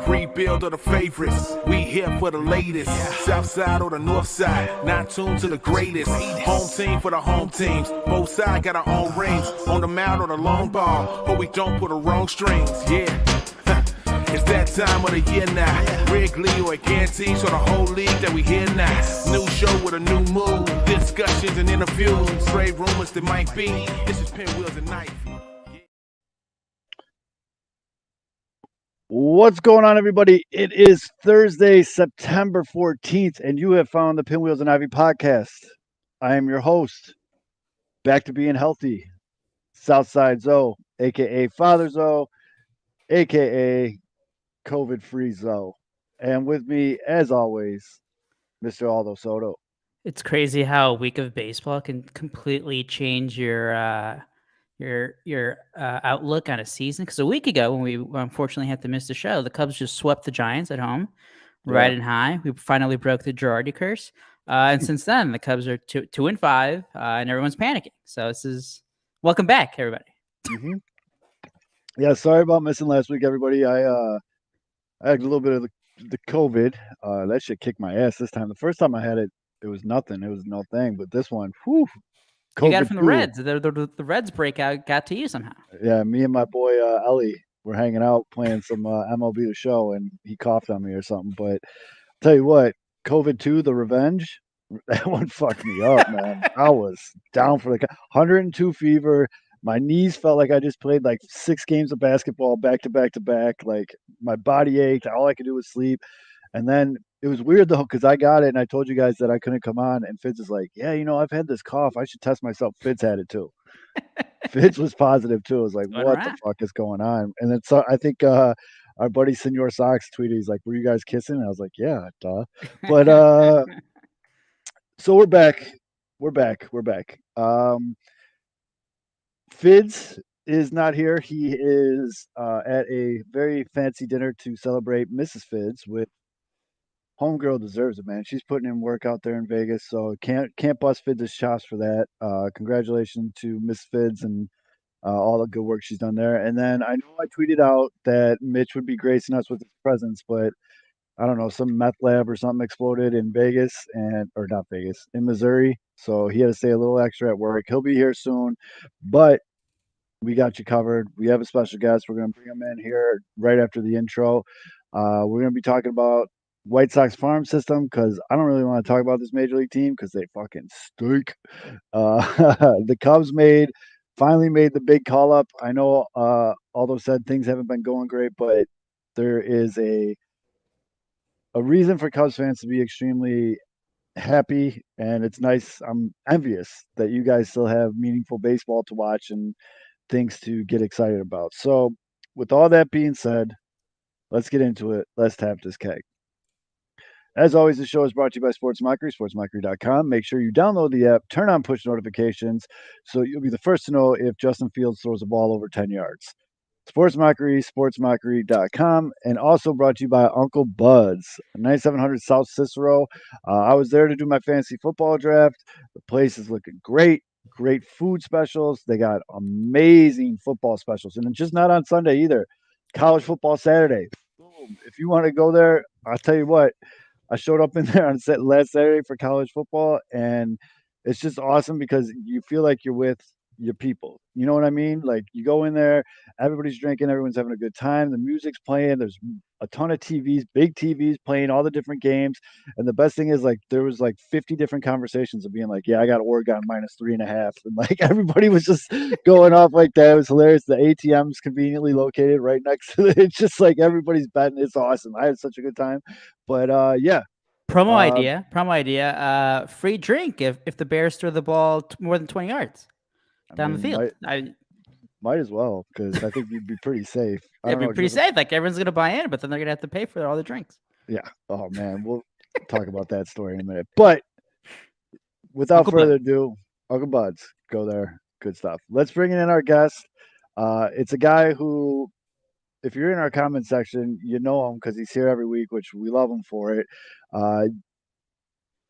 Rebuild of the favorites. We here for the latest. South side or the north side. Not tuned to the greatest. Home team for the home teams. Both sides got our own rings. On the mound or the long ball. But we don't put the wrong strings. Yeah. It's that time of the year now. Wrigley or Gantes or the whole league that we hear now. New show with a new mood. Discussions and interviews. Trade rumors that might be. This is Pinwheels and Knife. What's going on, everybody? It is Thursday, September 14th, and you have found the Pinwheels and Ivy podcast. I am your host, back to being healthy, Southside Zoe, a.k.a. Father Zoe, a.k.a. COVID-free Zoe. And with me, as always, Mr. Aldo Soto. It's crazy how a week of baseball can completely change your outlook on a season. Because a week ago, when we unfortunately had to miss the show, the Cubs just swept the Giants at home, riding high. We finally broke the Girardi curse, and since then, the Cubs are 2-5, and everyone's panicking. So this is welcome back, everybody. Mm-hmm. Yeah, sorry about missing last week, everybody. I had a little bit of the COVID. That shit kicked my ass this time. The first time I had it, it was nothing. It was no thing. But this one, whew. You got it from the Reds. The Reds breakout got to you somehow. Yeah, me and my boy Ellie were hanging out playing some MLB The Show, and he coughed on me or something. But I'll tell you what, COVID 2, the revenge, that one fucked me up, man. I was down for 102 fever. My knees felt like I just played like 6 games of basketball back to back to back. Like my body ached. All I could do was sleep. And then it was weird though, because I got it and I told you guys that I couldn't come on. And Fitz is like, yeah, I've had this cough. I should test myself. Fitz had it too. Fitz was positive too. I was like, what the fuck is going on? And then I think our buddy Senor Sox tweeted, he's like, were you guys kissing? And I was like, yeah, duh. But so we're back. We're back. Fitz is not here. He is at a very fancy dinner to celebrate Mrs. Fitz with Homegirl deserves it, man. She's putting in work out there in Vegas, so can't bust Fidz's chops for that. Congratulations to Miss Fidz and all the good work she's done there. And then I know I tweeted out that Mitch would be gracing us with his presence, but I don't know, some meth lab or something exploded in Vegas or not Vegas, in Missouri. So he had to stay a little extra at work. He'll be here soon, but we got you covered. We have a special guest. We're going to bring him in here right after the intro. We're going to be talking about White Sox farm system because I don't really want to talk about this major league team because they fucking stink. The Cubs finally made the big call up. I know Aldo said things haven't been going great, but there is a reason for Cubs fans to be extremely happy, and it's nice. I'm envious that you guys still have meaningful baseball to watch and things to get excited about. So with all that being said, let's get into it. Let's tap this keg. As always, the show is brought to you by Sports Mockery, sportsmockery.com. Make sure you download the app, turn on push notifications, so you'll be the first to know if Justin Fields throws a ball over 10 yards. Sports Mockery, sportsmockery.com, and also brought to you by Uncle Bud's, 9700 South Cicero. I was there to do my fantasy football draft. The place is looking great. Great food specials. They got amazing football specials, and it's just not on Sunday either. College football Saturday. Boom. If you want to go there, I'll tell you what. I showed up in there on last Saturday for college football, and it's just awesome because you feel like you're with your people. You know what I mean? Like you go in there, everybody's drinking, everyone's having a good time. The music's playing. There's a ton of TVs, big TVs playing all the different games. And the best thing is like there was like 50 different conversations of being like, yeah, I got Oregon -3.5. And like everybody was just going off like that. It was hilarious. The ATM's conveniently located right next to it. It's just like everybody's betting. It's awesome. I had such a good time. But yeah. Promo idea. Free drink if the Bears throw the ball more than 20 yards down the field. Might as well, because I think you'd be pretty safe. It'd be pretty safe. Like everyone's gonna buy in, but then they're gonna have to pay for all the drinks. Yeah. Oh man, we'll talk about that story in a minute. But without further ado, Uncle Bud's, go there. Good stuff. Let's bring in our guest. It's a guy who, if you're in our comment section, you know him because he's here every week, which we love him for it.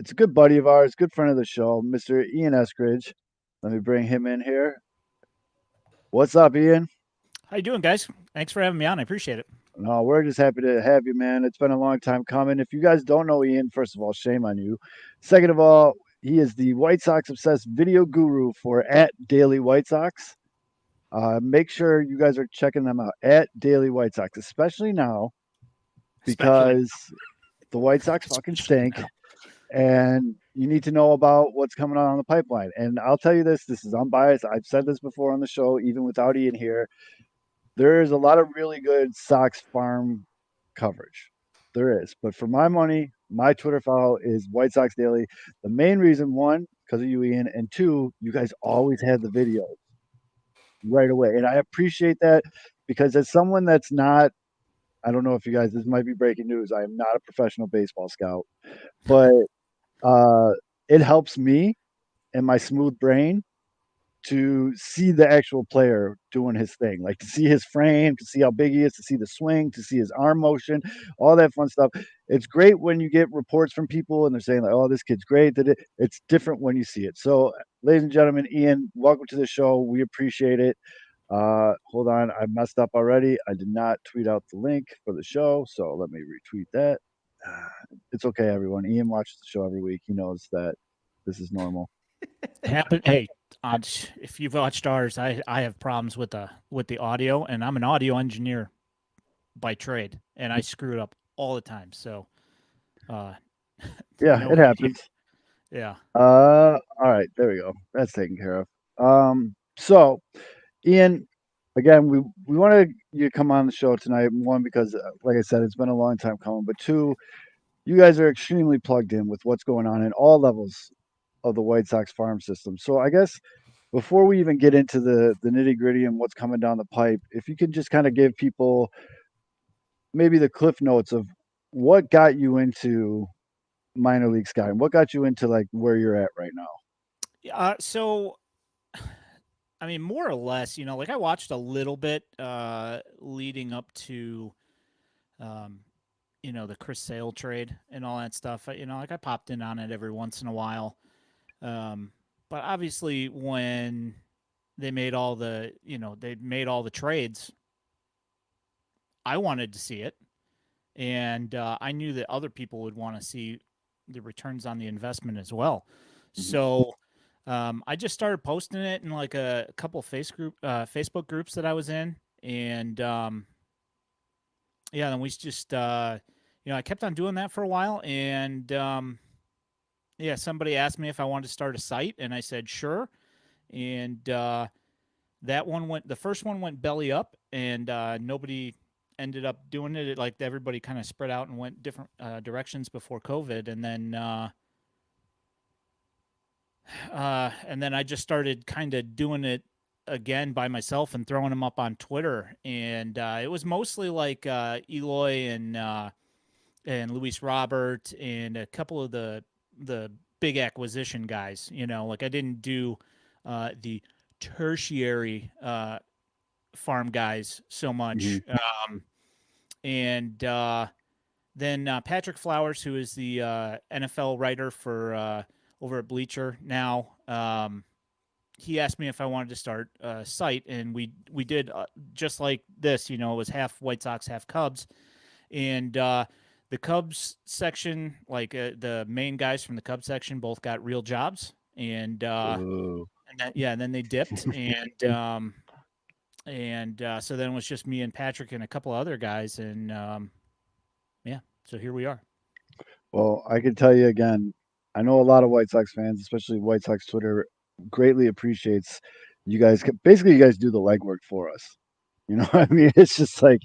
It's a good buddy of ours, good friend of the show, Mr. Ian Eskridge. Let me bring him in here. What's up, Ian? How you doing, guys? Thanks for having me on. I appreciate it. No, we're just happy to have you, man. It's been a long time coming. If you guys don't know Ian, first of all, shame on you. Second of all, he is the White Sox obsessed video guru for at Daily White Sox. Make sure you guys are checking them out at Daily White Sox, especially now Especially because the White Sox fucking especially stink, now. and you need to know about what's coming on the pipeline. And I'll tell you this: this is unbiased. I've said this before on the show, even without Ian here. There is a lot of really good Sox farm coverage. There is. But for my money, my Twitter follow is White Sox Daily. The main reason, one, because of you, Ian, and two, you guys always have the videos right away. And I appreciate that because as someone that's not, I don't know if you guys, this might be breaking news. I am not a professional baseball scout, but uh, it helps me and my smooth brain to see the actual player doing his thing, like to see his frame, to see how big he is, to see the swing, to see his arm motion, all that fun stuff. It's great when you get reports from people and they're saying like, "Oh, this kid's great." That it's different when you see it. So, ladies and gentlemen, Ian, welcome to the show. We appreciate it. Hold on, I messed up already. I did not tweet out the link for the show, so let me retweet that. It's okay, everyone. Ian watches the show every week. He knows that this is normal. Happen. Hey, if you've watched ours, I have problems with the audio, and I'm an audio engineer by trade, and I screw it up all the time. So, uh, Yeah, no it hate here. happens. Yeah. All right, there we go. That's taken care of. So Ian, again, we wanted you to come on the show tonight. One, because like I said, it's been a long time coming. But two, you guys are extremely plugged in with what's going on in all levels of the White Sox farm system. So I guess before we even get into the nitty gritty and what's coming down the pipe, if you could just kind of give people maybe the cliff notes of what got you into minor league scouting, what got you into like where you're at right now. So, I mean, more or less, like I watched a little bit leading up to, um, the Chris Sale trade and all that stuff. Like I popped in on it every once in a while. But obviously, when they made all the trades, I wanted to see it, and I knew that other people would want to see the returns on the investment as well. Mhm. So I just started posting it in like a couple Facebook groups that I was in, and yeah, then we just I kept on doing that for a while, and yeah, somebody asked me if I wanted to start a site, and I said sure, and the first one went belly up, and nobody ended up doing it. Like everybody kind of spread out and went different directions before COVID, and then I just started kind of doing it again by myself and throwing them up on Twitter, and it was mostly like Eloy and Luis Robert and a couple of the big acquisition guys. Like I didn't do the tertiary farm guys so much. Mhm. And then Patrick Flowers, who is the NFL writer for over at Bleacher now, he asked me if I wanted to start a site, and we did just like this. It was half White Sox, half Cubs, and the Cubs section, like the main guys from the Cubs section, both got real jobs, and Ooh. and then they dipped, and so then it was just me and Patrick and a couple other guys, and yeah, so here we are. Well, I can tell you again, I know a lot of White Sox fans, especially White Sox Twitter, greatly appreciates you guys. Basically, you guys do the legwork for us. You know, what I mean, it's just like,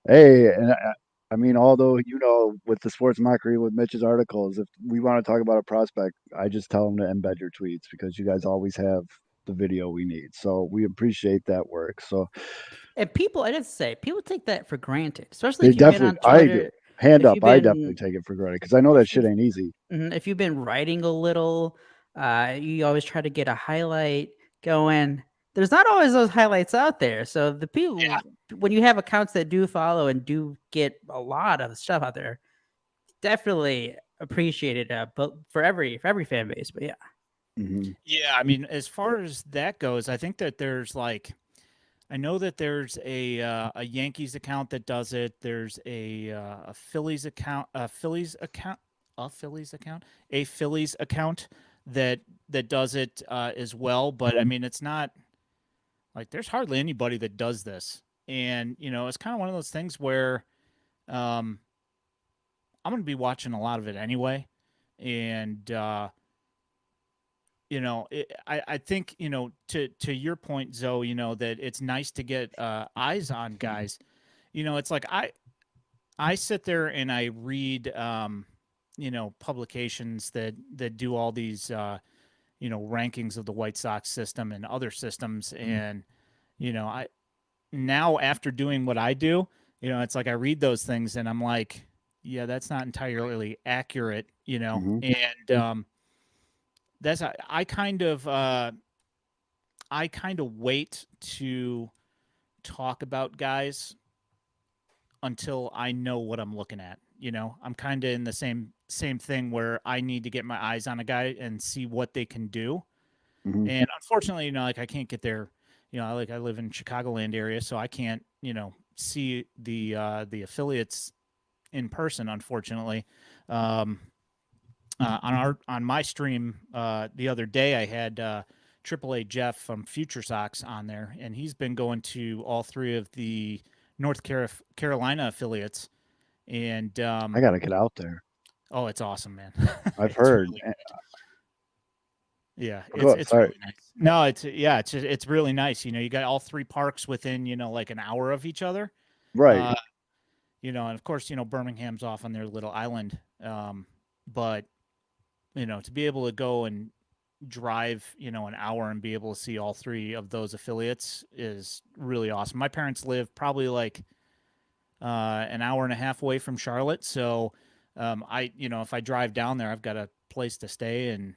hey, and I mean, although with the sports mockery with Mitch's articles, if we want to talk about a prospect, I just tell them to embed your tweets because you guys always have the video we need. So we appreciate that work. So And people, I just say, people take that for granted, especially they if you've been definitely, on I do. Twitter. Hand If up, you've I definitely been, take it for granted because I know that if shit you've, ain't easy. if you've been writing a little, you always try to get a highlight going. There's not always those highlights out there. So the Yeah. people, when you have accounts that do follow and do get a lot of stuff out there, definitely appreciate it. But for every fan base, but yeah. Hmm. Yeah, I mean, as far as that goes, I think that there's like I know that there's a Yankees account that does it. There's a Phillies account, a Phillies account that does it as well. But I mean, it's not like there's hardly anybody that does this, and it's kind of one of those things where um, I'm going to be watching a lot of it anyway, and I think to your point, Zoe, that it's nice to get eyes on guys. It's like I sit there and I read publications that do all these rankings of the White Sox system and other systems, and I now after doing what I do, it's like I read those things and I'm like, yeah, that's not entirely accurate, Mhm. and that's I kind of wait to talk about guys until I know what I'm looking at. I'm kind of in the same thing where I need to get my eyes on a guy and see what they can do. Mhm. And unfortunately, like I can't get there. I live in Chicagoland area, so I can't see the affiliates in person. Unfortunately, um, on my stream the other day, I had AAA Jeff from Future Sox on there, and he's been going to all three of the Carolina affiliates. And I gotta get out there. oh, it's awesome, man! I've It's heard. really yeah, Go ahead, it's sorry. really nice. No, it's really nice. You got all three parks within like an hour of each other. Right. Uh, and of course Birmingham's off on their little island. But to be able to go and drive an hour and be able to see all three of those affiliates is really awesome. My parents live probably like an hour and a half away from Charlotte, so I if I drive down there, I've got a place to stay and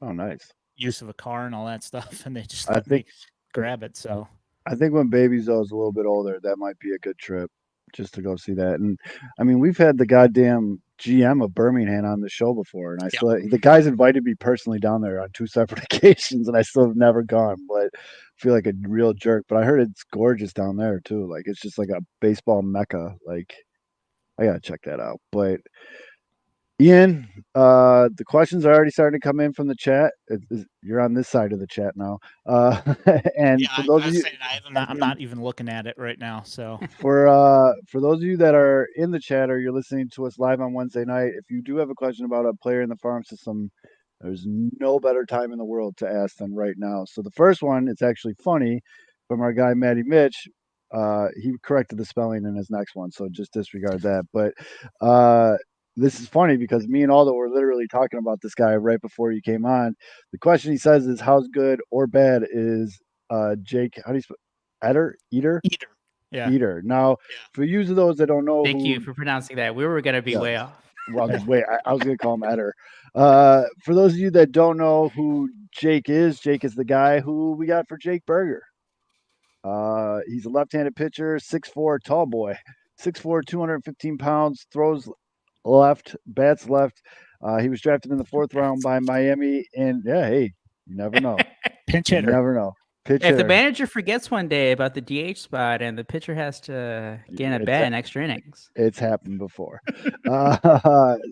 Oh, nice. use of a car and all that stuff, and they just I let think me grab it. So I think when baby Zoe's a little bit older, that might be a good trip just to go see that. And I mean, we've had the goddamn GM of Birmingham on the show before, and I yeah, still the guy's invited me personally down there on two separate occasions, and I still have never gone. But I feel like a real jerk. But I heard it's gorgeous down there too. Like it's just like a baseball mecca. Like I gotta check that out. But Ian, the questions are already starting to come in from the chat. You're on this side of the chat now. yeah. And for those I of was you saying I'm not even looking at it right now. So for those of you that are in the chat or you're listening to us live on Wednesday night, if you do have a question about a player in the farm system, there's no better time in the world to ask than right now. So the first one, it's actually funny, from our guy Matty Mitch. He corrected the spelling in his next one, so just disregard that. But uh, this is funny because me and Aldo were literally talking about this guy right before you came on. The question he says is, "How's good or bad is Jake? How do you spell Eater? either, yeah, Eater. Now, for you those that don't know Thank you who, for pronouncing that. We were gonna be yeah, way off. well, wait, I was going to call him Eder. For those of you that don't know who Jake is the guy who we got for Jake Berger. He's a left-handed pitcher, 6'4", tall boy, 6'4", 215 pounds, throws left, bats left. He was drafted in the fourth round by Miami, and yeah, hey, you never know. pinch You hitter. never know. Pitch If the hitter. manager forgets one day about the DH spot and the pitcher has to get in a It's bat a- in extra innings, It's happened before.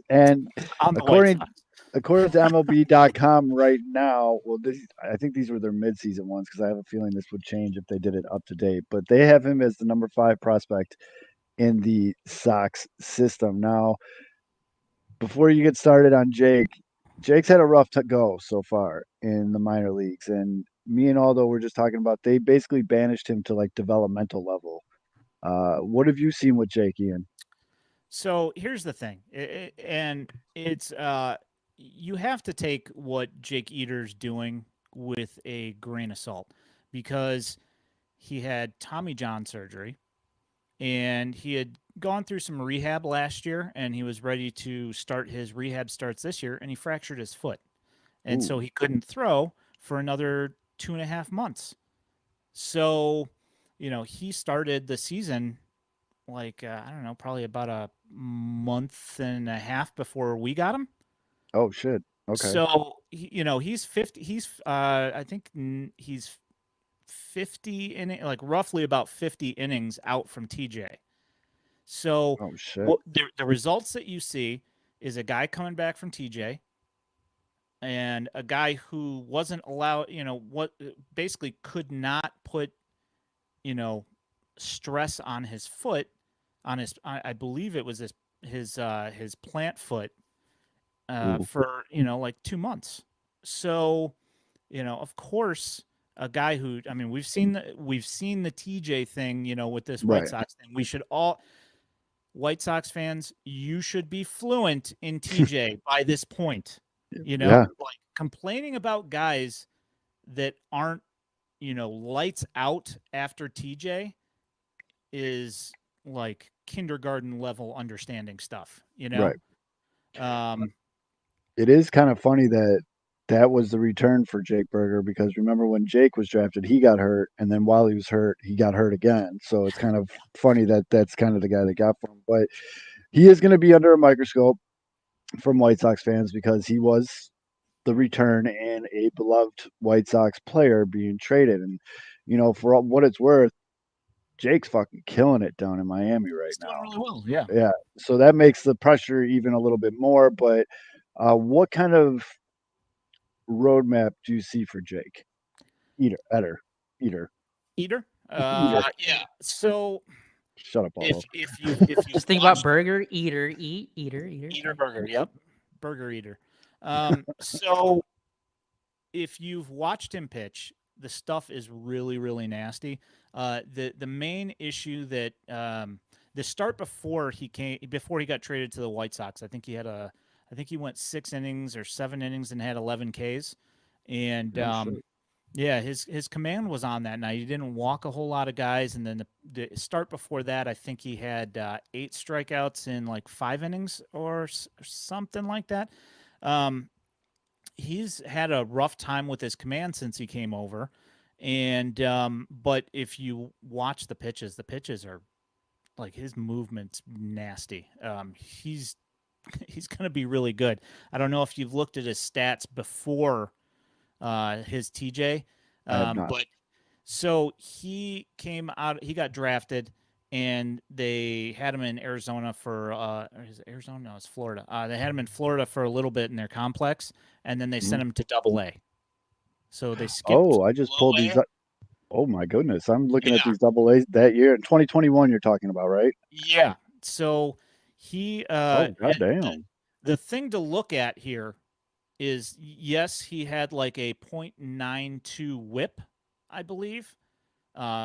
And On the White Sox. according to MLB.com right now, well, I think these were their midseason ones because I have a feeling this would change if they did it up to date. But they have him as the number 5 prospect in the Sox system. Now, before you get started on Jake, Jake's had a rough go so far in the minor leagues, and me and Aldo were just talking about they basically banished him to like developmental level. What have you seen with Jake, Ian? So here's the thing, and it's you have to take what Jake Eater's doing with a grain of salt because he had Tommy John surgery and he had gone through some rehab last year and he was ready to start his rehab starts this year and he fractured his foot. And so Ooh. he couldn't throw for another 2.5 months. So, he started the season like I don't know, probably about a month and a half before we got him. Oh shit. Okay. So he's 50. I think he's roughly about 50 innings out from TJ. So Oh shit. the results that you see is a guy coming back from TJ and a guy who wasn't allowed, what basically could not put, stress on his foot, I believe it was his plant foot Ooh. for, like 2 months. So, of course, a guy who, I mean, we've seen the TJ thing, with this White Right. Sox thing. We should all White Sox fans, you should be fluent in TJ by this point. Yeah. Like complaining about guys that aren't, lights out after TJ is like kindergarten level understanding stuff, Right. Um, It is kind of funny that that was the return for Jake Berger because remember when Jake was drafted, he got hurt, and then while he was hurt, he got hurt again. So it's kind of funny that that's kind of the guy that got for him. But he is going to be under a microscope from White Sox fans because he was the return and a beloved White Sox player being traded. And for what it's worth, Jake's fucking killing it down in Miami right he's doing now. really well. Yeah. Yeah, so that makes the pressure even a little bit more. But what kind of roadmap do you see for Jake? Eater. Eater. Eater. Yeah. So Shut up, Paulo. if you Just think about burger, eater, eater. Eater burger, yep, burger eater. So if you've watched him pitch, the stuff is really, really nasty. The main issue that the start before he got traded to the White Sox, I think he went 6 innings or 7 innings and had 11 Ks, and Oh, shit. yeah, his command was on that night. He didn't walk a whole lot of guys, and then the start before that, I think he had 8 strikeouts in like 5 innings or something like that. He's had a rough time with his command since he came over, and but if you watch the pitches are like his movement's nasty. He's going to be really good. I don't know if you've looked at his stats before his TJ. I have not. But so he got drafted and they had him in Arizona for, is it Arizona? No, it's Florida. They had him in Florida for a little bit in their complex and then they sent him to Double-A. So they skipped Oh, I just pulled these low A. up. Oh my goodness. I'm looking at Yeah. these double A's that year in 2021 you're talking about, right? Yeah. So he, Oh, and goddamn. the thing to look at here is yes, he had like a .92 whip, I believe,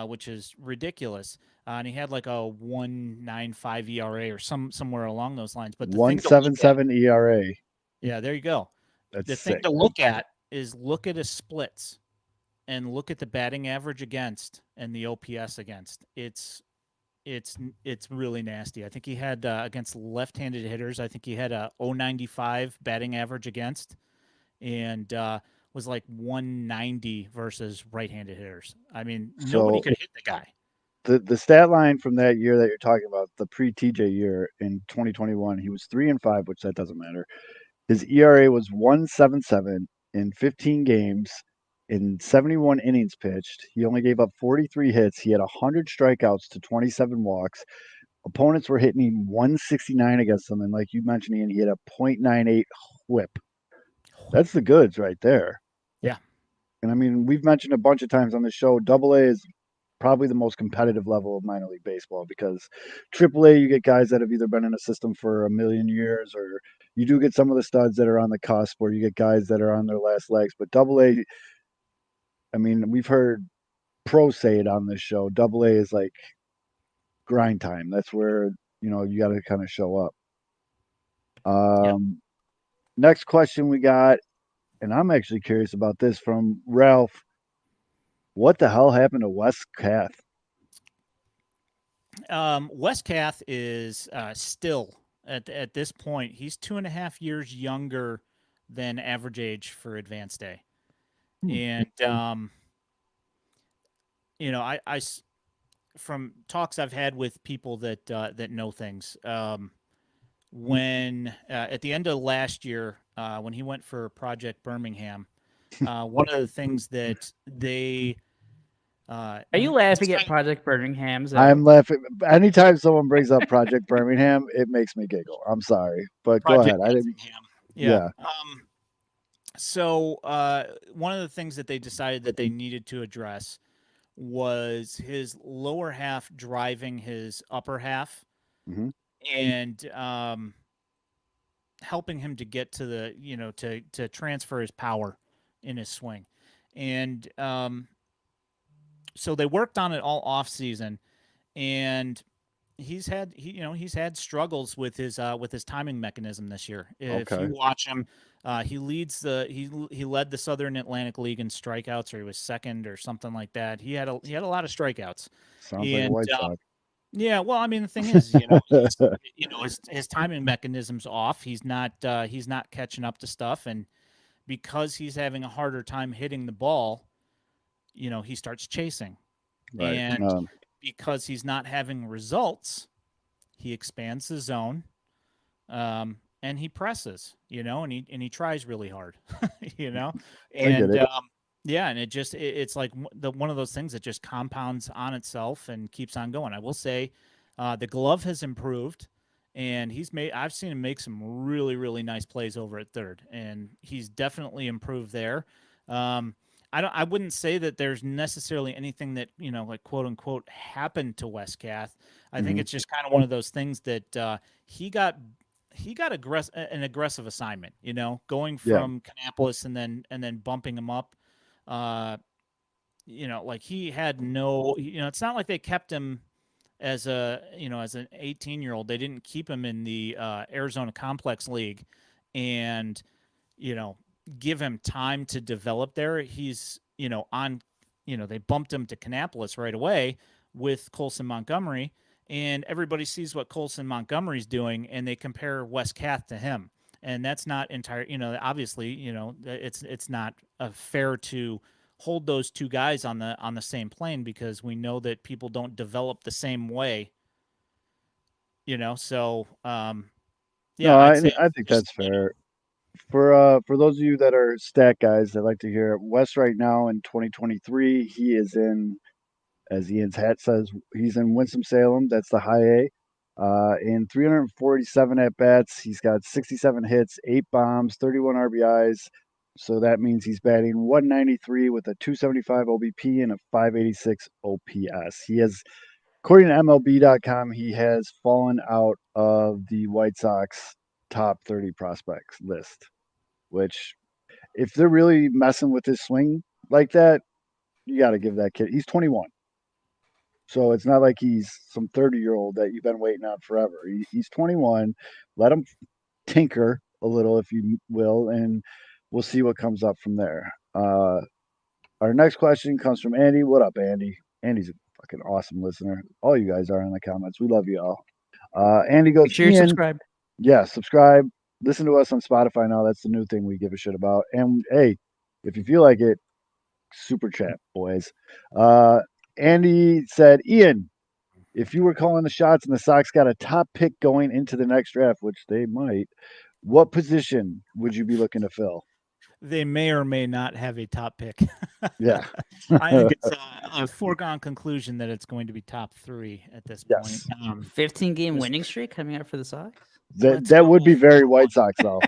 which is ridiculous. And he had like a 1.95 ERA or somewhere along those lines. But the thing to look at, 1.77 ERA. yeah, there you go. That's The thing sick. to look at is look at his splits and look at the batting average against and the OPS against. It's really nasty. I think he had against left-handed hitters. I think he had a .095 batting average against, and was like 190 versus right-handed hitters. I mean, nobody So could hit the guy. the stat line from that year that you're talking about, the pre-TJ year in 2021, he was 3-5, which that doesn't matter. His ERA was 1.77 in 15 games in 71 innings pitched. He only gave up 43 hits. He had 100 strikeouts to 27 walks. Opponents were hitting him 169 against him, and like you mentioned, Ian, he had a .98 whip. That's the goods right there. Yeah. And I mean, we've mentioned a bunch of times on the show, Double-A is probably the most competitive level of minor league baseball because AAA, you get guys that have either been in a system for a million years, or you do get some of the studs that are on the cusp, or you get guys that are on their last legs. But Double-A, I mean, we've heard pros say it on this show. Double-A is like grind time. That's where you got to kind of show up. Yep. Next question we got, and I'm actually curious about this from Ralph. What the hell happened to Wes Kath? Wes Kath is still at this point. He's 2.5 years younger than average age for advanced A, and I from talks I've had with people that know things. When at the end of last year, when he went for Project Birmingham, one of the things that they Are you and laughing just at kinda- Project Birmingham's? I'm laughing. Anytime someone brings up Project Birmingham, it makes me giggle. I'm sorry, but go ahead. Project I didn't. Birmingham? Yeah. So one of the things that they decided that they needed to address was his lower half driving his upper half Hmm. and helping him to get to the to transfer his power in his swing, and so they worked on it all off season, and he's had struggles with his timing mechanism this year. If Okay. you watch him, he led the Southern Atlantic League in strikeouts, or he was second or something like that. He had a lot of strikeouts, Sounds like a and White Sox. yeah, well, I mean, the thing is, his timing mechanism's off. He's not catching up to stuff, and because he's having a harder time hitting the ball, he starts chasing, Right. and because he's not having results, he expands the zone, and he presses, and he tries really hard, you know, I get and it. yeah, and it's like one of those things that just compounds on itself and keeps on going. I will say, the glove has improved, and I've seen him make some really really nice plays over at third, and he's definitely improved there. I wouldn't say that there's necessarily anything that like quote unquote happened to Wes Cath. I think Mhm. it's just kind of one of those things that he got an aggressive assignment, going Yeah. from Kannapolis and then bumping him up. Uh, like he had it's not like they kept him as as an 18-year-old. They didn't keep him in the Arizona Complex League and, you know, give him time to develop there. He's, they bumped him to Kannapolis right away with Colson Montgomery, and everybody sees what Colson Montgomery's doing, and they compare Wes Cath to him. And that's not obviously, it's not fair to hold those two guys on the same plane, because we know that people don't develop the same way, so No, yeah, I'd say I think just, that's fair. For those of you that are stat guys that like to hear it, Wes right now in 2023, he is in, as Ian's hat says, he's in Winston-Salem. That's the high A. In 347 at bats, he's got 67 hits, 8 bombs, 31 RBIs. So that means he's batting 193 with a 275 OBP and a 586 OPS. He has, according to MLB.com, he has fallen out of the White Sox top 30 prospects list, which, if they're really messing with his swing like that, you got to give that kid, he's 21. So it's not like he's some 30-year-old that you've been waiting on forever. He's 21. Let him tinker a little, if you will, and we'll see what comes up from there. Our next question comes from Andy. What up, Andy? Andy's a fucking awesome listener. All you guys are in the comments. We love you all. Andy goes, Make sure you're Ian, subscribed. yeah, subscribe. Listen to us on Spotify now. That's the new thing we give a shit about. And hey, if you feel like it, super chat, boys. Andy said, Ian, if you were calling the shots and the Sox got a top pick going into the next draft, which they might, what position would you be looking to fill? they may or may not have a top pick. Yeah. I think it's a foregone conclusion that it's going to be top 3 at this point. Yes. 15-game winning streak coming up for the Sox. That would be very White Sox, though.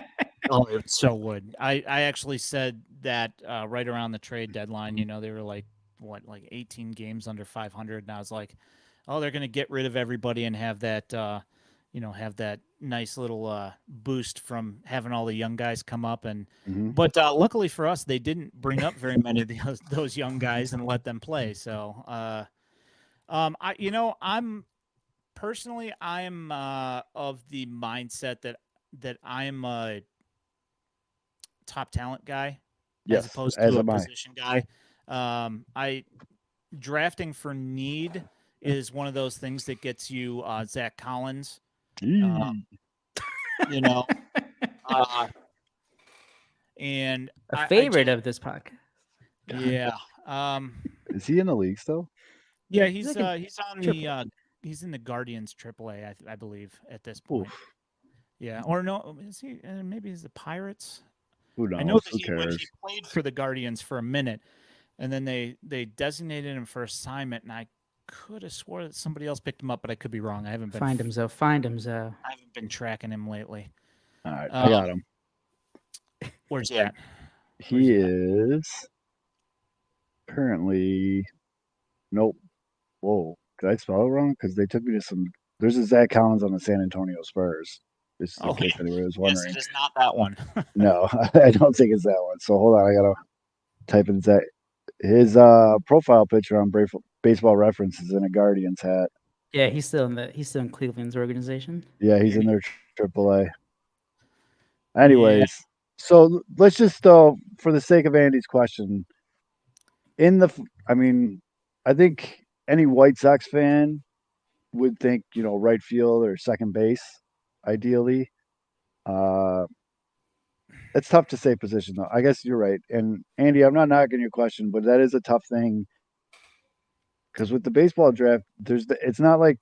Oh, it so would. I actually said that right around the trade deadline. They were like 18 games under 500, and I was like, oh, they're going to get rid of everybody and have that have that nice little boost from having all the young guys come up. And Mhm. but luckily for us, they didn't bring up very many of those young guys and let them play. So I'm personally, I'm of the mindset that I'm a top talent guy as Yes, opposed as to a am I. position guy. I drafting for need is one of those things that gets you Zach Collins. Eee. You know, uh, and A I favorite just, of this podcast. yeah, Is he in the league still? yeah. He's He's like a he's on triple. he's in the Guardians AAA, I believe, at this point. Oof. Yeah, or no, is he? Maybe he's the Pirates. Who I know knows? that Who he cares? played for the Guardians for a minute, and then they designated him for assignment, and I could have swore that somebody else picked him up, but I could be wrong. I haven't been Find him, Zoe. Find him, Zoe. I haven't been tracking him lately. All right, I got him. Where's he at? He is currently. Nope. Whoa. Did I spell it wrong? Because they took me to some. There's a Zach Collins on the San Antonio Spurs. This is in case anybody was wondering. Yes, it is not that one. No, I don't think it's that one. So hold on, I gotta type in Zach. His profile picture on Baseball Reference is in a Guardians hat. Yeah, he's still in Cleveland's organization. Yeah, he's in their AAA. Anyways, so let's just for the sake of Andy's question, I think any White Sox fan would think, right field or second base, ideally. It's tough to say position though. I guess you're right. And Andy, I'm not knocking your question, but that is a tough thing because with the baseball draft, it's not like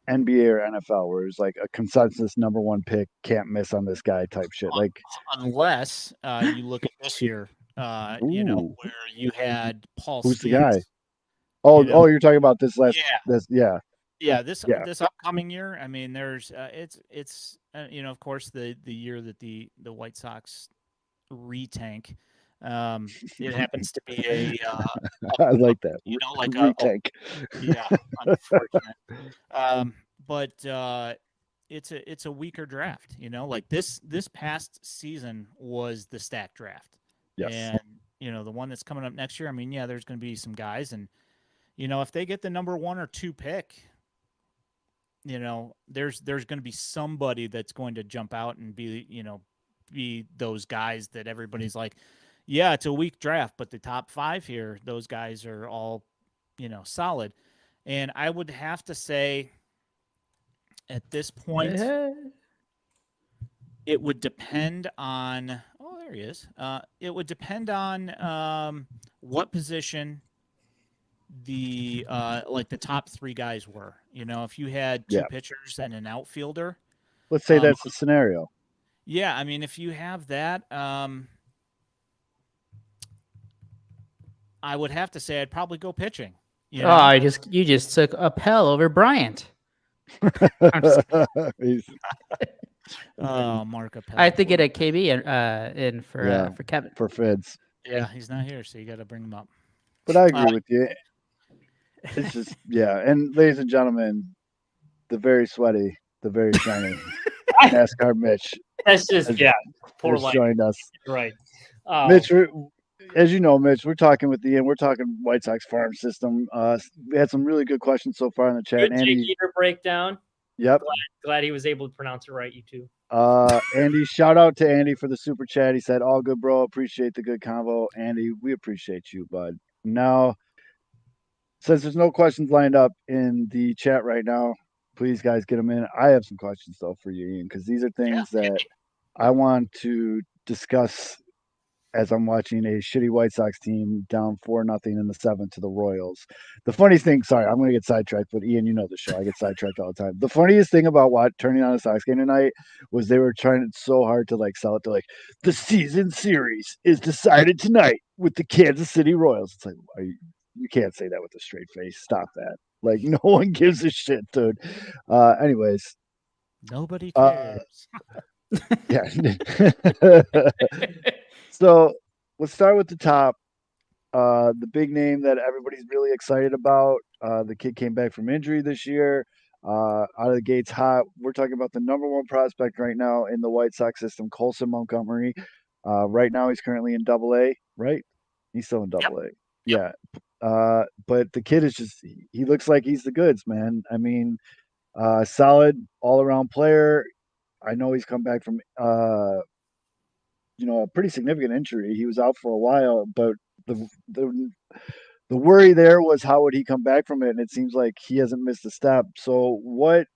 NBA or NFL where it's like a consensus number one pick can't miss on this guy type shit. Like unless you look at this year, where you had Paul. Who's Skeens, the guy? Oh, you're talking about this last. This upcoming year. I mean, there's it's of course the year that the White Sox retank. It happens to be I like that. Like retank. Unfortunate. But it's a weaker draft. Like this past season was the stack draft. Yes. And the one that's coming up next year. I mean, there's going to be some guys, and if they get the number 1 or 2 pick, there's going to be somebody that's going to jump out and be those guys that everybody's like, yeah, it's a weak draft, but the top 5 here, those guys are all, solid. And I would have to say at this point, it would depend on, oh, there he is. It would depend on what position the top 3 guys were. If you had 2 pitchers and an outfielder. Let's say that's the scenario. Yeah, I mean, if you have that, I would have to say I'd probably go pitching. Oh, you just took Appel over Bryant. Mark Appel. I have to get a KB in for Kevin. For Fids. Yeah, he's not here, so you got to bring him up. But I agree with you. It's just and ladies and gentlemen, the very sweaty, the very shiny NASCAR Mitch. That's just poor life. Joined us. Right. Mitch, as you know, Mitch, we're talking with Ian. We're talking White Sox farm system. We had some really good questions so far in the chat. Good Andy, Jeter breakdown. Yep. Glad he was able to pronounce it right. You too. Andy, shout out to Andy for the super chat. He said, "All good, bro. Appreciate the good convo." Andy, we appreciate you, bud. Now, since there's no questions lined up in the chat right now, please, guys, get them in. I have some questions though for you, Ian, because these are things that I want to discuss as I'm watching a shitty White Sox team down 4-0 in the 7th to the Royals. The funniest thing, sorry, I'm going to get sidetracked, but Ian, you know the show. I get sidetracked all the time. The funniest thing about turning on a Sox game tonight was they were trying so hard to sell it to the season series is decided tonight with the Kansas City Royals. It's like, you can't say that with a straight face. Stop that. No one gives a shit, dude. Anyways. Nobody cares. So let's start with the top. The big name that everybody's really excited about. The kid came back from injury this year. Out of the gates hot. We're talking about the number 1 prospect right now in the White Sox system, Colson Montgomery. Right now he's currently in AA, right? He's still in AA. Yeah. But the kid is he looks like he's the goods, man. I mean, solid all-around player. I know he's come back from a pretty significant injury. He was out for a while, but the worry there was how would he come back from it, and it seems like he hasn't missed a step. So what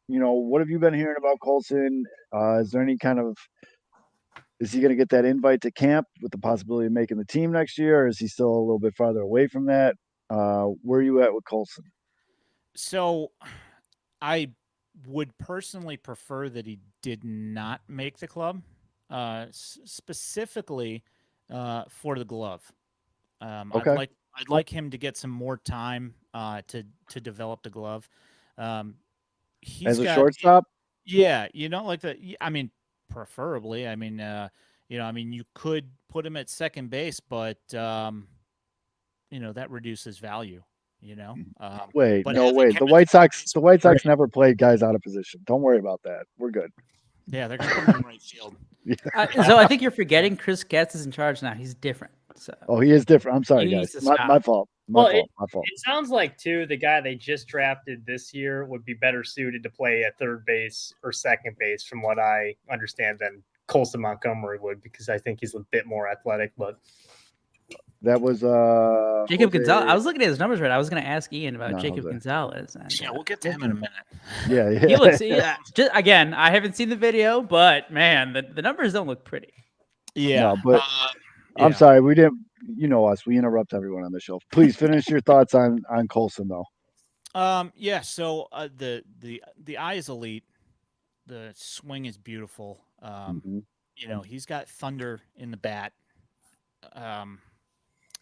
have you been hearing about Colson? Is there any is he going to get that invite to camp with the possibility of making the team next year, or is he still a little bit farther away from that? Where are you at with Colson? So I would personally prefer that he did not make the club. Specifically for the glove. Okay. I'd like him to get some more time to develop the glove. He's As a got shortstop, yeah, I mean, preferably. You could put him at second base, but that reduces value. wait, But no, having wait. him at the third base The would be White Sox great. never played guys out of position. Don't worry about that. We're good. Yeah, they're gonna put him in right field. So I think you're forgetting Chris Getz is in charge now. He's different. So Oh, he is different. I'm sorry, he needs guys. to stop. My fault. My Well, fault. My fault. It sounds like too the guy they just drafted this year would be better suited to play at third base or second base, from what I understand, than Colson Montgomery would, because I think he's a bit more athletic. But That was Jacob Jose- Gonzalez. I was looking at his numbers right. I was going to ask Ian about No, Jacob Jose. Gonzalez. And, Yeah, we'll get to him in a minute. Yeah, yeah. he looks. Yeah, just again, I haven't seen the video, but man, the numbers don't look pretty. Yeah, No, but I'm sorry, we didn't. You know us. We interrupt everyone on the show. Please finish your thoughts on Colson, though. Yeah. So the eye is elite. The swing is beautiful. Mhm. He's got thunder in the bat.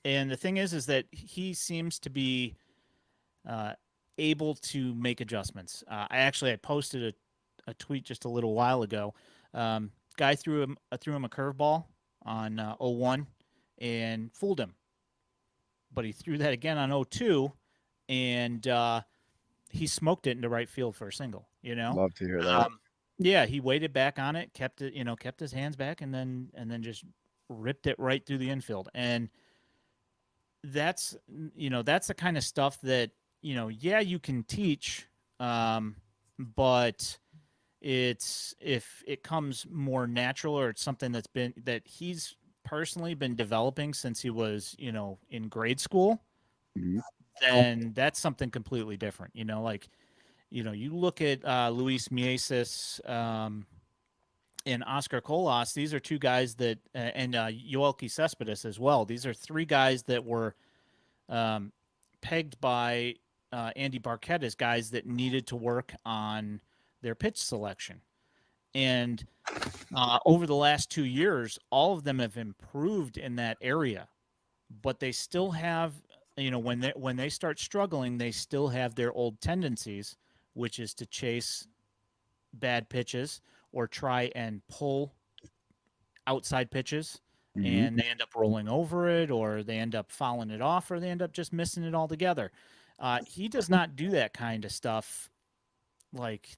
And the thing is that he seems to be able to make adjustments. I posted a tweet just a little while ago. Guy threw him a curveball on 0-1 and fooled him. But he threw that again on 0-2 and he smoked it into right field for a single, Love to hear that. Yeah, he waited back on it, kept his hands back, and then just ripped it right through the infield. And that's the kind of stuff that you can teach, but it's if it comes more natural, or it's something that he's personally been developing since he was in grade school, Mhm. then that's something completely different. You look at Luis Mieses and Oscar Colas. These are two guys that, and Yoelqui Cespedes as well. These are three guys that were pegged by Andy Barquette as guys that needed to work on their pitch selection. And over the last 2 years, all of them have improved in that area, but they still have, when they start struggling, they still have their old tendencies, which is to chase bad pitches or try and pull outside pitches, Mhm. and they end up rolling over it, or they end up fouling it off, or they end up just missing it altogether. He does not do that kind of stuff, like,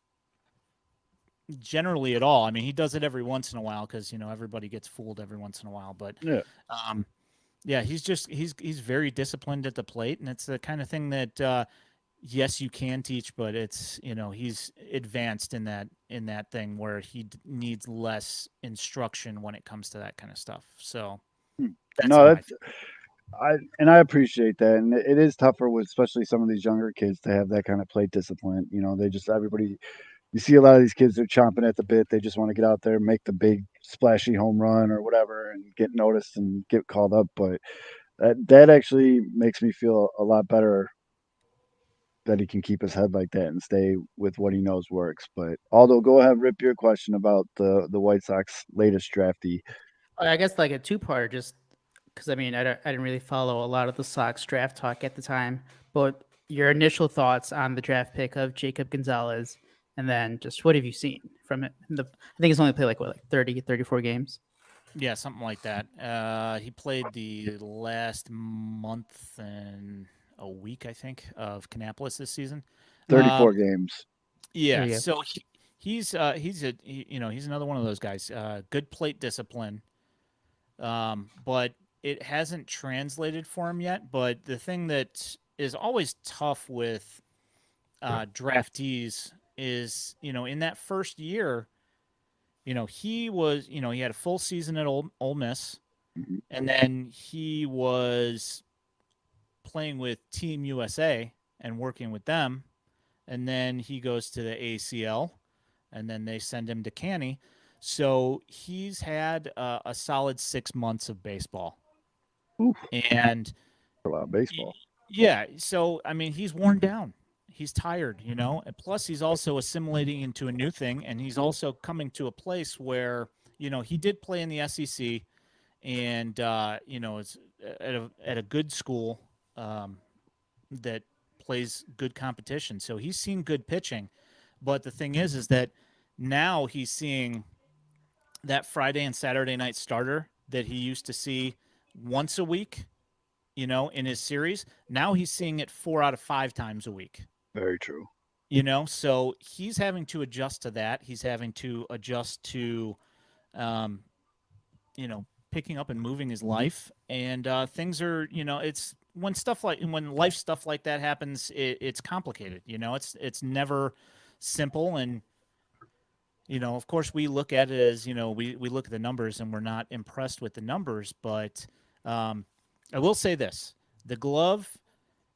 generally at all. I mean, he does it every once in a while because everybody gets fooled every once in a while. But Yeah. he's very disciplined at the plate, and it's the kind of thing that yes, you can teach, but it's he's advanced in that thing where he needs less instruction when it comes to that kind of stuff. So that's how I No, I appreciate that, and it is tougher with especially some of these younger kids to have that kind of plate discipline. Everybody. You see a lot of these kids, they're chomping at the bit. They just want to get out there, make the big splashy home run or whatever, and get noticed and get called up. But that actually makes me feel a lot better that he can keep his head like that and stay with what he knows works. But Aldo, go ahead, rip your question about the White Sox latest draftee. I guess like a two-parter, just because I mean I didn't really follow a lot of the Sox draft talk at the time, but your initial thoughts on the draft pick of Jacob Gonzalez, and then just what have you seen from it? I think he's only played like 30, 34 games. Yeah, something like that. He played the last month and a week, I think, of Kannapolis this season. 34 games. Yeah, There you go. so he's another one of those guys. Good plate discipline, but it hasn't translated for him yet. But the thing that is always tough with draftees is, in that first year, he had a full season at Ole Miss, Mhm. and then he was playing with Team USA and working with them, and then he goes to the ACL, and then they send him to Canny. So he's had a solid 6 months of baseball. Oof. And A lot of baseball. yeah, so I mean, he's worn down. He's tired, and plus he's also assimilating into a new thing, and he's also coming to a place where he did play in the SEC, and at a good school that plays good competition. So he's seen good pitching. But the thing is that now he's seeing that Friday and Saturday night starter that he used to see once a week, in his series. Now he's seeing it 4 out of 5 times a week. Very true. So he's having to adjust to that. He's having to adjust to, picking up and moving his life. And things are, it's when life stuff like that happens, it's complicated. It's never simple. And of course, we look at it as, we look at the numbers and we're not impressed with the numbers. But I will say this, the glove,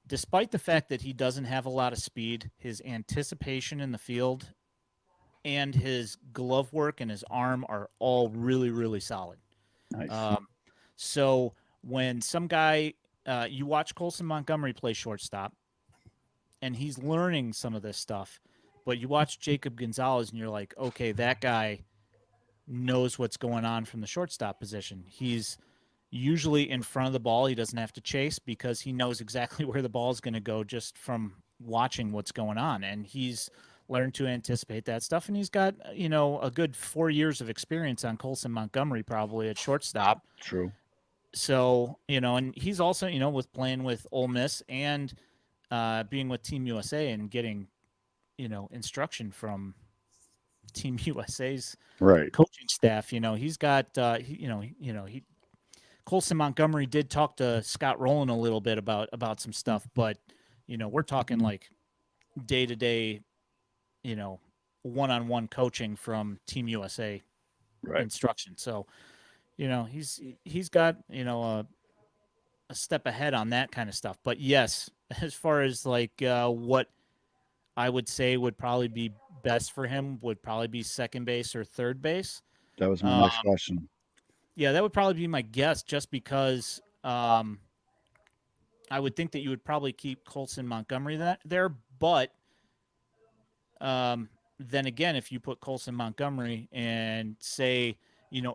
despite the fact that he doesn't have a lot of speed, his anticipation in the field and his glove work and his arm are all really, really solid. Nice. So when some guy, you watch Colson Montgomery play shortstop, and he's learning some of this stuff, but you watch Jacob Gonzalez and you're like, okay, that guy knows what's going on from the shortstop position. He's usually in front of the ball. He doesn't have to chase because he knows exactly where the ball is going to go just from watching what's going on. And he's learned to anticipate that stuff. And he's got, a good 4 years of experience on Colson Montgomery, probably at shortstop. True. So, and he's also, with playing with Ole Miss and being with Team USA and getting, instruction from Team USA's coaching staff. He's got, Colson Montgomery did talk to Scott Rowland a little bit about some stuff, but we're talking like day-to-day, one-on-one coaching from Team USA instruction. So, he's got a step ahead on that kind of stuff. But yes, as far as like what I would say would probably be best for him would probably be second base or third base. That was my next question. Yeah, that would probably be my guess, just because I would think that you would probably keep Colson Montgomery there. But then again, if you put Colson Montgomery and say,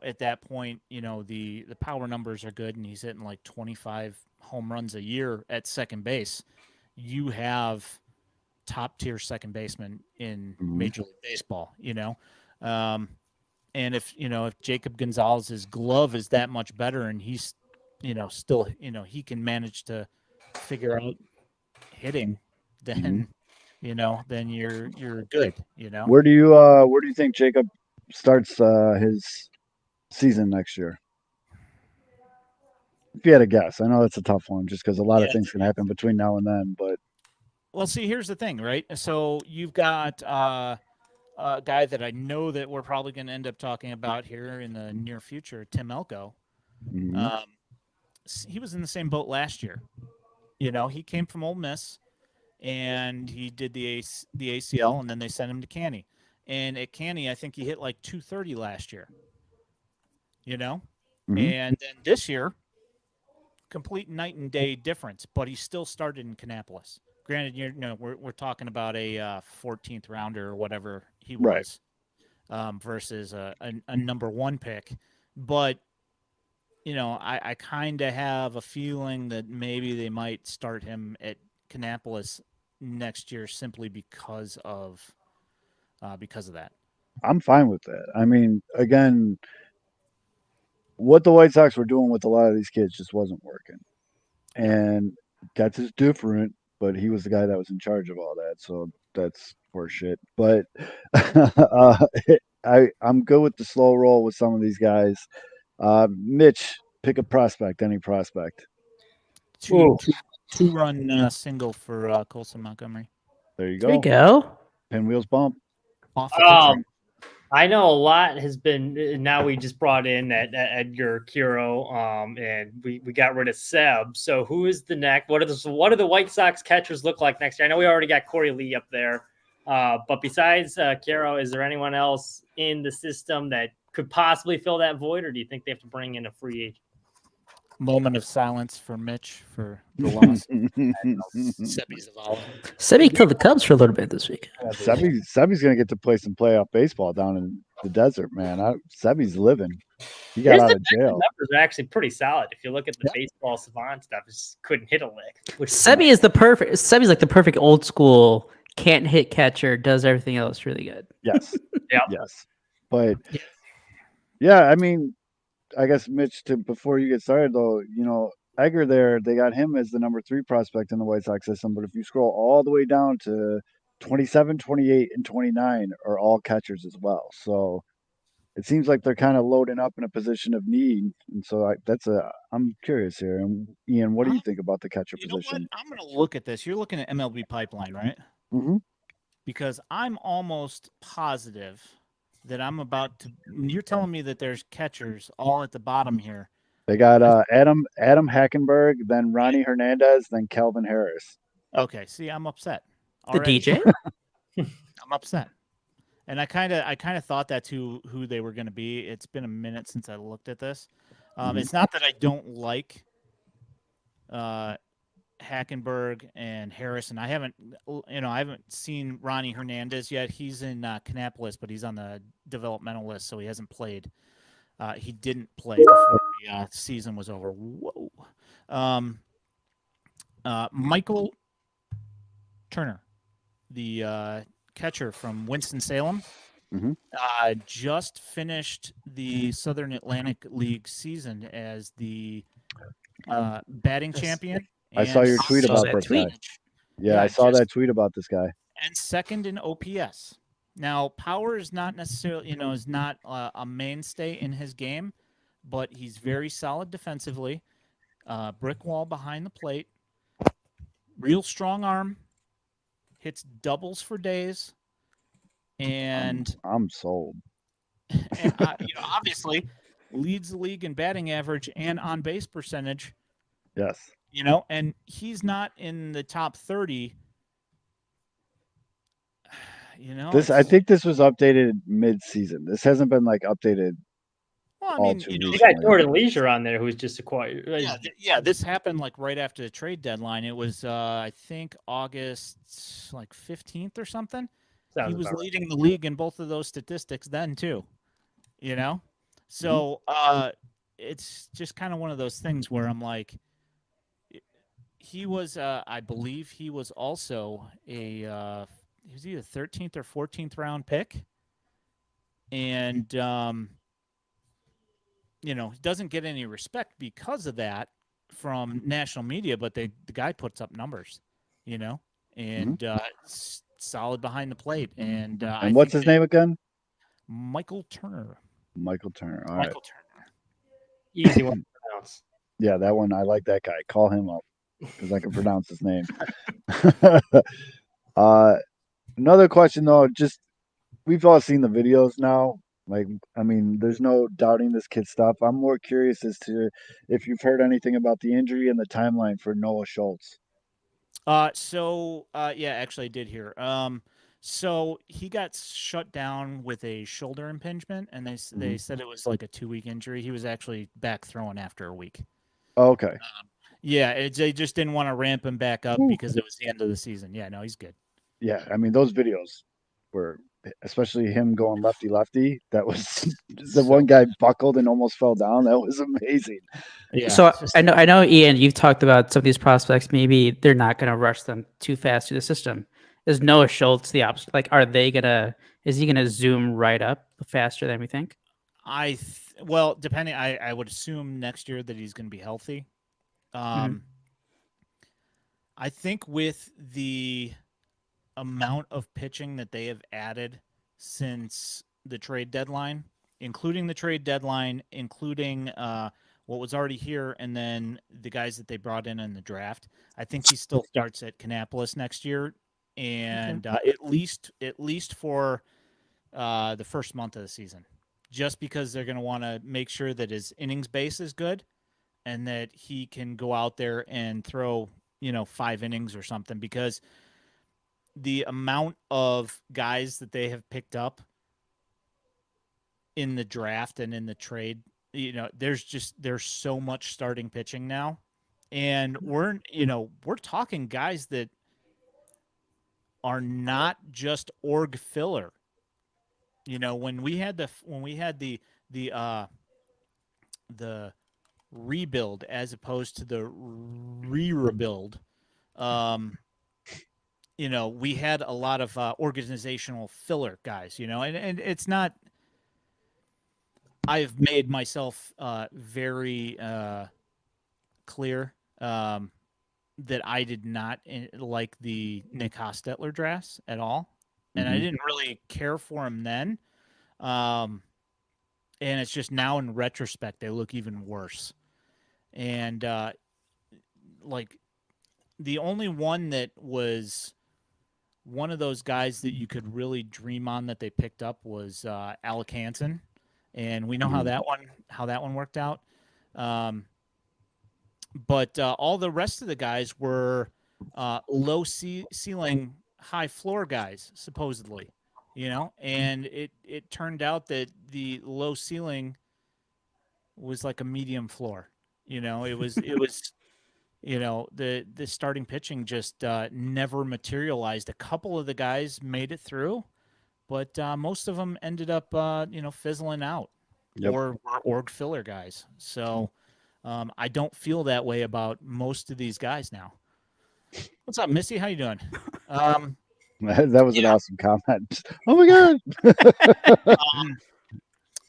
at that point, the power numbers are good and he's hitting like 25 home runs a year at second base, you have top tier second baseman in Major League Baseball, and if Jacob Gonzalez's glove is that much better and he's, still, he can manage to figure out hitting, then, then you're good, Where do you think Jacob starts his season next year? If you had a guess, I know that's a tough one just because a lot of things can happen between now and then, but. Well, see, here's the thing, right? So you've got a guy that I know that we're probably going to end up talking about here in the near future, Tim Elko. He was in the same boat last year. He came from Ole Miss, and he did the ACL, and then they sent him to Canny. And at Canny, I think he hit like 230 last year. And then this year, complete night and day difference, but he still started in Kannapolis. Granted, we're talking about a 14th rounder or whatever he was, versus a number 1 pick. But, I kind of have a feeling that maybe they might start him at Kannapolis next year simply because of that. I'm fine with that. I mean, again, what the White Sox were doing with a lot of these kids just wasn't working. And that's just different. But he was the guy that was in charge of all that, so that's horseshit. But I'm good with the slow roll with some of these guys. Mitch, pick a prospect, any prospect. Two-run single for Colson Montgomery. There you go. There you go. Pinwheels bump. Off the pitcher. I know a lot has been. Now we just brought in that Edgar Kiro, and we got rid of Seb. So who is the next? What do the White Sox catchers look like next year? I know we already got Corey Lee up there, but besides Kiro, is there anyone else in the system that could possibly fill that void, or do you think they have to bring in a free agent? Moment of silence for Mitch for the loss. Sebi Zavala. Sebi killed the Cubs for a little bit this week. Sebi's going to get to play some playoff baseball down in the desert, man. Sebi's living. He got His out of defensive jail. numbers are actually pretty solid. If you look at the Yeah. baseball savant stuff, it just couldn't hit a lick. Which is Sebi is the perfect. Sebi's like the perfect old school. Can't hit catcher. Does everything else really good. Yes. Yep. Yes. But Yeah. yeah, I mean, I guess Mitch, before you get started though, Egger there, they got him as the number 3 prospect in the White Sox system. But if you scroll all the way down to 27, 28, and 29 are all catchers as well. So it seems like they're kind of loading up in a position of need. And so I'm curious here. And Ian, what do you think about the catcher You know what? position? I'm going to look at this. You're looking at MLB Pipeline, right? Hmm. Because I'm almost positive that I'm about to. You're telling me that there's catchers all at the bottom here. They got Adam Hackenberg, then Ronnie Hernandez, then Kelvin Harris. Okay, see, I'm upset. The Already. DJ. I'm upset. And I kind of thought that's who they were going to be. It's been a minute since I looked at this. It's not that I don't like Hackenberg and Harris, and I haven't seen Ronnie Hernandez yet. He's in Kannapolis, but he's on the developmental list, so he hasn't played. He didn't play before the season was over. Whoa. Michael Turner, the catcher from Winston-Salem, just finished the Southern Atlantic League season as the batting champion. I saw your tweet about that this tweet. guy. Yeah, I saw that tweet about this guy. And second in OPS. Now, power is not necessarily, is not a mainstay in his game, but he's very solid defensively. Brick wall behind the plate. Real strong arm. Hits doubles for days. And I'm sold. and obviously leads the league in batting average and on base percentage. Yes. And he's not in the top 30. I think this was updated mid-season. This hasn't been updated. Well, I all mean, too You recently. got Jordan Leisure on there, who's just acquired. Yeah, this happened right after the trade deadline. It was, I think, August 15th or something. Sounds He was about right. leading the league in both of those statistics then too. So it's just kind of one of those things where I'm like, he was, I believe, he was also he was either 13th or 14th round pick, and he doesn't get any respect because of that from national media, but the guy puts up numbers, and solid behind the plate. And what's his name again? Michael Turner. Michael Turner. All right. Michael Turner. Easy one to pronounce. Yeah, that one. I like that guy. Call him up because I can pronounce his name. Another question though, just we've all seen the videos now. There's no doubting this kid's stuff. I'm more curious as to if you've heard anything about the injury and the timeline for Noah Schultz. Yeah, actually I did hear. So he got shut down with a shoulder impingement, and they said it was like a 2-week injury. He was actually back throwing after a week. Oh, okay. They just didn't want to ramp him back up because it was the end of the season. Yeah, no, he's good. Yeah, those videos were, especially him going lefty. That was the one guy buckled and almost fell down. That was amazing. Yeah. So I know, Ian, you've talked about some of these prospects. Maybe they're not going to rush them too fast through the system. Is Noah Schultz the opposite? Is he gonna zoom right up faster than we think? Depending, I would assume next year that he's going to be healthy. I think with the amount of pitching that they have added since the trade deadline, including what was already here, and then the guys that they brought in the draft, I think he still starts at Kannapolis next year, and at least for the first month of the season, just because they're going to want to make sure that his innings base is good and that he can go out there and throw 5 innings or something, because the amount of guys that they have picked up in the draft and in the trade, there's so much starting pitching now, and we're talking guys that are not just org filler. When we had the the rebuild as opposed to the re-rebuild. We had a lot of organizational filler guys, and it's not. I've made myself very clear that I did not like the Nick Hostetler drafts at all, and I didn't really care for him then. And it's just now in retrospect they look even worse. And like the only one that was one of those guys that you could really dream on that they picked up was Alec Hansen, and we know how that one worked out. But all the rest of the guys were low ceiling, high floor guys, supposedly, and it turned out that the low ceiling was like a medium floor. The starting pitching just never materialized. A couple of the guys made it through, but most of them ended up fizzling out. Yep. or org filler guys. So I don't feel that way about most of these guys now. What's up, Missy? How you doing? That was an awesome comment. Oh my god.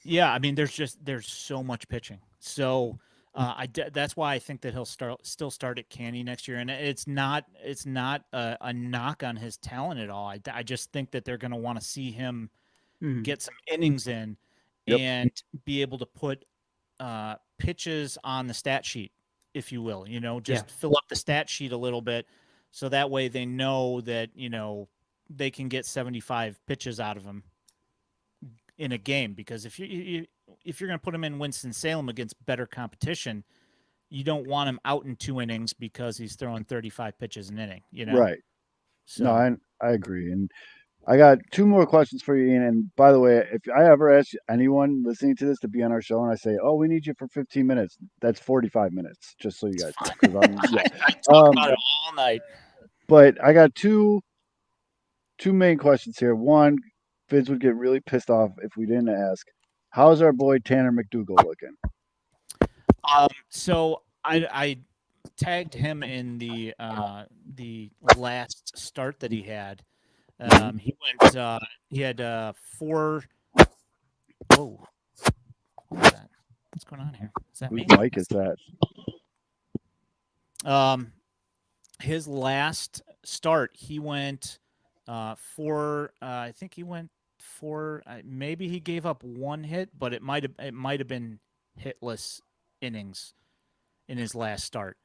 Yeah, I mean, there's so much pitching. So that's why I think that he'll still start at Canny next year, and it's not a knock on his talent at all. I just think that they're going to want to see him get some innings in and be able to put pitches on the stat sheet, if you will. Just fill up the stat sheet a little bit, so that way they know that they can get 75 pitches out of him in a game, because if you're going to put him in Winston-Salem against better competition, you don't want him out in 2 innings because he's throwing 35 pitches an inning, Right. So, No, I agree. And I got 2 more questions for you, Ian. And by the way, if I ever ask anyone listening to this to be on our show and I say, oh, we need you for 15 minutes, that's 45 minutes, just so you guys know. I talk about it all night. But I got two main questions here. One, Fitz would get really pissed off if we didn't ask, how's our boy Tanner McDougal looking? So I tagged him in the last start that he had. He went. He had 4. Whoa! What is that? What's going on here? Is that Whose me? mic is that? His last start, he went 4. I think he went 4. Maybe he gave up 1 hit, but it might have been hitless innings in his last start.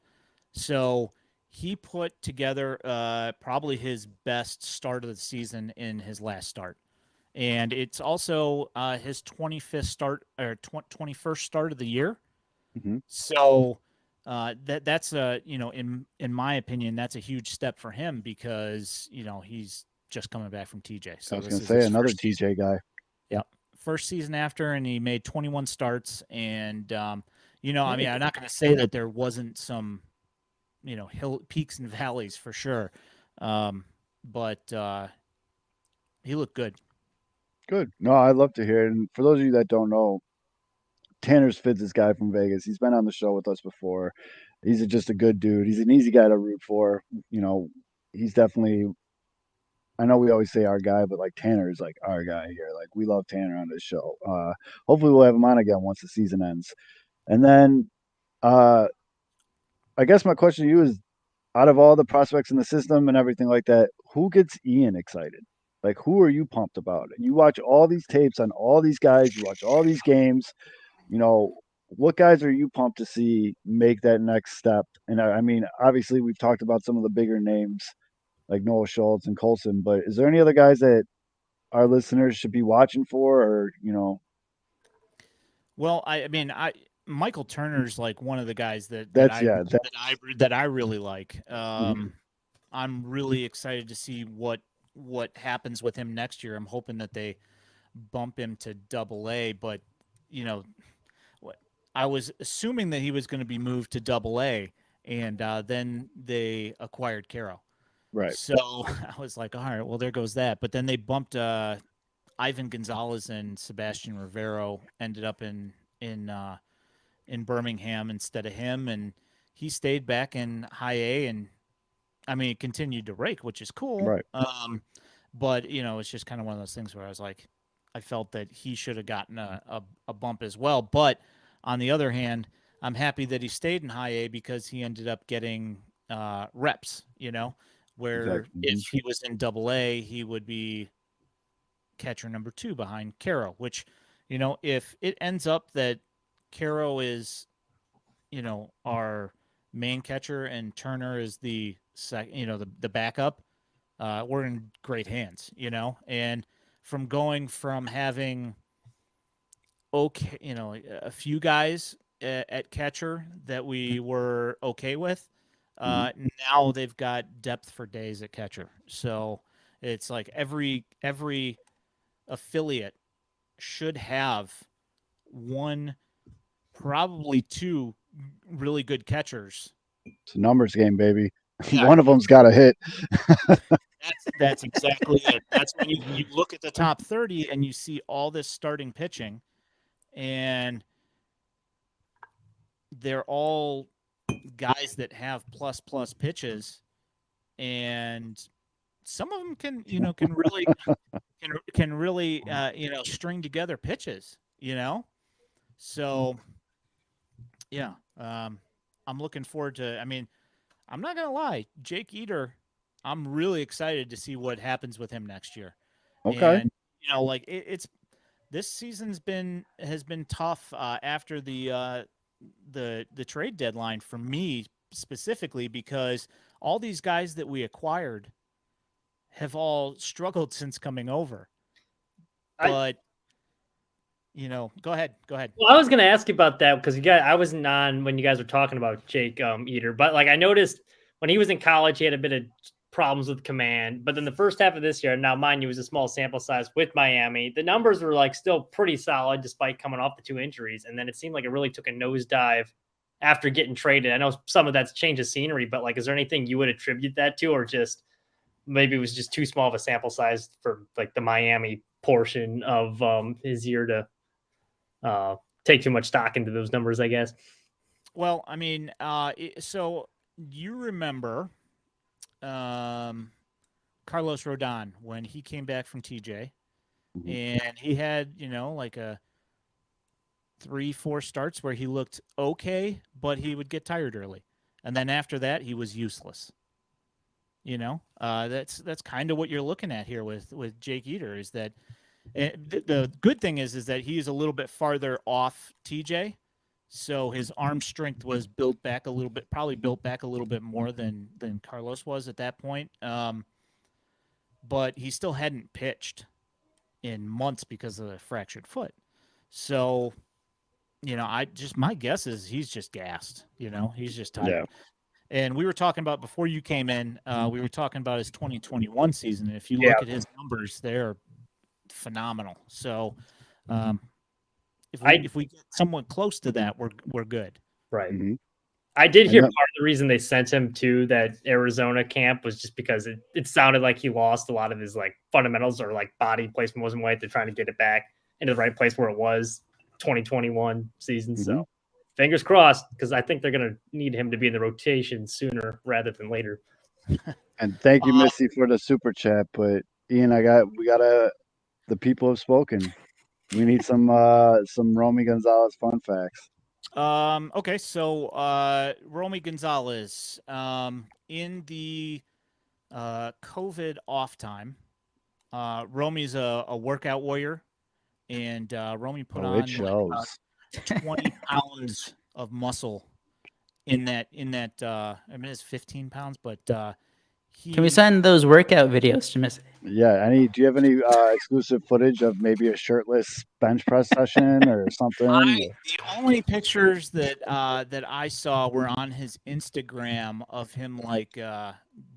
So he put together probably his best start of the season in his last start, and it's also his 25th start or 21st start of the year. So that's in my opinion, that's a huge step for him, because he's just coming back from TJ. So I was going to say another TJ guy. Yep, first season after, and he made 21 starts. And I mean, I'm not going to say that there wasn't some hill peaks and valleys for sure, but he looked good. Good. No, I'd love to hear it. And for those of you that don't know, Tanner's Fitz, guy from Vegas. He's been on the show with us before. He's just a good dude. He's an easy guy to root for. He's definitely. I know we always say our guy, but like Tanner is like our guy here. Like we love Tanner on this show. Hopefully we'll have him on again once the season ends. And then, I guess my question to you is, out of all the prospects in the system and everything like that, who gets Ian excited? Like, who are you pumped about? You watch all these tapes on all these guys. You watch all these games. What guys are you pumped to see make that next step? And I mean, obviously, we've talked about some of the bigger names like Noah Schultz and Colson, but is there any other guys that our listeners should be watching for, or Well, I mean, Michael Turner's like one of the guys that I really like. I'm really excited to see what happens with him next year. I'm hoping that they bump him to AA, but I was assuming that he was going to be moved to AA, and then they acquired Caro. Right. So I was like, all right, well, there goes that. But then they bumped Ivan Gonzalez, and Sebastian Rivero ended up in in Birmingham instead of him, and he stayed back in high A, and I mean, continued to rake, which is cool. Right. But it's just kind of one of those things where I was like, I felt that he should have gotten a bump as well. But on the other hand, I'm happy that he stayed in high A because he ended up getting reps, where Exactly. if he was in double A, he would be catcher number 2 behind Caro, which, if it ends up that Caro is, our main catcher and Turner is the the backup, we're in great hands, and from going from having a few guys at catcher that we were okay with, now they've got depth for days at catcher. So it's like every affiliate should have one, probably 2 really good catchers. It's a numbers game, baby. Yeah. One of them's got to hit. That's exactly it. That's when you look at the top 30 and you see all this starting pitching, and they're all guys that have plus pitches, and some of them can really string together pitches, So yeah, I'm looking forward to. I mean, I'm not gonna lie, Jake Eater, I'm really excited to see what happens with him next year. Okay. And it's this season's has been tough after the trade deadline for me specifically, because all these guys that we acquired have all struggled since coming over. But go ahead. Well, I was going to ask you about that because I wasn't on when you guys were talking about Jake Eater, but like I noticed when he was in college, he had a bit of problems with command. But then the first half of this year, now mind you, it was a small sample size with Miami. The numbers were like still pretty solid despite coming off the 2 injuries, and then it seemed like it really took a nosedive after getting traded. I know some of that's change of scenery, but like, is there anything you would attribute that to, or just maybe it was just too small of a sample size for like the Miami portion of his year to take too much stock into those numbers, I guess? Well, I mean, so you remember Carlos Rodon when he came back from TJ, and he had, like a 3-4 starts where he looked okay, but he would get tired early. And then after that, he was useless. That's kind of what you're looking at here with Jake Eater, is that the good thing is that he's a little bit farther off TJ. So his arm strength was built back a little bit more than Carlos was at that point. But he still hadn't pitched in months because of the fractured foot. So, my guess is he's just gassed, he's just tired. Yeah. And we were talking about, before you came in, we were talking about his 2021 season. And if you look at his numbers, they're phenomenal. So, if we get someone close to that, we're good. Right. Mm-hmm. I did hear part of the reason they sent him to that Arizona camp was just because it sounded like he lost a lot of his like fundamentals, or like body placement wasn't right. They're trying to get it back into the right place where it was 2021 season. Mm-hmm. So fingers crossed, because I think they're going to need him to be in the rotation sooner rather than later. And thank you, Missy, for the super chat. But Ian, the people have spoken. We need some Romy Gonzalez fun facts. Okay, so Romy Gonzalez, in the COVID off time, Romy's a workout warrior, and Romy put on it shows. Like 20 pounds of muscle in that. I mean, it's 15 pounds, but can we send those workout videos to Missy? Yeah. Do you have any exclusive footage of maybe a shirtless bench press session or something? The only pictures that I saw were on his Instagram of him like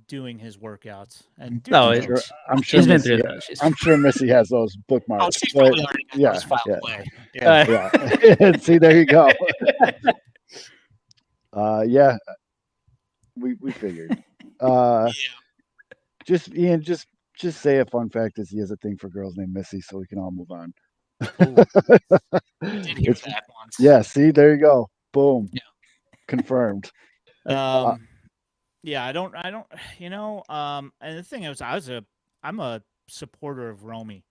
doing his workouts. And I'm sure she's been through those. I'm sure Missy has those bookmarks. Oh, she's probably already got those filed away. Yeah. See, there you go. Yeah. We figured. Just Ian, just say a fun fact is he has a thing for girls named Missy, so we can all move on. Did hear that once. Yeah, see, there you go. Boom. Yeah. Confirmed. Yeah, I don't, and the thing is, I'm a supporter of Romy.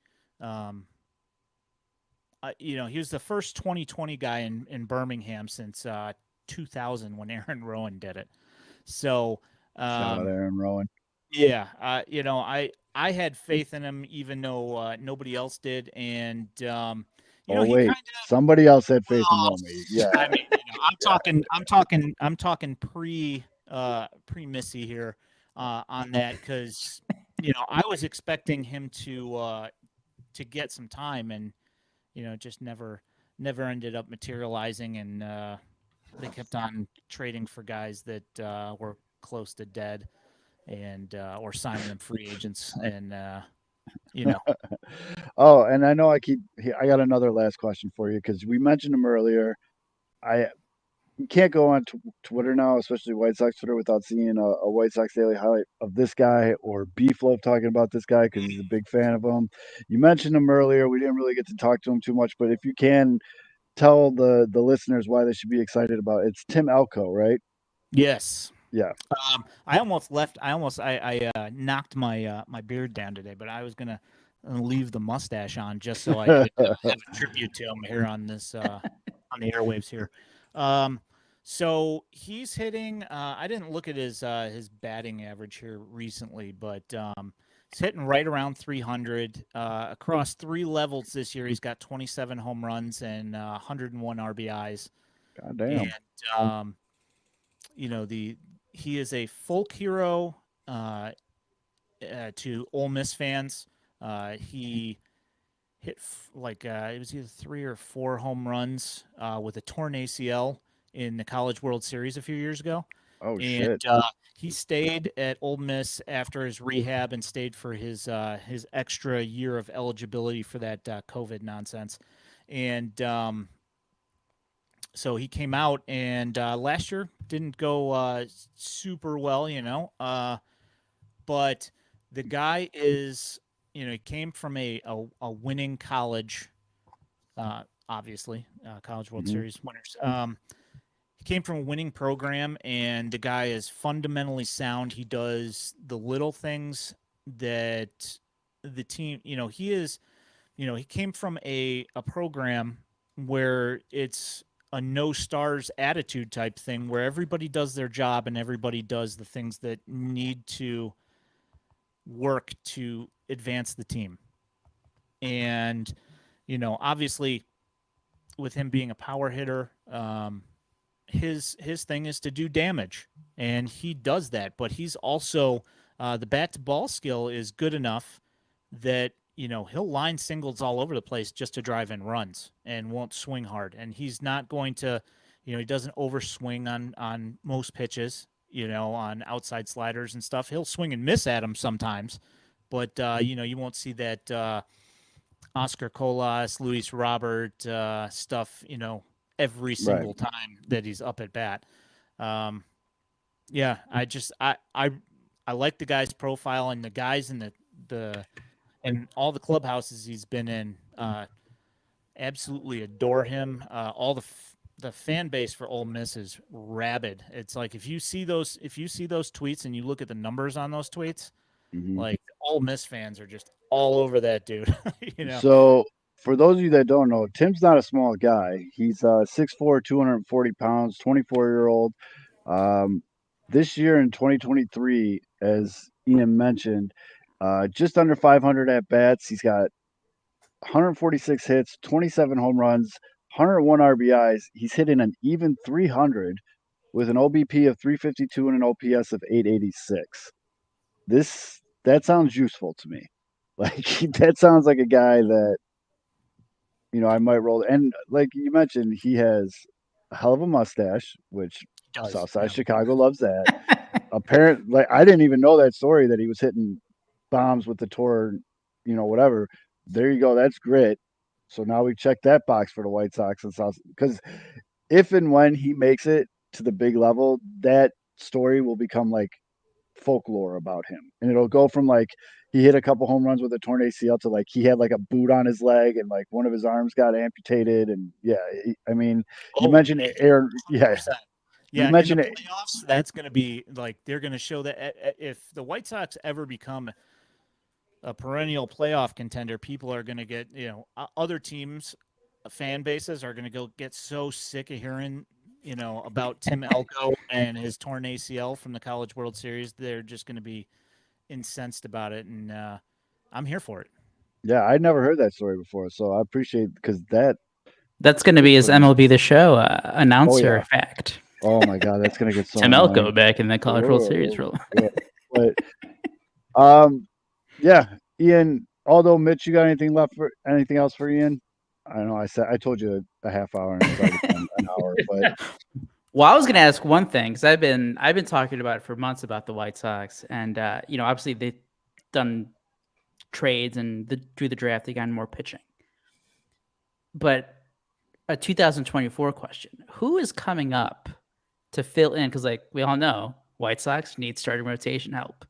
He was the first 2020 guy in Birmingham since 2000 when Aaron Rowan did it. So, Shout out Aaron Rowan. yeah, I had faith in him even though nobody else did, and he kind of. Somebody else had faith in Romy. Yeah, I mean, I'm talking pre Missy here on that because I was expecting him to get some time, and just never ended up materializing, and they kept on trading for guys that were close to dead, and or signing them free agents, and Oh, and I know I got another last question for you because we mentioned him earlier. You can't go on Twitter now, especially White Sox Twitter, without seeing a White Sox daily highlight of this guy or Beefloaf talking about this guy because he's a big fan of him. You mentioned him earlier. We didn't really get to talk to him too much, but if you can tell the listeners why they should be excited about it. It's Tim Elko, right? Yes. Yeah. I almost left. I knocked my my beard down today, but I was gonna leave the mustache on just so I could have a tribute to him here on this on the airwaves here. So he's hitting. I didn't look at his batting average here recently, but he's hitting right around 300 across 3 levels this year. He's got 27 home runs and 101 RBIs. God damn. And he is a folk hero to Ole Miss fans. He hit it was either 3 or 4 home runs with a torn ACL in the College World Series a few years ago. Oh, and shit. He stayed at Ole Miss after his rehab and stayed for his extra year of eligibility for that COVID nonsense. And so he came out, and last year didn't go super well, but the guy is, he came from a winning college, obviously, College World Series winners. He came from a winning program, and the guy is fundamentally sound. He does the little things that the team, he came from a program where it's a no stars attitude type thing where everybody does their job and everybody does the things that need to work to advance the team. And, obviously with him being a power hitter, his thing is to do damage, and he does that, but he's also the bat to ball skill is good enough that he'll line singles all over the place just to drive in runs and won't swing hard. And he's not going to, he doesn't overswing on most pitches, on outside sliders and stuff. He'll swing and miss at them sometimes, but you won't see that Oscar Colas, Luis Robert stuff, every single time that he's up at bat. Yeah, I like the guy's profile, and the guys in the and all the clubhouses he's been in absolutely adore him. All the fan base for Ole Miss is rabid. It's like if you see those tweets and you look at the numbers on those tweets, like Ole Miss fans are just all over that dude. So for those of you that don't know, Tim's not a small guy. He's 6'4", 240 pounds, 24-year-old. This year in 2023, as Ian mentioned, just under 500 at bats. He's got 146 hits, 27 home runs, 101 RBIs. He's hitting an even 300 with an OBP of 352 and an OPS of 886. That sounds useful to me. Like that sounds like a guy that I might roll. And like you mentioned, he has a hell of a mustache, which Southside Chicago loves that. Apparently, like I didn't even know that story that he was hitting bombs with the torn, whatever. There you go. That's grit. So now we check that box for the White Sox and South, because if and when he makes it to the big level, that story will become like folklore about him, and it'll go from like he hit a couple home runs with a torn ACL to like he had like a boot on his leg and like one of his arms got amputated, and I mean, you mentioned Aaron, you 100%. Yeah, in the mentioned it. playoffs, that's going to be like they're going to show that if the White Sox ever become a perennial playoff contender, people are going to get, other teams, fan bases are going to get so sick of hearing, about Tim Elko and his torn ACL from the College World Series. They're just going to be incensed about it, and I'm here for it. Yeah, I'd never heard that story before, so I appreciate because That's going to be his MLB The Show announcer yeah. fact. Oh my God, that's gonna get so Tim Elko annoying. back in the College World Series role. But yeah, Ian. Although Mitch, you got anything else for Ian? I know I told you a half hour and it's already been an hour, but Well, I was going to ask one thing because I've been talking about it for months about the White Sox, and obviously they've done trades and through the draft they got more pitching. But a 2024 question: who is coming up to fill in? Because like we all know, White Sox need starting rotation help.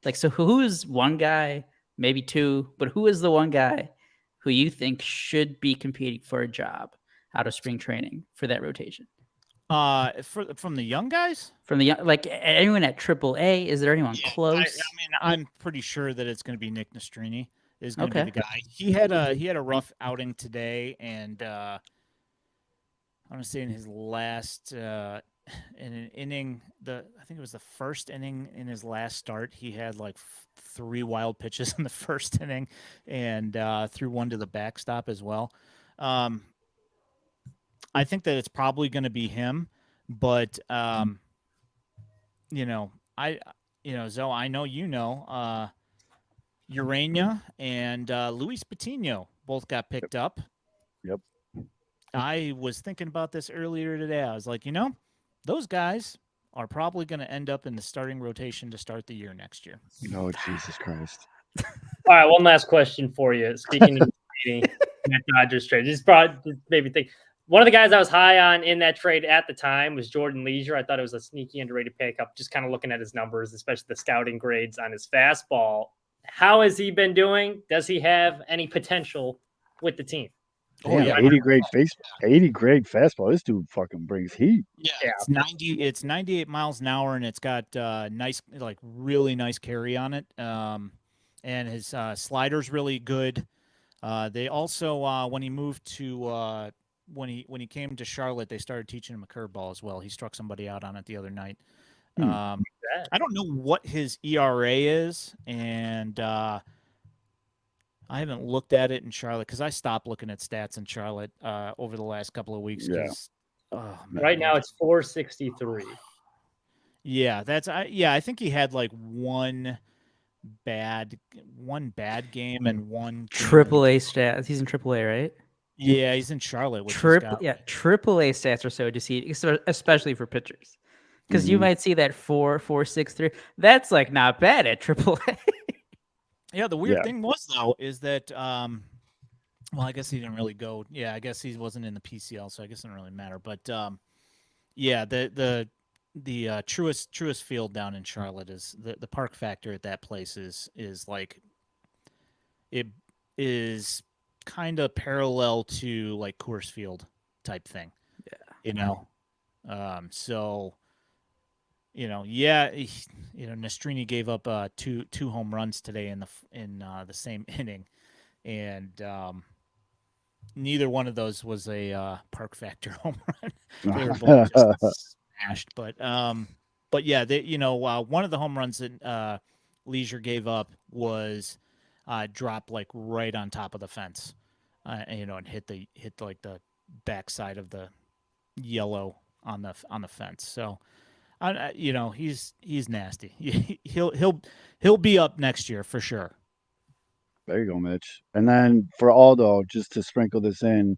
Like, so who is one guy, maybe two, but who is the one guy who you think should be competing for a job out of spring training for that rotation? From the young guys, From the like anyone at AAA, is there anyone close? I mean, I'm pretty sure that it's going to be Nick Nastrini is going to be the guy. He had a rough outing today, and I want to say in his last in an inning, I think it was the first inning in his last start, he had like 3 wild pitches in the first inning, and threw one to the backstop as well. I think that it's probably going to be him, but Zoe, I know Urania and Luis Patino both got picked up. Yep. I was thinking about this earlier today. I was like, those guys are probably going to end up in the starting rotation to start the year next year. Oh, Jesus Christ. All right, one last question for you. Speaking of that Dodgers trade, this made me think. One of the guys I was high on in that trade at the time was Jordan Leisure. I thought it was a sneaky underrated pickup, just kind of looking at his numbers, especially the scouting grades on his fastball. How has he been doing? Does he have any potential with the team? Oh yeah, 80 grade fastball. This dude fucking brings heat. Yeah, it's 98 miles an hour, and it's got really nice carry on it. And his slider's really good. They also when he moved to when he came to Charlotte, they started teaching him a curveball as well. He struck somebody out on it the other night. I don't know what his ERA is, and I haven't looked at it in Charlotte because I stopped looking at stats in Charlotte over the last couple of weeks. Yeah. Right now it's 463. Yeah, I think he had like one bad game and one AAA stats. He's in AAA, right? Yeah, he's in Charlotte. AAA stats are so deceiving, especially for pitchers, because you might see that 4.63. That's like not bad at AAA. Yeah, the weird thing was though is that well, I guess he didn't really go. Yeah, I guess he wasn't in the PCL, so I guess it didn't really matter. But yeah, the Truist Field down in Charlotte is the park factor at that place is like it is kind of parallel to like Coors Field type thing. Yeah. So Nastrini gave up two home runs today in the same inning, and neither one of those was a park factor home run. They were both just smashed. But yeah, one of the home runs that Leisure gave up was dropped like right on top of the fence, and hit the backside of the yellow on the fence. So. He's nasty. He'll be up next year for sure. There you go, Mitch. And then for Aldo, just to sprinkle this in,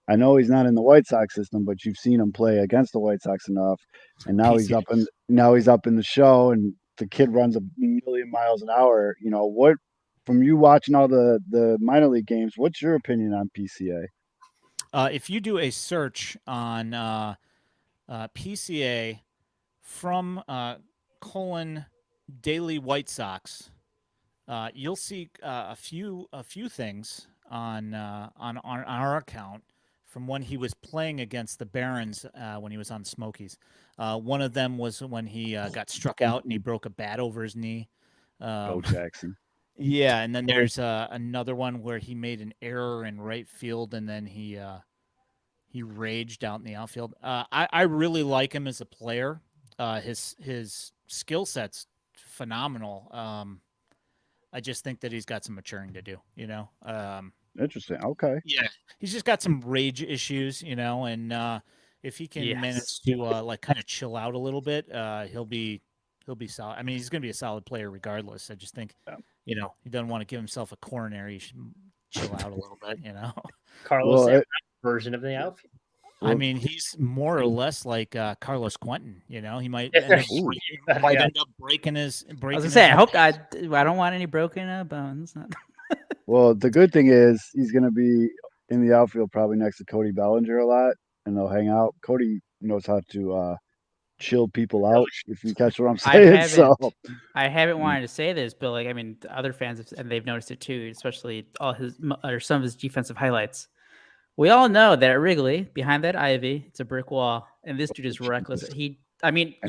I know he's not in the White Sox system, but you've seen him play against the White Sox enough, and now he's up in the show, and the kid runs 1,000,000 miles an hour. What from you watching all the minor league games? What's your opinion on PCA? If you do a search on PCA from Daily White Sox, you'll see a few things on our account from when he was playing against the Barons when he was on the Smokies. One of them was when he got struck out and he broke a bat over his knee. Go Jackson. Yeah, and then there's another one where he made an error in right field and then he raged out in the outfield. I really like him as a player. His skill set's phenomenal. I just think that he's got some maturing to do. Interesting. Okay. Yeah, he's just got some rage issues, and if he can manage to like kind of chill out a little bit, he'll be solid. I mean, he's going to be a solid player regardless. I just think, he doesn't want to give himself a coronary. He should chill out a little bit, Carlos Santana version of the outfield. I mean, he's more or less like Carlos Quentin. He might end up breaking his. I was gonna say, I don't want any broken bones. Well, the good thing is he's going to be in the outfield probably next to Cody Bellinger a lot, and they'll hang out. Cody knows how to chill people out, if you catch what I'm saying. I haven't wanted to say this, but like, I mean, other fans and they've noticed it too, especially some of his defensive highlights. We all know that at Wrigley, behind that ivy, it's a brick wall, and this dude is reckless. You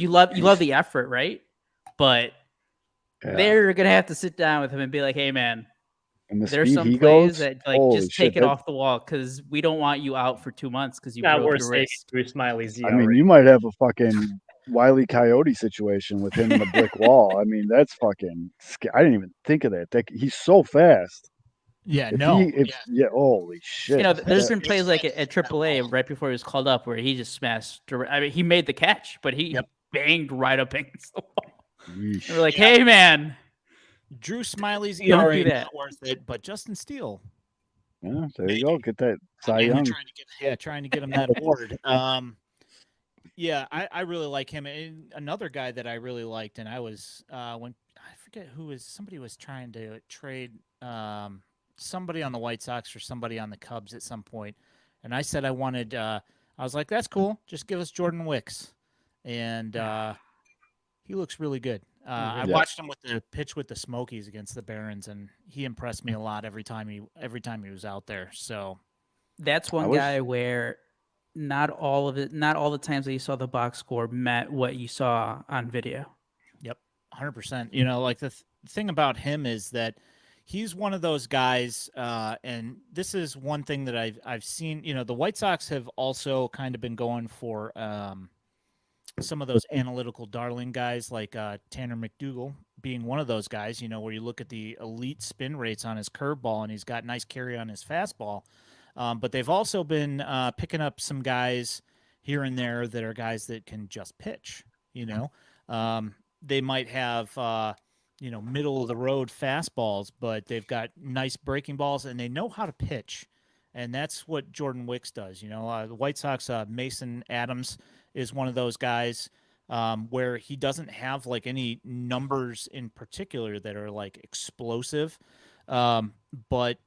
love the effort, right? But they're gonna have to sit down with him and be like, "Hey, man, there's some plays that just take it off the wall because we don't want you out for 2 months because you broke your wrist." Bruce Smiley's. I mean, you might have a fucking Wile E. Coyote situation with him in a brick wall. I mean, that's fucking. I didn't even think of that. He's so fast. Yeah, holy shit. There's been plays like at AAA right before he was called up where he just smashed. I mean, he made the catch, but he banged right up against the wall. We're like, hey, man. Drew Smiley's ERA not worth it, but Justin Steele. Yeah, there you go. Get that Cy Young. Trying to get him that award. I really like him. And another guy that I really liked, and I was when I forget somebody was trying to trade somebody on the White Sox or somebody on the Cubs at some point, and I said I was like, that's cool. Just give us Jordan Wicks, and he looks really good. I watched him with the pitch with the Smokies against the Barons, and he impressed me a lot every time he was out there. So that's one guy where not all the times that you saw the box score met what you saw on video. Yep, 100%. Like the thing about him is that he's one of those guys, and this is one thing that I've seen. The White Sox have also kind of been going for some of those analytical darling guys like Tanner McDougal being one of those guys, where you look at the elite spin rates on his curveball and he's got nice carry on his fastball. But they've also been picking up some guys here and there that are guys that can just pitch, they might have, middle of the road fastballs, but they've got nice breaking balls and they know how to pitch. And that's what Jordan Wicks does. The White Sox, Mason Adams is one of those guys where he doesn't have like any numbers in particular that are like explosive. But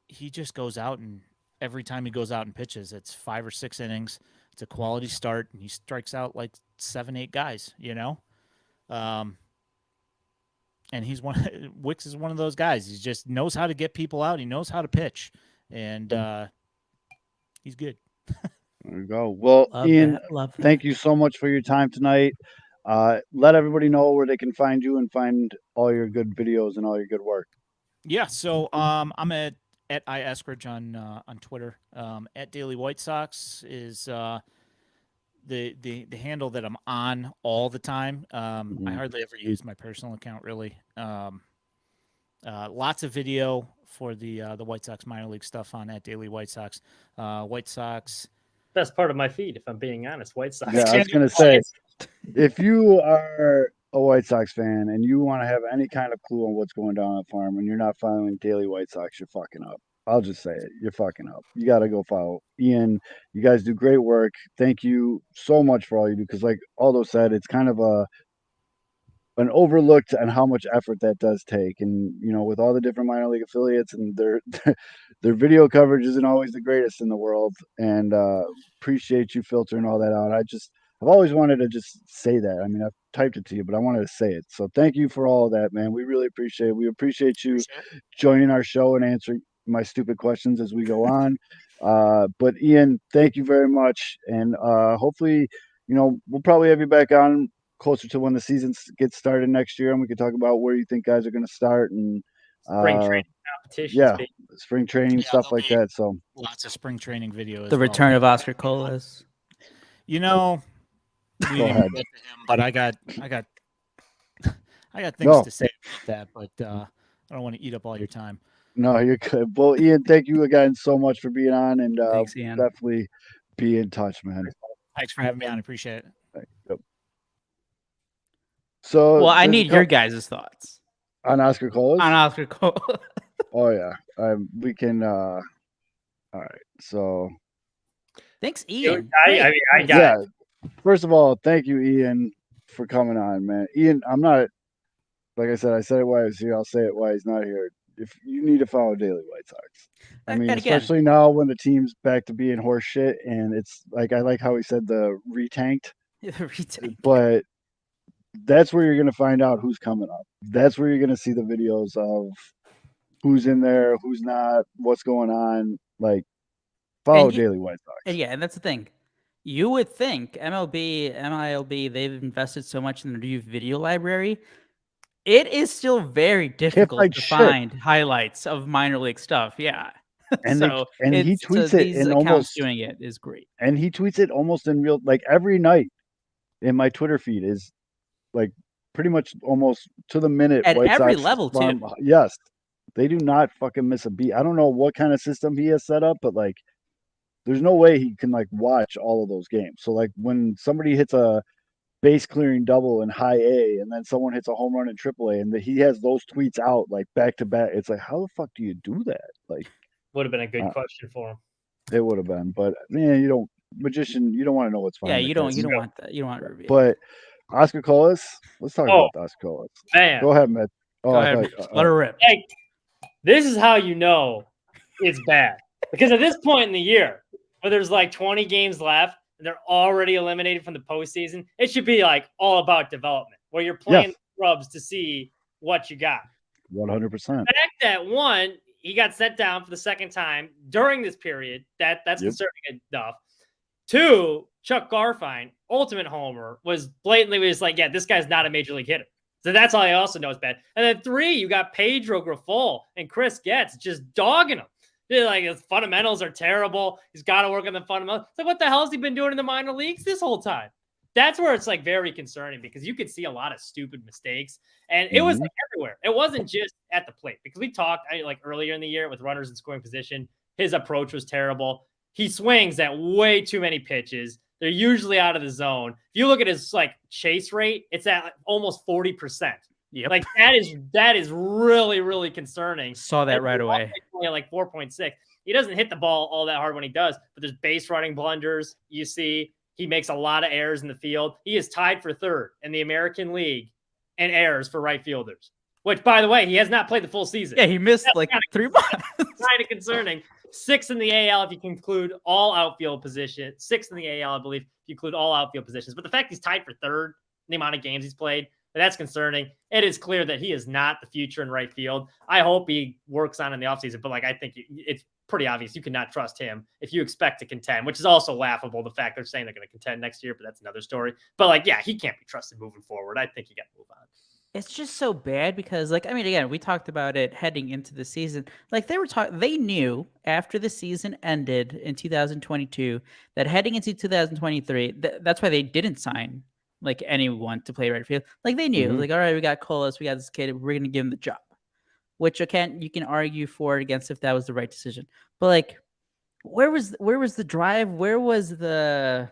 he just goes out, and every time he goes out and pitches, it's 5 or 6 innings. It's a quality start, and he strikes out like 7, 8 guys, and Wicks is one of those guys. He just knows how to get people out. He knows how to pitch, and he's good. There you go. Well, Ian, thank you so much for your time tonight. Let everybody know where they can find you and find all your good videos and all your good work. Yeah, so I'm at iAskridge on Twitter. At Daily White Sox is the handle that I'm on all the time. I hardly ever use my personal account really. Lots of video for the White Sox minor league stuff on at Daily White Sox. White Sox. Best part of my feed, if I'm being honest. White Sox. Yeah, I was gonna say, if you are a White Sox fan and you want to have any kind of clue on what's going down on the farm and you're not following Daily White Sox, you're fucking up. I'll just say it. You're fucking up. You got to go follow Ian. You guys do great work. Thank you so much for all you do. Because like Aldo said, it's kind of an overlooked and how much effort that does take. And, with all the different minor league affiliates and their video coverage isn't always the greatest in the world. And appreciate you filtering all that out. I've always wanted to just say that. I mean, I've typed it to you, but I wanted to say it. So thank you for all of that, man. We really appreciate it. We appreciate you joining our show and answering my stupid questions as we go on. But Ian, thank you very much. And hopefully, we'll probably have you back on closer to when the season gets started next year, and we can talk about where you think guys are going to start and Spring training competitions. yeah, baby. spring training, stuff like that. So lots of spring training video as The well. return of Oscar Colas. You know, we Go didn't ahead. even get to him, but I got things No. to say about that, but I don't want to eat up all your time. no, you're good. Well, Ian, thank you again so much for being on, and Thanks, Ian. definitely be in touch, man. Thanks for having me on. I appreciate it. Yep. So Well, I there's a need your guys' thoughts on Oscar Colas. on Oscar Colas. Oh yeah, we can. All right, so Thanks, Ian. Dude, I got yeah. it. First of all, thank you, Ian, for coming on, man. Ian, I'm not, like I said it while he's here. I'll say it while he's not here. If you need to follow Daily White Sox, I mean, And again- especially now when the team's back to being horse shit, and it's like I like how he said the retanked, Retake. but that's where you're going to find out who's coming up. That's where you're going to see the videos of who's in there, who's not, what's going on. Like, follow And you- Daily White Sox. And yeah, and that's the thing. You would think MLB, MILB, they've invested so much in the new video library. It is still very difficult like to shit. find highlights of minor league stuff. Yeah. And so and he it's- tweets so it these in accounts almost doing it is great. and he tweets it almost in real, like every night in my Twitter feed is like pretty much almost to the minute. At White every Sox level, too. farm- Yes, they do not fucking miss a beat. I don't know what kind of system he has set up, but like, there's no way he can like watch all of those games. So like when somebody hits a base clearing double in high A, and then someone hits a home run in triple A, and he has those tweets out like back to back. It's like, how the fuck do you do that? Like, Would have been a good question for him. it would have been, but man, you don't want to know what's fine. Yeah, you don't want that. You don't want to review. But Oscar Colas, let's talk Oh. about Oscar Colas. Man, Go ahead, Matt. Oh, Go I ahead. thought- Let her rip. hey, this is how you know it's bad. Because at this point in the year, where there's like 20 games left and they're already eliminated from the postseason, it should be like all about development, where you're playing Yes. the scrubs to see what you got. 100%. The fact that one, he got sent down for the second time during this period, that's Yep. concerning enough. Two, Chuck Garfien, ultimate homer, was blatantly like, yeah, this guy's not a major league hitter. So that's all I also know is bad. And then three, you got Pedro Grifol and Chris Getz just dogging him. They're like, his fundamentals are terrible. He's got to work on the fundamentals. It's like, what the hell has he been doing in the minor leagues this whole time? That's where it's like very concerning, because you could see a lot of stupid mistakes, and it was like everywhere. It wasn't just at the plate, because we talked like earlier in the year with runners in scoring position. His approach was terrible. He swings at way too many pitches. They're usually out of the zone. If you look at his like chase rate, it's at like almost 40%. Yep. Like that is really, really concerning. Saw that right away. Only like 4.6. He doesn't hit the ball all that hard when he does, but there's base running blunders. You see, he makes a lot of errors in the field. He is tied for third in the American League in errors for right fielders, which, by the way, he has not played the full season. Yeah, he missed That's like kinda 3 months. Kind of concerning. 6th in the AL if you include all outfield positions. 6th in the AL, I believe, if you include all outfield positions. But the fact he's tied for third in the amount of games he's played, that's concerning. It is clear that he is not the future in right field. I hope he works on in the offseason, but like I think it's pretty obvious you cannot trust him if you expect to contend, which is also laughable, the fact they're saying they're going to contend next year, but that's another story. But like, yeah, he can't be trusted moving forward. I think you got to move on. It's just so bad because, like, I mean, again, we talked about it heading into the season. Like, they knew after the season ended in 2022 that heading into 2023, that's why they didn't sign like anyone to play right field. Like, they knew, like, all right, we got Colas, we got this kid, we're gonna give him the job. Which you can argue for or against if that was the right decision. But like, where was the drive? Where was the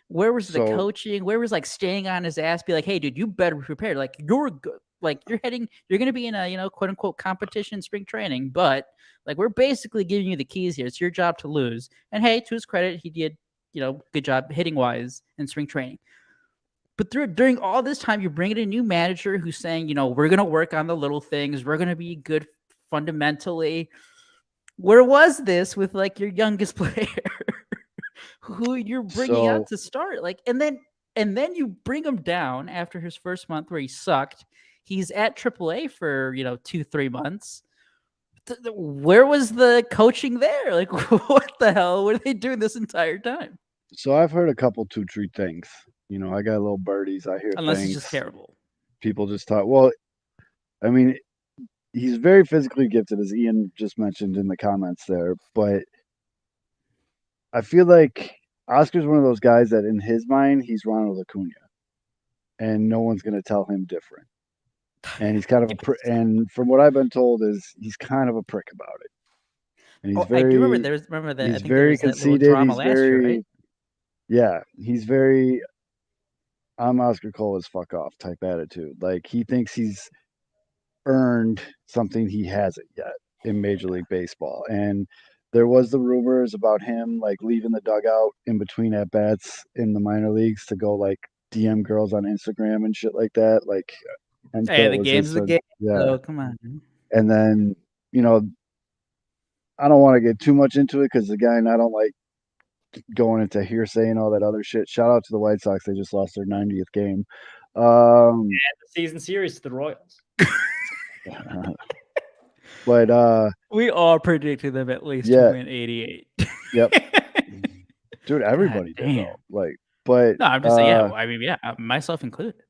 coaching? Where was like staying on his ass? Be like, hey, dude, you better be prepared. Like, you're good. Like, you're going to be in a, quote unquote competition spring training, but like, we're basically giving you the keys here. It's your job to lose. And hey, to his credit, he did, good job hitting wise in spring training. But during all this time, you're bringing a new manager who's saying, we're going to work on the little things. We're going to be good fundamentally. Where was this with like your youngest player who you're bringing out to start? Like, and then and then you bring him down after his first month where he sucked. He's at AAA for 2-3 months. Where was the coaching there? Like, what the hell were they doing this entire time? So I've heard a couple two true things. I got little birdies. I hear Unless things. it's just terrible. People just talk. Well, I mean, he's very physically gifted, as Ian just mentioned in the comments there. But I feel like Oscar's one of those guys that in his mind, he's Ronald Acuna. And no one's going to tell him different. And he's kind of and from what I've been told is he's kind of a prick about it. And he's I do remember that. He's I think very there was that little conceited. drama He's last year, right? Yeah, he's very I'm Oscar Cola's fuck off type attitude. Like he thinks he's earned something he hasn't yet in Major League Baseball. And there was the rumors about him like leaving the dugout in between at bats in the minor leagues to go like DM girls on Instagram and shit like that. Like, and Hey, the game's the game. Yeah. So come on. And then, I don't want to get too much into it because again, I don't like going into hearsay and all that other shit. Shout out to the White Sox. They just lost their 90th game. The season series to the Royals. But we all predicted them at least to win 88. Yep. Dude, everybody did though. Like, but no, I'm just saying, myself included.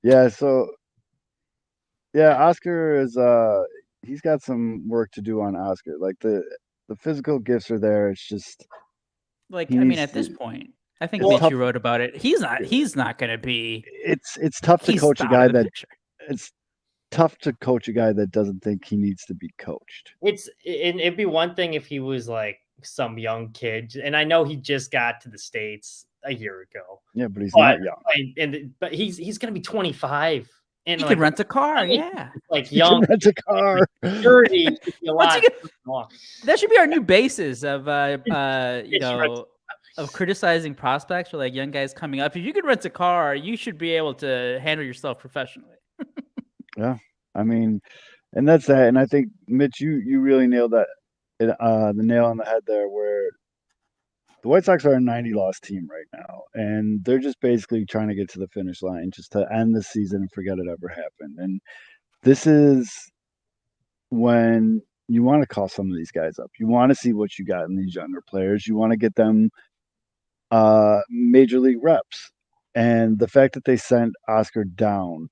Yeah, so Oscar is he's got some work to do on Oscar. Like the physical gifts are there. It's just like at this point, I think Mitch wrote about it. He's not going to be. It's tough to coach a guy that it's tough to coach a guy that doesn't think he needs to be coached. It'd be one thing if he was like some young kid, and I know he just got to the States a year ago. Yeah, but he's not young. But he's going to be 25. And he could rent a car, yeah. Like young, rent a car. 30, that should be our new basis of of criticizing prospects or like young guys coming up. If you could rent a car, you should be able to handle yourself professionally. Yeah, I mean, and that's that. And I think Mitch, you really nailed that, the nail on the head there. Where the White Sox are a 90-loss team right now, and they're just basically trying to get to the finish line just to end the season and forget it ever happened. And this is when you want to call some of these guys up. You want to see what you got in these younger players. You want to get them major league reps. And the fact that they sent Oscar down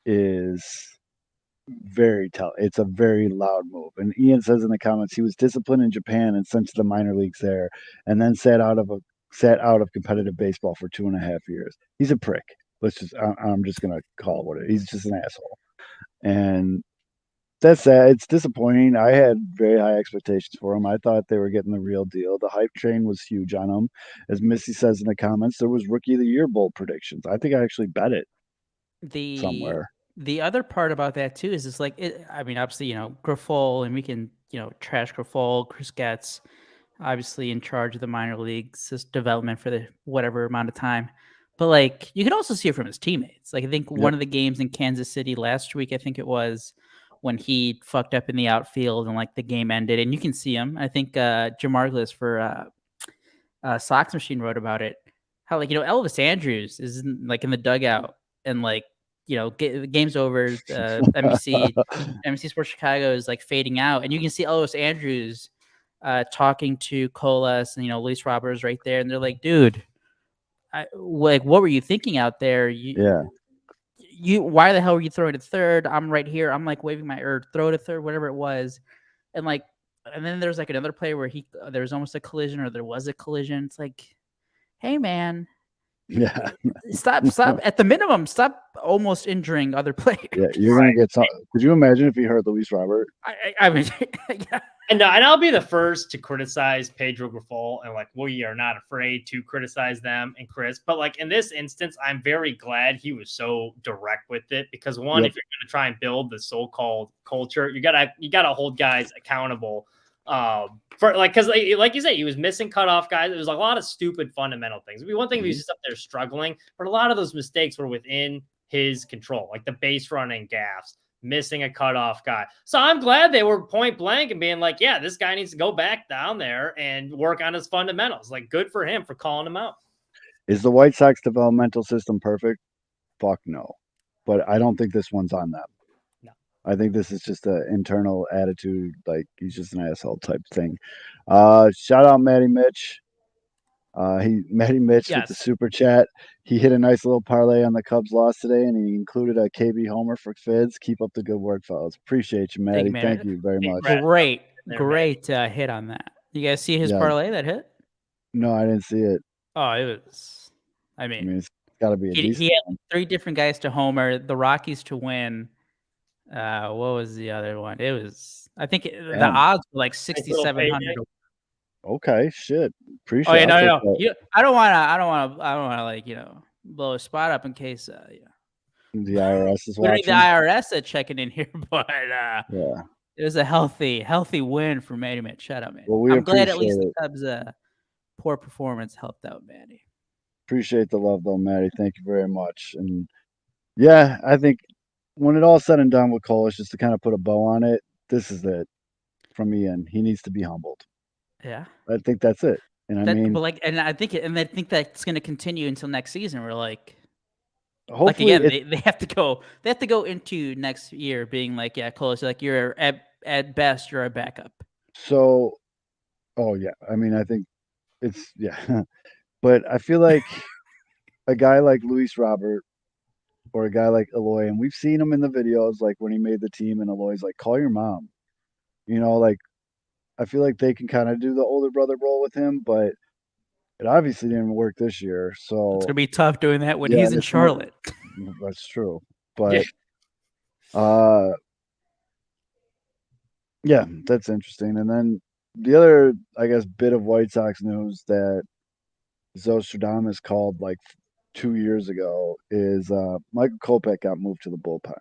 is very telling. It's a very loud move. And Ian says in the comments he was disciplined in Japan and sent to the minor leagues there, and then sat out of competitive baseball for 2.5 years. He's a prick. I'm just gonna call it what it is. He's just an asshole. And that's sad. It's disappointing. I had very high expectations for him. I thought they were getting the real deal. The hype train was huge on him. As Missy says in the comments, there was Rookie of the Year bold predictions. I think I actually bet it somewhere. The other part about that too is it's like obviously Grifol, and we can trash Grifol. Chris Getz, obviously in charge of the minor leagues development for the whatever amount of time, but like you can also see it from his teammates. Like I think one of the games in Kansas City last week, I think it was when he fucked up in the outfield and like the game ended, and you can see him. I think Jamarglis for Sox Machine wrote about it. How like Elvis Andrews is like in the dugout and like. The game's over. NBC Sports Chicago is like fading out, and you can see Elvis Andrews talking to Colas and Luis Roberts right there, and they're like, "Dude, what were you thinking out there? Why the hell were you throwing to third? I'm right here. I'm like waving throw to third, whatever it was, and then there's like another play where there was almost a collision, or there was a collision. It's like, hey man." Yeah. Stop at the minimum. Stop almost injuring other players. Yeah, you're gonna get some. Could you imagine if he hurt Luis Robert? I mean, yeah. And I'll be the first to criticize Pedro Grifol, and like we are not afraid to criticize them and Chris. But like in this instance, I'm very glad he was so direct with it because if you're going to try and build the so-called culture, you gotta hold guys accountable. For like, because like you said, he was missing cutoff guys. There was a lot of stupid fundamental things. It'd be one thing if he was just up there struggling, but a lot of those mistakes were within his control, like the base running gaffes, missing a cutoff guy. So I'm glad they were point blank and being like, yeah, this guy needs to go back down there and work on his fundamentals. Like, good for him for calling him out. Is the White Sox developmental system perfect? Fuck no. But I don't think this one's on them. No. I think this is just an internal attitude, like he's just an asshole type thing. Shout out Matty Mitch. Matty Mitch with the Yes. super chat. He hit a nice little parlay on the Cubs loss today, and he included a KB homer for Fids. Keep up the good work, fellas. Appreciate you, Matty. Thank you very much. Great, There, great hit on that. You guys see his Yeah. parlay that hit? No, I didn't see it. Oh, it was. I I mean, mean, it's got to be a he decent had one. 3 different guys to homer, the Rockies to win. What was the other one? It was. I think the Damn. odds were like Nice little 6,700. payday. Okay, shit. Appreciate Oh yeah, it. I'll no. take that. I don't want to like blow a spot up in case The IRS is we don't need the watching. IRS checking in here, but Yeah. it was a healthy win for Matty Mitch. Shout out, man. Well, we I'm glad at least appreciate the Cubs' poor performance helped out Matty. Appreciate the love, though, Matty. Thank you very much. And yeah, I think when it all said and done with Cole, just to kind of put a bow on it, this is it from Ian. He needs to be humbled. Yeah. I think that's it. And I mean, but I think that's going to continue until next season. We're like hopefully, again, they have to go into next year being like, yeah, Cole, like you're at best you're a backup. so. Oh yeah, I mean, I think it's yeah, but I feel like a guy like Luis Robert or a guy like Eloy, and we've seen him in the videos, like when he made the team, and Eloy's like, "Call your mom," like I feel like they can kind of do the older brother role with him, but it obviously didn't work this year. So It's gonna be tough doing that when Yeah, he's in this might- Charlotte. that's true. But yeah, that's interesting. And then the other, I guess, bit of White Sox news that Zostradamus called like 2 years ago is Michael Kopech got moved to the bullpen.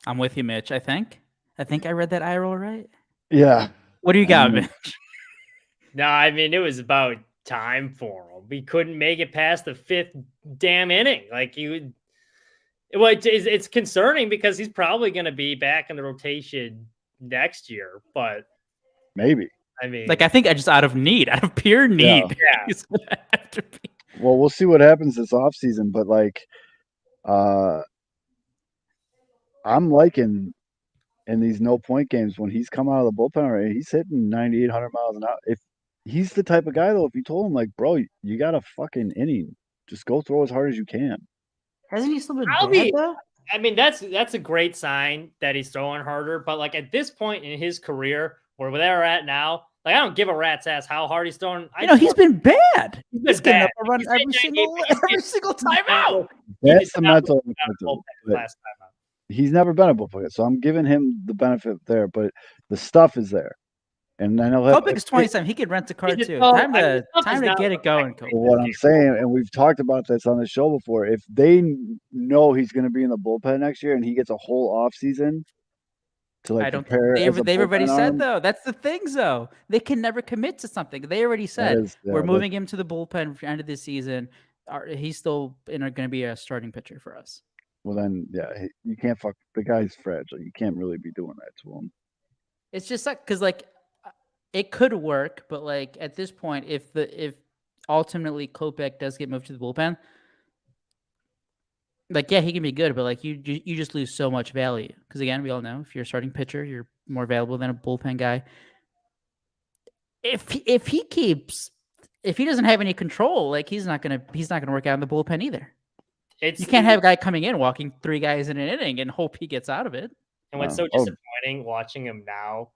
I'm with you, Mitch. I think I read that eye roll right. Yeah. What do you got, mean- Mitch? No, I mean, it was about time for him. We couldn't make it past the 5th damn inning. Like it's concerning because he's probably going to be back in the rotation next year. But Maybe. I mean, Like I think I just out of pure need. Yeah. He's gonna have to be. Well, we'll see what happens this offseason, but like I'm liking in these no point games when he's come out of the bullpen already, he's hitting 9,800 miles an hour. If he's the type of guy though, if you told him like, bro, you got a fucking inning, just go throw as hard as you can. Hasn't he still been I'll bad be- though? I mean, that's a great sign that he's throwing harder. But like at this point in his career, where they're at now, like I don't give a rat's ass how hard he's throwing. He's been bad. He's getting bad. up a run He's every been single time out. That's the did not mental look impact of it, but last time out. he's never been a bullpen, so I'm giving him the benefit there. But the stuff is there, and then he'll have. Kopech is 27. He could rent a car He just- too. well, Time I mean, to stuff is not get it going, reflected. Kopech. What I'm saying, and we've talked about this on the show before, if they know he's going to be in the bullpen next year and he gets a whole off season to like I don't. prepare, as a They've already bullpen said arm, though. That's the thing, though. They can never commit to something. They already said we're that- moving him to the bullpen for the end of the season. He's still going to be a starting pitcher for us. Well, then, yeah, you can't fuck. The guy's fragile. You can't really be doing that to him. It's just like because like it could work, but like at this point, if ultimately Kopech does get moved to the bullpen, like yeah, he can be good, but like you just lose so much value because again, we all know if you're a starting pitcher, you're more valuable than a bullpen guy. If he doesn't have any control, like he's not gonna work out in the bullpen either. You can't have a guy coming in walking 3 guys in an inning and hope he gets out of it. And what's so Oh. disappointing watching him now,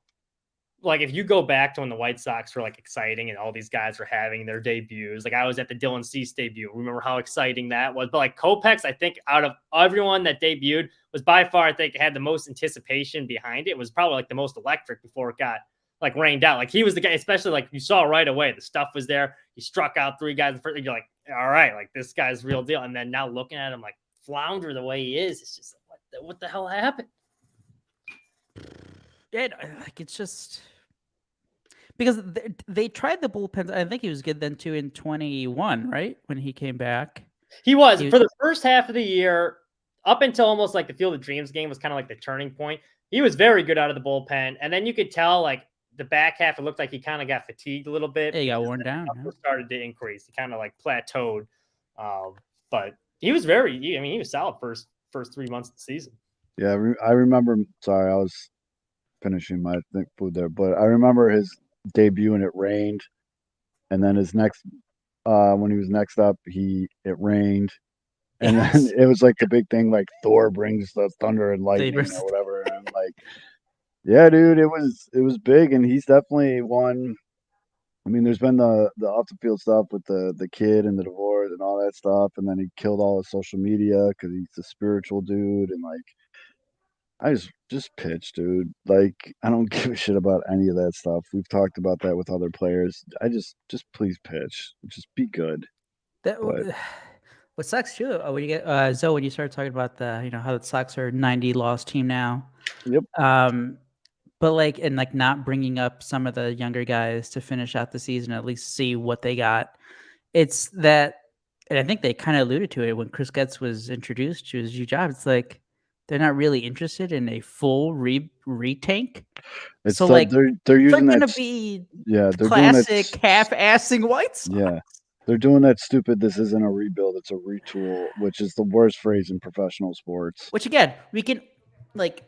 like if you go back to when the White Sox were like exciting and all these guys were having their debuts, like I was at the Dylan Cease debut. Remember how exciting that was? But like Kopech, I think out of everyone that debuted was by far, I think had the most anticipation behind it. It was probably like the most electric before it got like rained out. Like he was the guy, especially like you saw right away, the stuff was there. He struck out 3 guys in first. You're like, all right, like this guy's real deal. And then now looking at him like flounder the way he is, it's just like, what the hell happened? Yeah, like it's just because they tried the bullpen. I think he was good then too in 21, right? When he came back. He was for the first half of the year, up until almost like the Field of Dreams game was kind of like the turning point. He was very good out of the bullpen. And then you could tell like the back half, it looked like he kind of got fatigued a little bit. Yeah, he got because worn the down. numbers started to increase. He kind of like plateaued. But he was he was solid first 3 months of the season. Yeah, I remember. Sorry, I was finishing my food there, but I remember his debut and it rained, and then his next when he was next up, it rained, and Yes. then it was like the big thing, like Thor brings the thunder and lightning brings- or whatever, and I'm like, yeah, dude, it was big, and he's definitely one. I mean, there's been the off the field stuff with the kid and the divorce and all that stuff, and then he killed all his social media because he's a spiritual dude, and like, I just pitch, dude. Like, I don't give a shit about any of that stuff. We've talked about that with other players. I just please pitch. Just be good. That But what sucks too when you get Zoe, when you start talking about how the Sox are 90 loss team now. Yep. But like and like not bringing up some of the younger guys to finish out the season, at least see what they got. It's that, and I think they kind of alluded to it when Chris Getz was introduced to his new job. It's like they're not really interested in a full retank. it's So so like they're using gonna that. be Yeah, they're classic doing that. half-assing White Sox. Yeah, they're doing that stupid. This isn't a rebuild. It's a retool, which is the worst phrase in professional sports. Which again, we can like.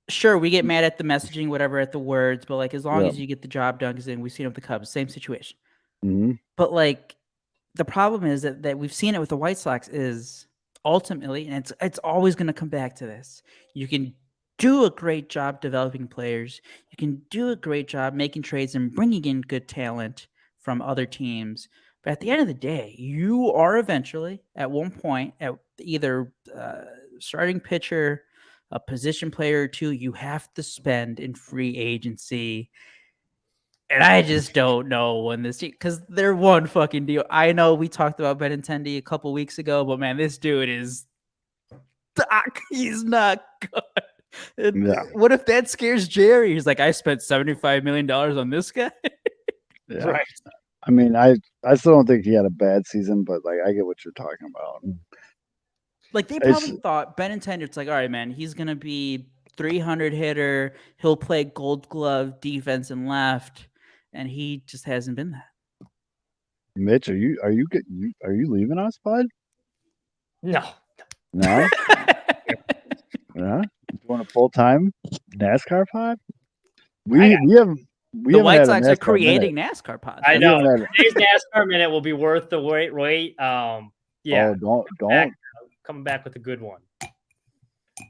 Sure, we get mad at the messaging, whatever, at the words, but like as long Yeah. as you get the job done, because then we've seen it with the Cubs, same situation. Hmm. But like the problem is that we've seen it with the White Sox is ultimately, and it's always going to come back to this. You can do a great job developing players. You can do a great job making trades and bringing in good talent from other teams. But at the end of the day, you are eventually at one point at either starting pitcher, a position player or two, you have to spend in free agency. And I just don't know when this team, because they're one fucking deal. I know we talked about Benintendi a couple weeks ago, but man, this dude is he's not good. And Yeah. what if that scares Jerry? He's like, I spent $75 million on this guy. Yeah. Right. I mean, I still don't think he had a bad season, but like I get what you're talking about. Like they probably thought Benintendi, it's like, all right, man, he's gonna be 300 hitter. He'll play Gold Glove defense and left, and he just hasn't been that. Mitch, are you leaving us, bud? No. No. Yeah. You want a full time NASCAR pod? We haven't The White had a Sox are NASCAR creating minute. NASCAR pods. I We know. haven't had Today's NASCAR minute will be worth the wait. Yeah. Oh, don't. Coming back with a good one.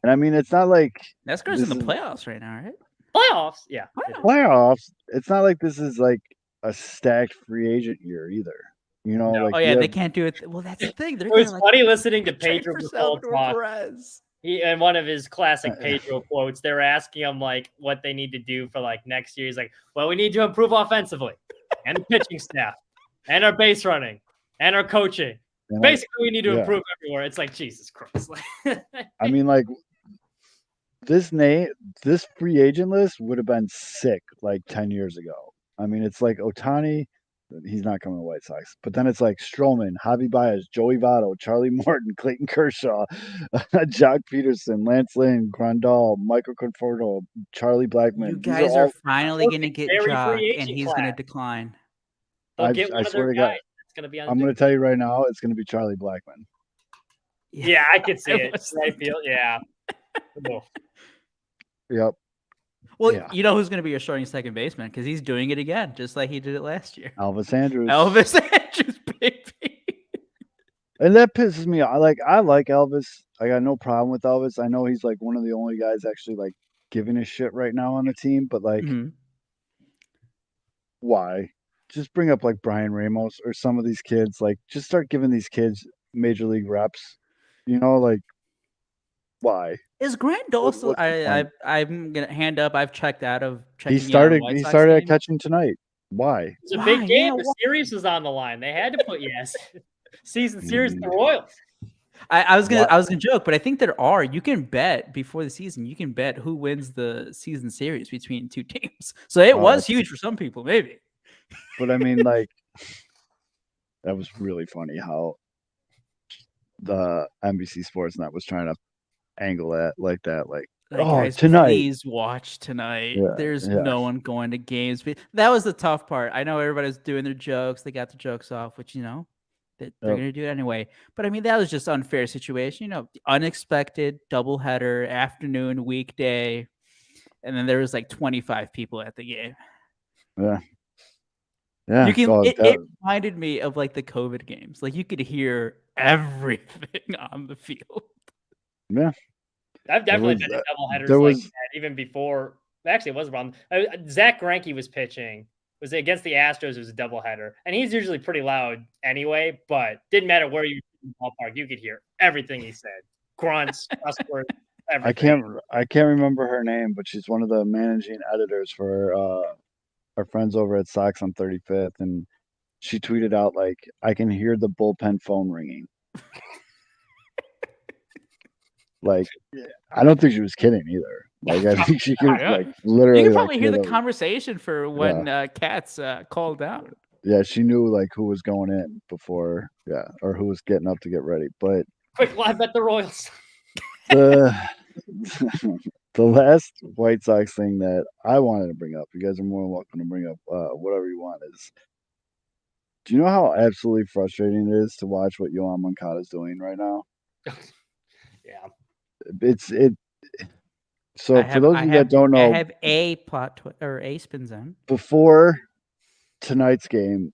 And I mean, it's not like NASCAR's in the this is- playoffs right now, right? Playoffs. Yeah. it is. playoffs. It's not like this is like a stacked free agent year either. You know, No. like Oh you yeah, they have- can't do it. Well, that's the thing. They're It was gonna funny listening to trade Pedro for Pascal Salvador talk. Perez. And one of his classic Pedro quotes, they're asking him like what they need to do for like next year. He's like, well, we need to improve offensively and the pitching staff and our base running and our coaching. and Basically, we need to yeah. improve everywhere. It's like, Jesus Christ. I mean, like this free agent list would have been sick like 10 years ago. I mean, it's like Ohtani, he's not coming to White Sox, but then it's like Stroman, Javi Baez, Joey Votto, Charlie Morton, Clayton Kershaw, Jock Peterson, Lance Lynn, Grandal, Michael Conforto, Charlie Blackman. You These guys all, are finally gonna get Very free Jock, and agent he's gonna class. decline. They'll I get one of swear their to God, guys. It's going to be on I'm going to tell you right now, it's going to be Charlie Blackman. Yeah, I could see I it. was Right field. Yeah. Ugh. Yep. Well, Yeah. you know who's gonna be your starting second baseman because he's doing it again, just like he did it last year. Elvis Andrews. Elvis Andrews, baby. And that pisses me off. Like, I like Elvis. I got no problem with Elvis. I know he's like one of the only guys actually like giving a shit right now on the team, but like, Mhm. why? Just bring up like Brian Ramos or some of these kids. Like, just start giving these kids major league reps. You know, like, why? Is Grant Dawson? what's the I'm gonna hand up. I've checked out of He checking out started. White He Sox started at games. catching tonight. Why? It's a Why? big game. Yeah, The why? series was on the line. They had to put yes. Season series, the Mm. Royals. I was Why- gonna joke, but I think there are. You can bet before the season. You can bet who wins the season series between two teams. So it Oh, was that's- huge for some people, maybe. But I mean, like, that was really funny how the NBC Sportsnet was trying to angle that like that. Like, Like, Oh, guys, tonight. please watch tonight. Yeah, There's yeah. no one going to games. That was the tough part. I know everybody's doing their jokes. They got the jokes off, which, they're Yep. going to do it anyway. But I mean, that was just unfair situation. Unexpected doubleheader, afternoon, weekday. And then there was like 25 people at the game. Yeah. Yeah. It reminded me of like the COVID games. Like, you could hear everything on the field. Yeah. I've definitely been to doubleheaders like that even before. Actually, it was wrong. Zach Greinke was pitching. Was against the Astros. It was a doubleheader, and he's usually pretty loud anyway. But didn't matter where you were in the ballpark, you could hear everything he said. Grunts, cuss words, everything. I can't remember her name, but she's one of the managing editors for our friends over at Sox on 35th, and she tweeted out like, "I can hear the bullpen phone ringing." Like, I don't think she was kidding either. Like, I think she could like literally. You could probably hear the conversation for when Katz called out. Yeah, she knew like who was going in before, or who was getting up to get ready. But quick live bet the Royals. The last White Sox thing that I wanted to bring up, you guys are more than welcome to bring up whatever you want, is, do you know how absolutely frustrating it is to watch what Yohan Moncada is doing right now? Yeah. So for those of you that don't know, I have a or a spin zone. Before tonight's game,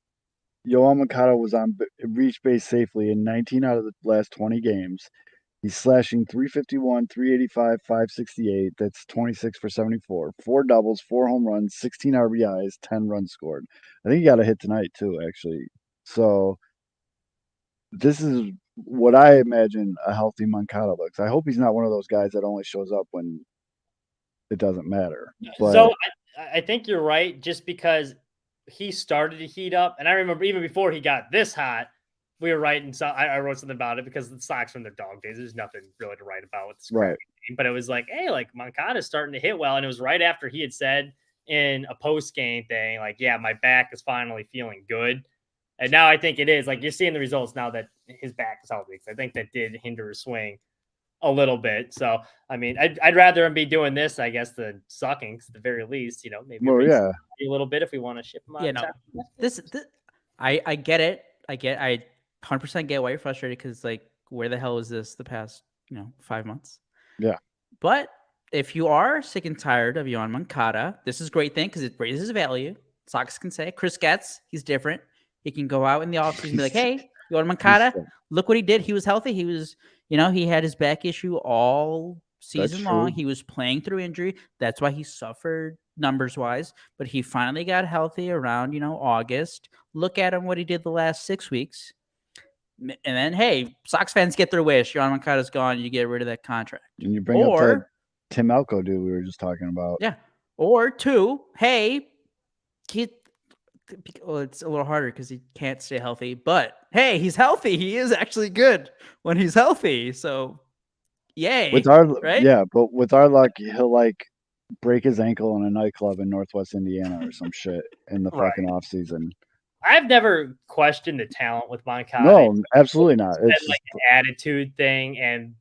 Yohan Moncada was on reach base safely in 19 out of the last 20 games. He's slashing 351, 385, 568. That's 26 for 74. 4 doubles, 4 home runs, 16 RBIs, 10 runs scored. I think he got a hit tonight too, actually. So this is what I imagine a healthy Moncada looks. I hope he's not one of those guys that only shows up when it doesn't matter. But so I think you're right, just because he started to heat up. And I remember even before he got this hot, we were writing. So I wrote something about it because the Sox from their dog days. There's nothing really to write about with this right. game. But it was like, hey, like Moncada's starting to hit well. And it was right after he had said in a post-game thing, like, yeah, my back is finally feeling good. And now I think it is. Like, you're seeing the results now that his back is healthy. I think that did hinder his swing a little bit. So, I mean, I'd rather him be doing this, I guess, than sucking. At the very least, maybe a little bit if we want to ship him out. Yeah, no, this I get it. I 100% get why you're frustrated, because like, where the hell is this the past 5 months? Yeah. But if you are sick and tired of Yohan Moncada, this is a great thing because it raises his value. Sox can say Chris Getz, he's different. He can go out in the offseason and be like, hey, Yohan Moncada, look what he did. He was healthy. He was, he had his back issue all season long. He was playing through injury. That's why he suffered numbers wise, but he finally got healthy around, August. Look at him, what he did the last 6 weeks. And then, hey, Sox fans get their wish. Yohan Moncada's gone. You get rid of that contract. And you bring up that Tim Elko dude we were just talking about. Yeah. Or 2, hey, it's a little harder because he can't stay healthy. But, hey, he's healthy. He is actually good when he's healthy. So, yay. But with our luck, he'll like break his ankle in a nightclub in Northwest Indiana or some shit in the fucking off season. I've never questioned the talent with Moncada. No, absolutely not. It's like an attitude thing, and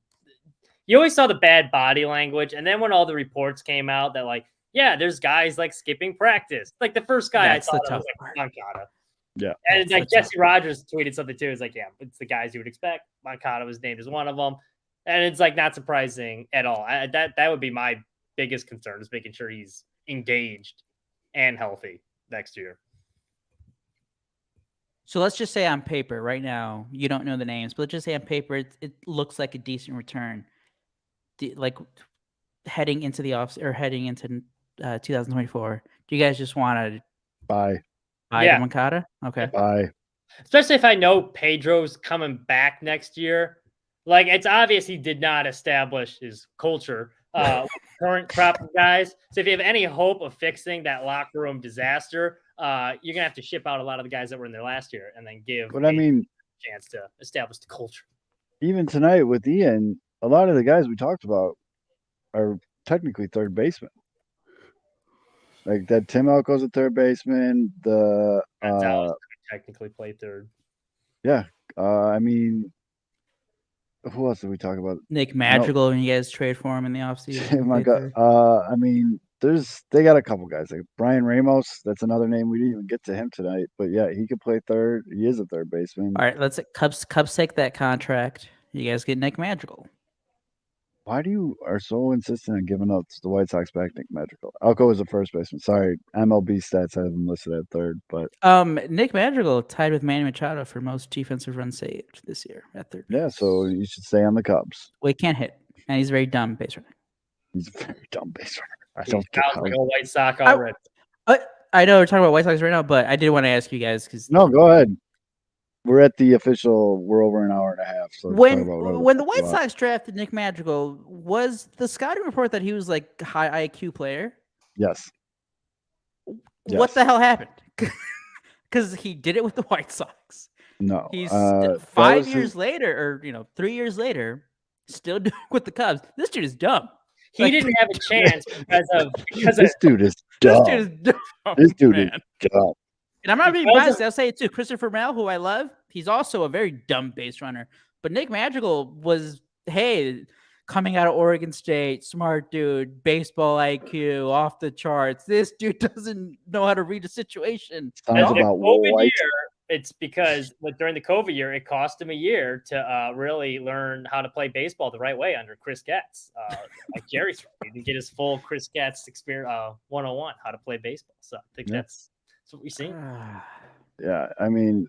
you always saw the bad body language. And then when all the reports came out that, like, yeah, there's guys like skipping practice. Like the first guy I thought was like Moncada. Yeah, and like Jesse Rogers tweeted something too. It's like, yeah, it's the guys you would expect. Moncada was named as one of them, and it's like not surprising at all. That would be my biggest concern, is making sure he's engaged and healthy next year. So let's just say on paper right now, you don't know the names, but let's just say on paper, it looks like a decent return. Like heading into the off or heading into 2024, do you guys just want to buy Moncada? Okay. Buy. Especially if I know Pedro's coming back next year. Like, it's obvious he did not establish his culture with current crop of guys. So if you have any hope of fixing that locker room disaster, you're gonna have to ship out a lot of the guys that were in there last year, and then give a chance to establish the culture. Even tonight with Ian, a lot of the guys we talked about are technically third baseman. Like that Tim Elko's a third baseman. The technically play third. Yeah. I mean, Who else did we talk about? Nick Madrigal when you guys trade for him in the offseason. My God. I mean, they got a couple guys like Brian Ramos. That's another name. We didn't even get to him tonight, but yeah, he could play third. He is a third baseman. All right, let's Cubs take that contract. You guys get Nick Madrigal. Why do you are so insistent on giving up the White Sox back Nick Madrigal? Alco is a first baseman. Sorry, MLB stats have him listed at third, but Nick Madrigal tied with Manny Machado for most defensive runs saved this year at third. yeah, so you should stay on the Cubs. Well, he can't hit, and he's a very dumb base runner. He's a very dumb base runner. I He's don't get how. like a White Sox already. I know we're talking about White Sox right now, but I did want to ask you guys because No, go ahead. We're at the official. We're over an hour and a half. So when the White Sox drafted Nick Madrigal, was the scouting report that he was like a high IQ player? Yes. What the hell happened? Because he did it with the White Sox. No. He's 5 years later, or 3 years later, still doing it with the Cubs. This dude is dumb. He didn't have a chance because this dude is dumb. This dude is dumb. This dude man. is dumb. And I'm not being biased. I'll say it too. Christopher Mel, who I love, he's also a very dumb base runner. But Nick Madrigal was, coming out of Oregon State, smart dude, baseball IQ, off the charts. This dude doesn't know how to read a situation. Sounds about White. It's because during the COVID year, it cost him a year to really learn how to play baseball the right way under Chris Getz. Like Jerry's, he didn't get his full Chris Getz experience 101 how to play baseball. So I think that's what we've seen. Yeah, I mean,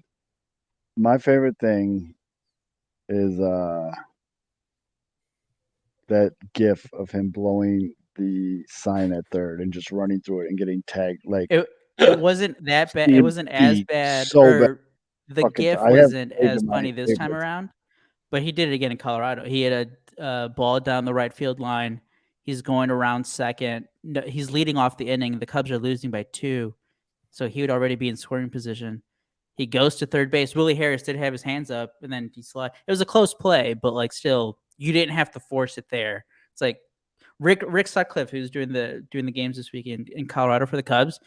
my favorite thing is that gif of him blowing the sign at third and just running through it and getting tagged. Like it wasn't that bad. It wasn't as bad. So the gif wasn't as funny this time around, but he did it again in Colorado. He had a ball down the right field line. He's going around second. No, he's leading off the inning. The Cubs are losing by 2. So he would already be in scoring position. He goes to third base. Willie Harris did have his hands up, and then he slid. It was a close play, but still, you didn't have to force it there. It's like Rick Sutcliffe, who's doing the games this weekend in Colorado for the Cubs.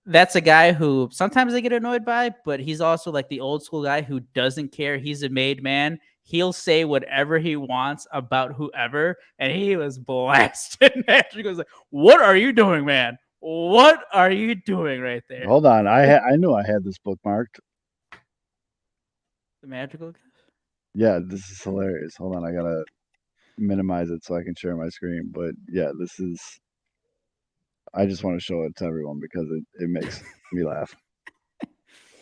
That's a guy who sometimes I get annoyed by, but he's also like the old school guy who doesn't care. He's a made man. He'll say whatever he wants about whoever, and he was blasted. Patrick was like, "What are you doing, man? What are you doing right there?" Hold on, I knew I had this bookmarked. The Madrigal. Yeah, this is hilarious. Hold on, I gotta minimize it so I can share my screen. But yeah, this is. I just want to show it to everyone because it makes me laugh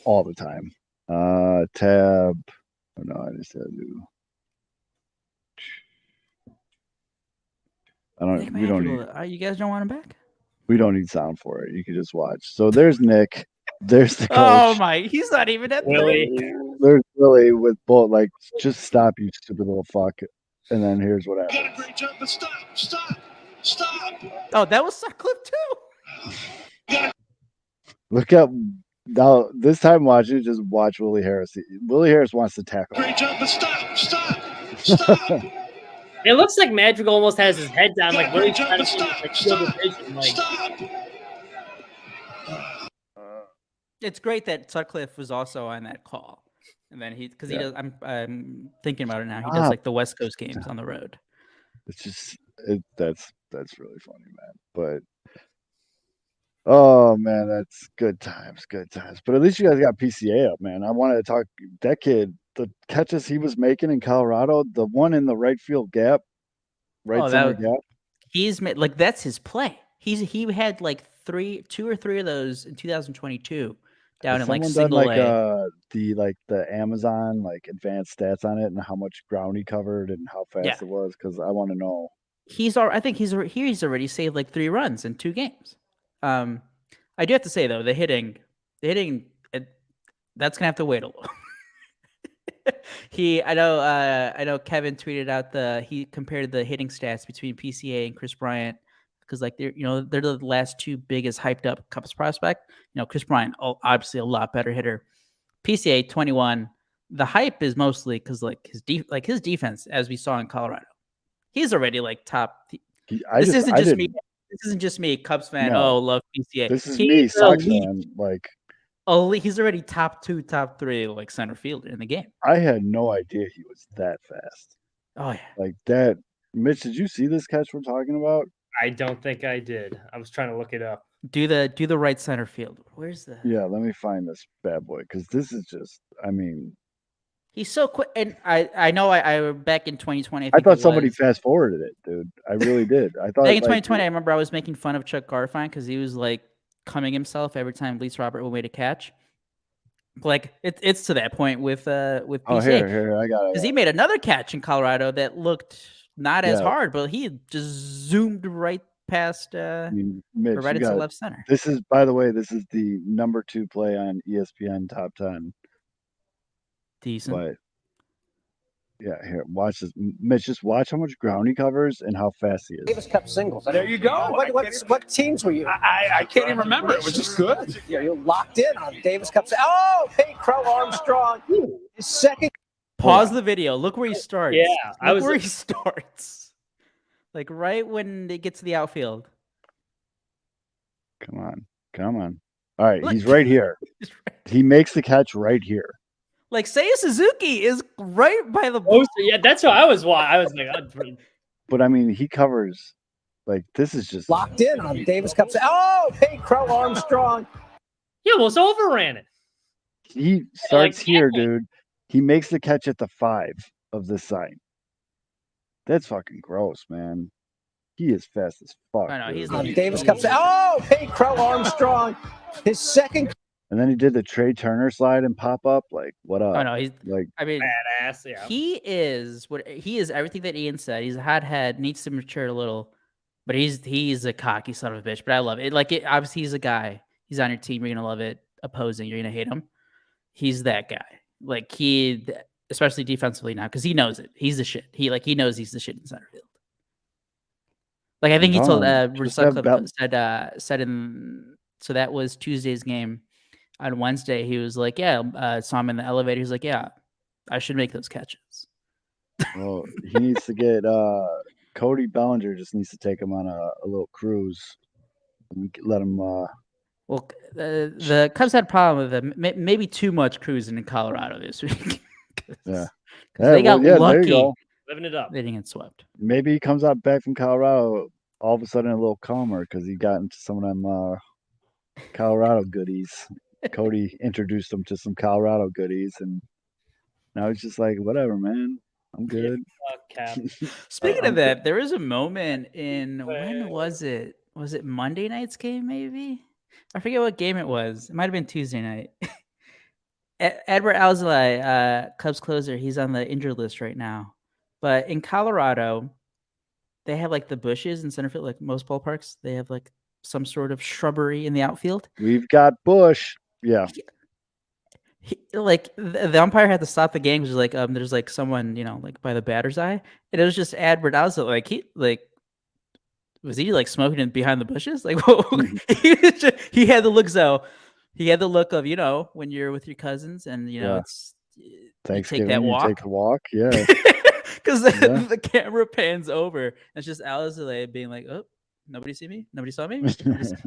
all the time. Tab. Oh no, I just had to do. We don't need. You guys don't want him back? We don't need sound for it. You can just watch. So there's Nick. There's the coach. Oh my! He's not even at Willie. There's Willie with both. Like, just stop, you stupid little fuck. And then here's what happened. Great jump, but stop. Oh, that was Sutcliffe too. Look up now. This time, watching, just watch Willie Harris. Willie Harris wants to tackle. Great jump, but stop. It looks like Madrigal almost has his head down, like Willie's trying to stop. It's great that Sutcliffe was also on that call, and then he does. I'm thinking about it now. He does like the West Coast games on the road. It's just that's really funny, man. But oh man, that's good times. But at least you guys got PCA up, man. I wanted to talk that kid. The catches he was making in Colorado, the one in the right field gap, center gap. He's made that's his play. He had like 2 or 3 of those in 2022 down in like single A. The Amazon advanced stats on it and how much ground he covered and how fast it was, because I want to know. I think he's already saved like 3 runs in 2 games. I do have to say though, the hitting, that's gonna have to wait a little. I know Kevin tweeted out he compared the hitting stats between PCA and Chris Bryant, because they're the last 2 biggest hyped up Cubs prospect. Chris Bryant, obviously a lot better hitter. PCA 21. The hype is mostly because his defense, as we saw in Colorado, he's already top. This isn't just me, Cubs fan. No. Love PCA. This is me, Sox fan. He's already top 2, top 3 center fielder in the game. I had no idea he was that fast. Oh yeah. Like that. Mitch, did you see this catch we're talking about? I don't think I did. I was trying to look it up. Do the right center field. Where's the? Yeah, let me find this bad boy because this is just. I mean, He's so quick, and I know I back in 2020. I I think thought it somebody was. fast forwarded it, dude. I really did. I thought Back in like 2020, I remember I was making fun of Chuck Garfien because he was like coming himself every time Lease Robert would make a catch. Like it's to that point with oh PCA here I got because it. he made another catch in Colorado that looked not as Yeah. hard, but he just zoomed right past I mean, or Mitch, right you into got left center. this is by the way, this is the number 2 play on ESPN top 10. Decent. But yeah, here, watch this. Mitch, just watch how much ground he covers and how fast he is. Davis Cup singles. There you go. What teams were you? I can't even remember. It was just good. You're locked in on Davis Cup. Oh, hey, Crow Armstrong. His second. Pause the video. Look where he starts. Yeah, Look where he starts. Like right when it gets to the outfield. Come on. All right, Look. he's right here. He makes the catch right here. Like Seiya Suzuki is right by the Oh, so yeah, that's what I was watching. I was like, But I mean, he covers like this is just Locked in on Davis Cup. Oh, hey, Crow Armstrong. he almost overran it. he starts here, dude. He makes the catch at the 5 of this sign. That's fucking gross, man. He is fast as fuck. I know, he's dude. On Davis Cup. Oh, hey, Crow Armstrong. His second. And then he did the Trey Turner slide and pop up. Like, what up? I know he's Like, I mean Badass, yeah. he is everything that Ian said. He's a hothead, needs to mature a little, but he's a cocky son of a bitch. But I love it. Like obviously he's a guy. He's on your team, you're gonna love it. Opposing, you're gonna hate him. He's that guy. Like especially defensively now, because he knows it. He's the shit. He knows he's the shit in center field. Like I think he told said in so that was Tuesday's game. On Wednesday, he was like, "Yeah." Saw him in the elevator. He was like, "Yeah, I should make those catches." well, he needs to get Cody Bellinger just needs to take him on a little cruise and let him. Well, the Cubs had a problem with them. Maybe too much cruising in Colorado this week. Yeah. They got There you lucky. go. Living it up. They didn't get swept. Maybe he comes out back from Colorado all of a sudden a little calmer because he got into some of them Colorado goodies. Cody introduced him to some Colorado goodies, and now he's just like, whatever, man. I'm good. Cap. Speaking of that, there was a moment in when was it? Was it Monday night's game? Maybe I forget what game it was. It might have been Tuesday night. Edward Alzolay, Cubs closer, he's on the injured list right now. But in Colorado, they have like the bushes in center field, like most ballparks. They have like some sort of shrubbery in the outfield. We've got Bush. Yeah. The umpire had to stop the game because like there's like someone like by the batter's eye, and it was just Edward Alzolay. Was he like smoking in behind the bushes? Like he had the look so. He had the look of when you're with your cousins and it's Thanksgiving, you take that walk. You take the walk, yeah. Because the camera pans over and it's just Alzolay being like, "Oh, nobody see me? Nobody saw me?"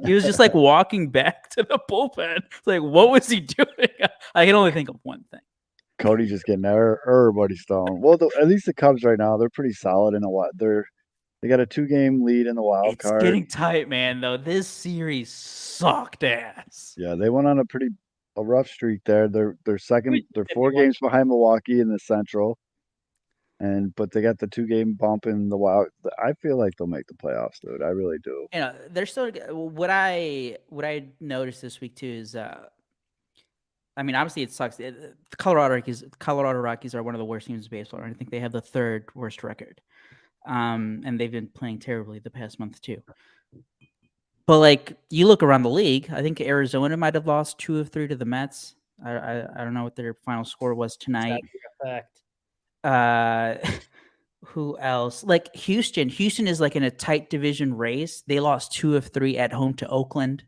He was just like walking back to the bullpen. It's like, what was he doing? I can only think of one thing. Cody just getting everybody stoned. Well, at least the Cubs right now, they're pretty solid in a what they got a 2-game lead in the wild card. It's getting tight, man. Though this series sucked ass. Yeah, they went on a rough streak there. They're second. They're 4 games behind Milwaukee in the Central, but they got the 2-game bump in the wild. I feel like they'll make the playoffs, dude. I really do. They're still. What I noticed this week too is, I mean, obviously it sucks. The Colorado Rockies are one of the worst teams in baseball. I think they have the 3rd worst record. And they've been playing terribly the past month too. But like you look around the league, I think Arizona might have lost 2 of 3 to the Mets. I don't know what their final score was tonight. Who else? Like Houston. Houston is like in a tight division race. They lost 2 of 3 at home to Oakland.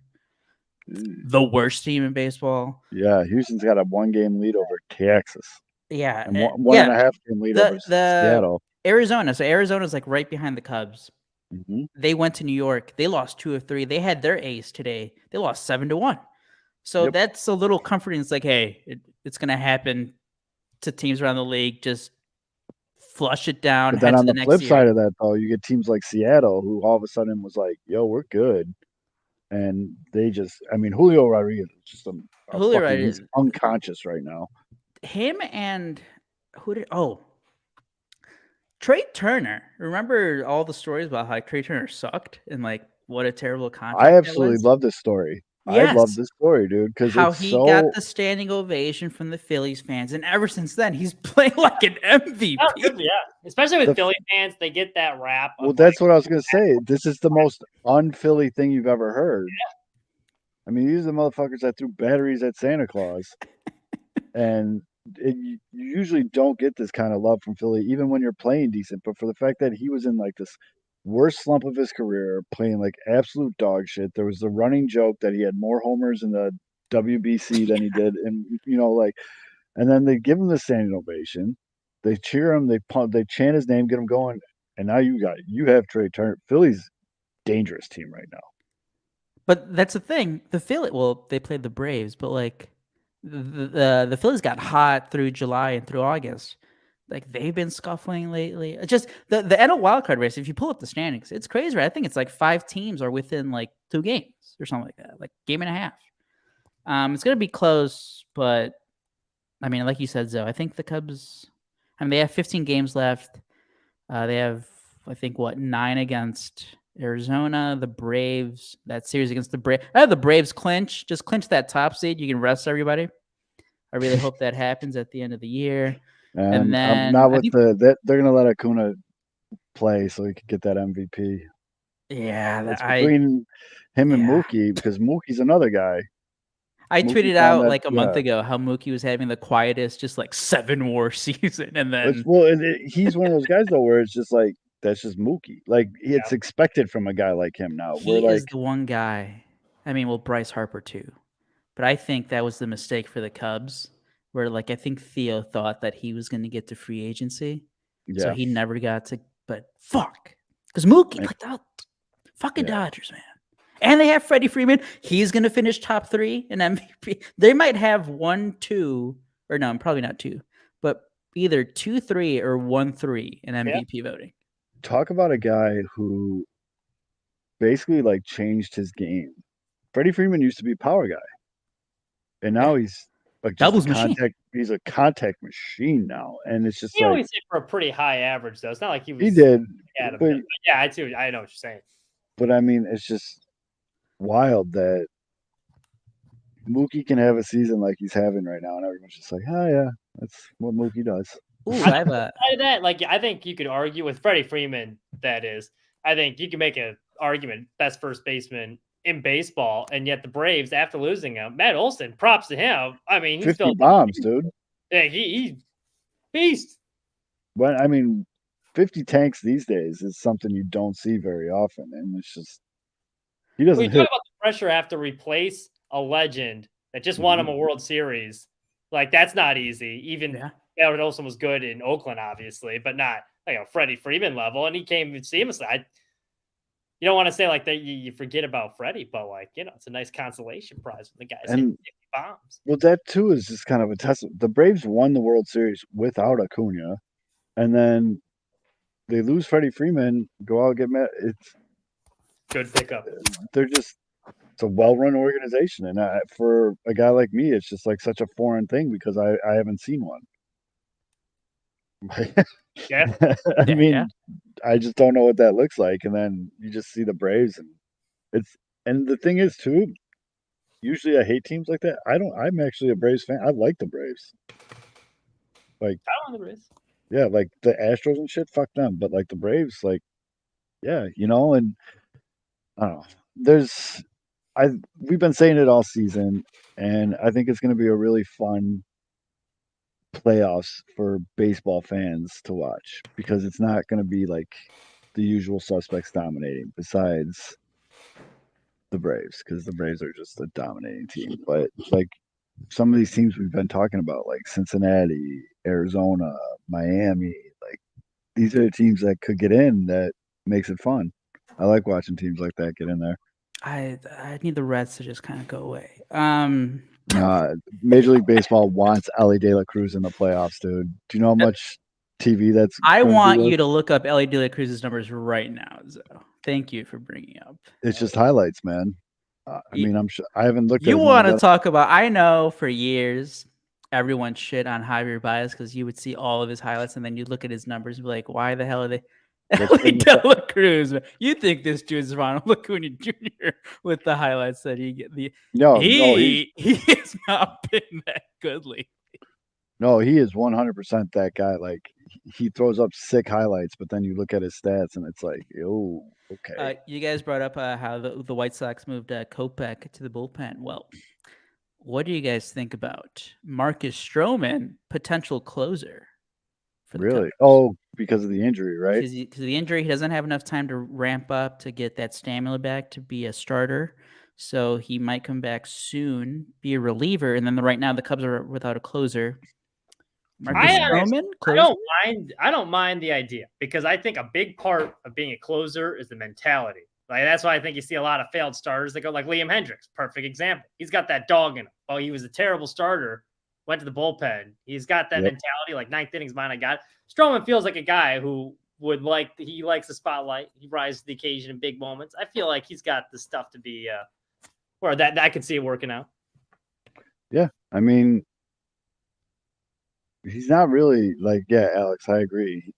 The worst team in baseball. Yeah, Houston's got a 1-game lead over Texas. Yeah, and one and a half game lead over Seattle. Arizona. So Arizona's like right behind the Cubs. Mm-hmm. They went to New York. They lost 2 of 3. They had their ace today. They lost 7-1. So that's a little comforting. It's like, hey, it's going to happen to teams around the league. Just flush it down, But then head to on the the next flip year. side of that, though, you get teams like Seattle who all of a sudden was like, "Yo, we're good," and they just, I mean, Julio Rodriguez is just a Julio fucking, he's Rodriguez- unconscious right now. Him and Trey Turner. Remember all the stories about how Trey Turner sucked and like what a terrible contract I that absolutely was? love this story. I Yes. love this story, dude, because How it's he so. got the standing ovation from the Phillies fans, and ever since then he's playing like an MVP. Oh, good, yeah. Especially with The- Philly fans, they get that rap. Well, Of that's like, what I was gonna say. This is the most un-Philly thing you've ever heard. I mean, these are the motherfuckers that threw batteries at Santa Claus, and you usually don't get this kind of love from Philly, even when you're playing decent. But for the fact that he was in like this worst slump of his career, playing like absolute dog shit, there was the running joke that he had more homers in the WBC than he did, and like, and then they give him the standing ovation, they cheer him, they chant his name, get him going, and now you have Trey Turner. Philly's dangerous team right now. But that's the thing. They played the Braves, but like the Phillies got hot through July and through August. Like they've been scuffling lately. It's just the NL wildcard race. If you pull up the standings, it's crazy. Right? I think it's like 5 teams are within like 2 games or something like that, like game and a half. It's gonna be close, but I mean, like you said, Zoe, I think the Cubs. I mean, they have 15 games left. They have, I think, 9 against Arizona, the Braves. That series against the Braves. I have the Braves clinch. Just clinch that top seed. You can rest everybody. I really hope that happens at the end of the year. And then not with they're gonna let Acuna play so he could get that MVP. Yeah, It's between him and Mookie, because Mookie's another guy. I Mookie's tweeted on out that- like a month ago how Mookie was having the quietest, just like 7 WAR season, and then he's one of those guys though where it's just like that's just Mookie. Like it's expected from a guy like him now. he is the one guy. I mean, well, Bryce Harper too, but I think that was the mistake for the Cubs, where like I think Theo thought that he was going to get to free agency, so he never got to. But fuck, because Mookie, like the fucking Dodgers, man. And they have Freddie Freeman. He's going to finish top 3 in MVP. They might have 1, 2, or no, probably not 2, but either 2, 3 or 1, 3 in MVP voting. Talk about a guy who basically like changed his game. Freddie Freeman used to be a power guy, and now he's like just doubles a machine. He's a contact machine now, and it's just he like always hit for a pretty high average, though. It's not like he was. he did. But yeah, I too. I know what you're saying. But I mean, it's just wild that Mookie can have a season like he's having right now, and everyone's just like, "Oh yeah, that's what Mookie does." Ooh, I have a I think you could argue with Freddie Freeman. That is, I think you can make an argument best first baseman in baseball, and yet the Braves, after losing him, Matt Olson, props to him. I mean, he's 50 bombs, dude. Yeah, he's beast. Well, I mean, 50 tanks these days is something you don't see very often, and it's just he doesn't You hit. talk about the pressure have to replace a legend that just won him a World Series. Like that's not easy. Even Albert Olson was good in Oakland, obviously, but not Freddie Freeman level. And he came seamlessly. You don't want to say like that you forget about Freddie, but like it's a nice consolation prize when the guys hit 50 bombs. Well, that too is just kind of a test. The Braves won the World Series without Acuna, and then they lose Freddie Freeman. Go out and get Matt. It's good pickup. It's a well-run organization, and for a guy like me, it's just like such a foreign thing because I haven't seen one. I mean, I just don't know what that looks like, and then you just see the Braves, and the thing is too. Usually, I hate teams like that. I'm actually a Braves fan. I like the Braves. Like I don't know the Braves. Yeah, like the Astros and shit. Fuck them. But like the Braves, like and I don't know. We've been saying it all season, and I think it's going to be a really fun playoffs for baseball fans to watch because it's not going to be like the usual suspects dominating besides the Braves, because the Braves are just a dominating team. But like some of these teams we've been talking about, like Cincinnati, Arizona, Miami, like these are the teams that could get in. That makes it fun. I like watching teams like that get in there. I need the Reds to just kind of go away. Major League Baseball wants Ellie De La Cruz in the playoffs, dude. Do you know how much TV that's. I gonna do want this. you to look up Ellie De La Cruz's numbers right now. So thank you for bringing up. It's just highlights, man. I mean, I'm sure I haven't looked at. You his want to numbers. talk about? I know for years everyone shit on Javier Baez because you would see all of his highlights and then you look at his numbers and be like, why the hell are they? Ellie De La Cruz, man. You think this dude's Ronald Acuna Jr. with the highlights that he get? He has not been that good lately. No, he is 100% that guy. Like he throws up sick highlights, but then you look at his stats and it's like, oh, okay. You guys brought up how the White Sox moved Kopech to the bullpen. Well, what do you guys think about Marcus Stroman, potential closer? For the Really? Cubs? Oh, because of the injury, right? Because of the injury, he doesn't have enough time to ramp up to get that stamina back to be a starter. So he might come back soon, be a reliever, and then right now the Cubs are without a closer. Marcus Stroman, closer? I don't mind the idea because I think a big part of being a closer is the mentality. Like that's why I think you see a lot of failed starters that go like Liam Hendricks, perfect example. He's got that dog in him. Oh, he was a terrible starter, went to the bullpen. He's got that mentality, like ninth inning's mine. I got it. Stroman feels like a guy who he likes the spotlight. He rises to the occasion in big moments. I feel like he's got the stuff to be or that I could see it working out. Yeah, I mean, he's not really like, yeah, Alex, I agree.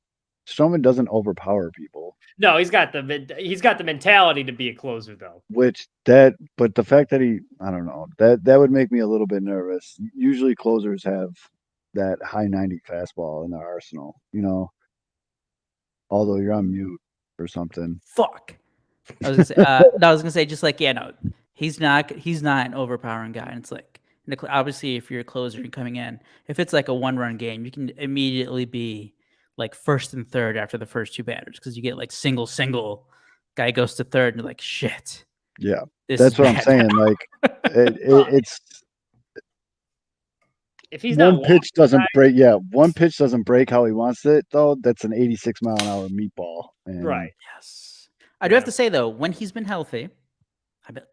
Stroman doesn't overpower people. No, he's got the mentality to be a closer though. But the fact that I don't know, that would make me a little bit nervous. Usually closers have that high 90 fastball in their arsenal, although you're on mute or something. Fuck. I was gonna say just like, he's not an overpowering guy. And it's like, obviously if you're a closer and coming in, if it's like a 1-run game, you can immediately be like first and third after the first two batters because you get like single guy goes to third and you're like, shit. Yeah, that's what I'm saying. Like it's if he's one not pitch doesn't break. Yeah, one pitch doesn't break how he wants it though. That's an 86 mile an hour meatball. And right. Yes, I do have to say though, when he's been healthy, I bet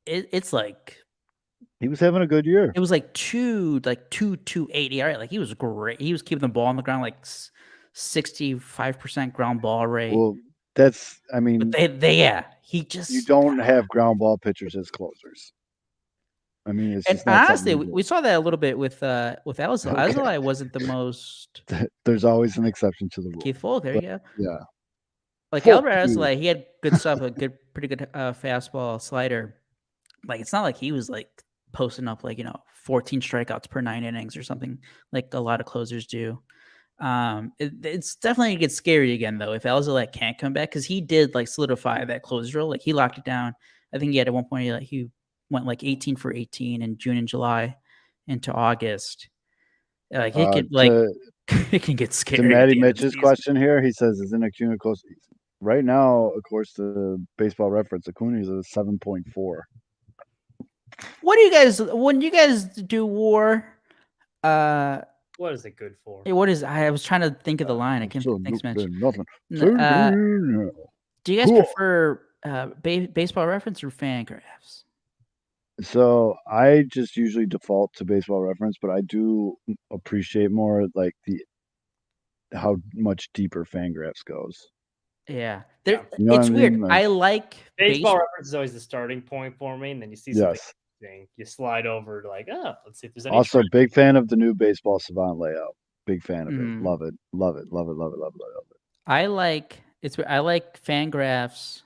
it's like he was having a good year. It was like 2.80. All right, like he was great. He was keeping the ball on the ground like 65% ground ball rate. Well, that's he just you don't have ground ball pitchers as closers. I mean, it's and just not honestly, we saw that a little bit with Alzolay. Okay. Alzolay wasn't the most. There's always an exception to the rule. Keith Folk, there you go. Yeah, like Albert Alzolay, he had good stuff, pretty good fastball, slider. Like it's not like he was like posting up like 14 strikeouts per 9 innings or something like a lot of closers do. It's definitely gonna get scary again though if Alzolay can't come back because he did like solidify that closer role. Like he locked it down. I think he had at one point he went like 18 for 18 in June and July into August. Like it could it can get scary. To Matty Mitch's question here, he says, "Is Acuna close?" Right now, of course, the Baseball Reference, Acuna is a 7.4. What do you guys when you guys do WAR? What is it good for? What is I was trying to think of the line. I can't think nothing. Do you guys prefer Baseball Reference or Fangraphs? So I just usually default to Baseball Reference, but I do appreciate more like how much deeper Fangraphs goes. Yeah, it's weird. Like, I like Baseball Reference is always the starting point for me, and then you see something interesting, you slide over to like, let's see if there's any. Also, big fan of the new Baseball Savant layout. Big fan of it. Love it. Love it. Love it. Love it. Love it. Love it. I like Fangraphs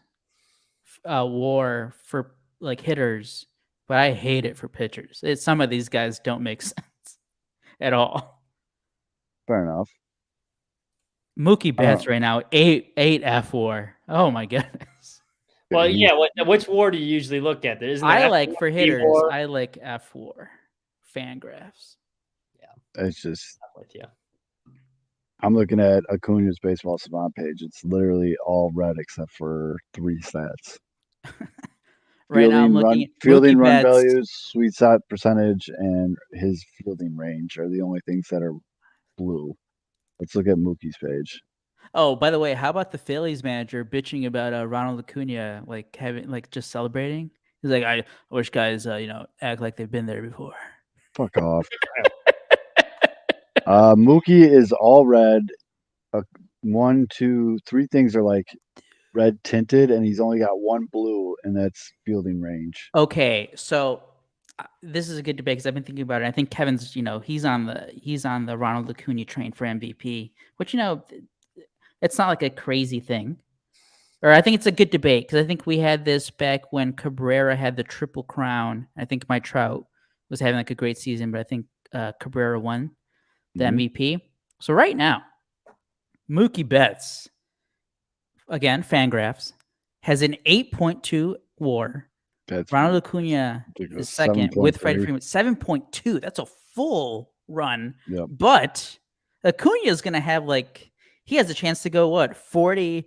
WAR for like hitters, but I hate it for pitchers. Some of these guys don't make sense at all. Fair enough. Mookie Betts right now, 8 F4. Oh my goodness. Well, yeah. Which WAR do you usually look at? I like for hitters. I like F4 Fangraphs. Yeah, it's just. I'm with you. I'm looking at Acuna's Baseball Savant page. It's literally all red except for 3 stats. Right now, I'm looking at fielding run values, sweet spot percentage, and his fielding range are the only things that are blue. Let's look at Mookie's page. Oh, by the way, how about the Phillies manager bitching about Ronald Acuna, like having just celebrating? He's like, I wish guys, act like they've been there before. Fuck off. Mookie is all red. 1, 2, 3 things are like red tinted, and he's only got one blue, and that's fielding range. Okay, so this is a good debate because I've been thinking about it. I think Kevin's, he's on the Ronald Acuna train for MVP, which it's not like a crazy thing. Or I think it's a good debate because I think we had this back when Cabrera had the triple crown. I think Mike Trout was having like a great season, but I think Cabrera won the Mhm. MVP. So right now, Mookie Betts, again, Fangraphs, has an 8.2 WAR. That's Ronald Acuna ridiculous. is second with Freddie 7.3. Freeman. 7.2. That's a full run. Yep. But Acuna is going to have he has a chance to go 40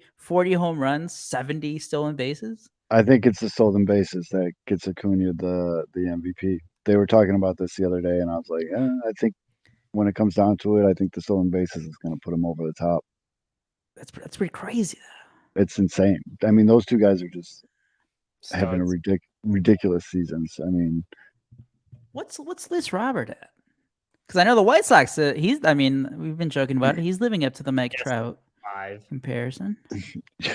home runs, 70 stolen bases. I think it's the stolen bases that gets Acuna the MVP. They were talking about this the other day, and I was like, I think when it comes down to it, I think the stolen bases is going to put him over the top. That's pretty crazy, though. It's insane. I mean, those two guys are just having a Studs. ridiculous seasons. I mean, What's Liz Robert at? Because I know the White Sox. We've been joking about it. He's living up to the Mike Yes. Trout 5. comparison.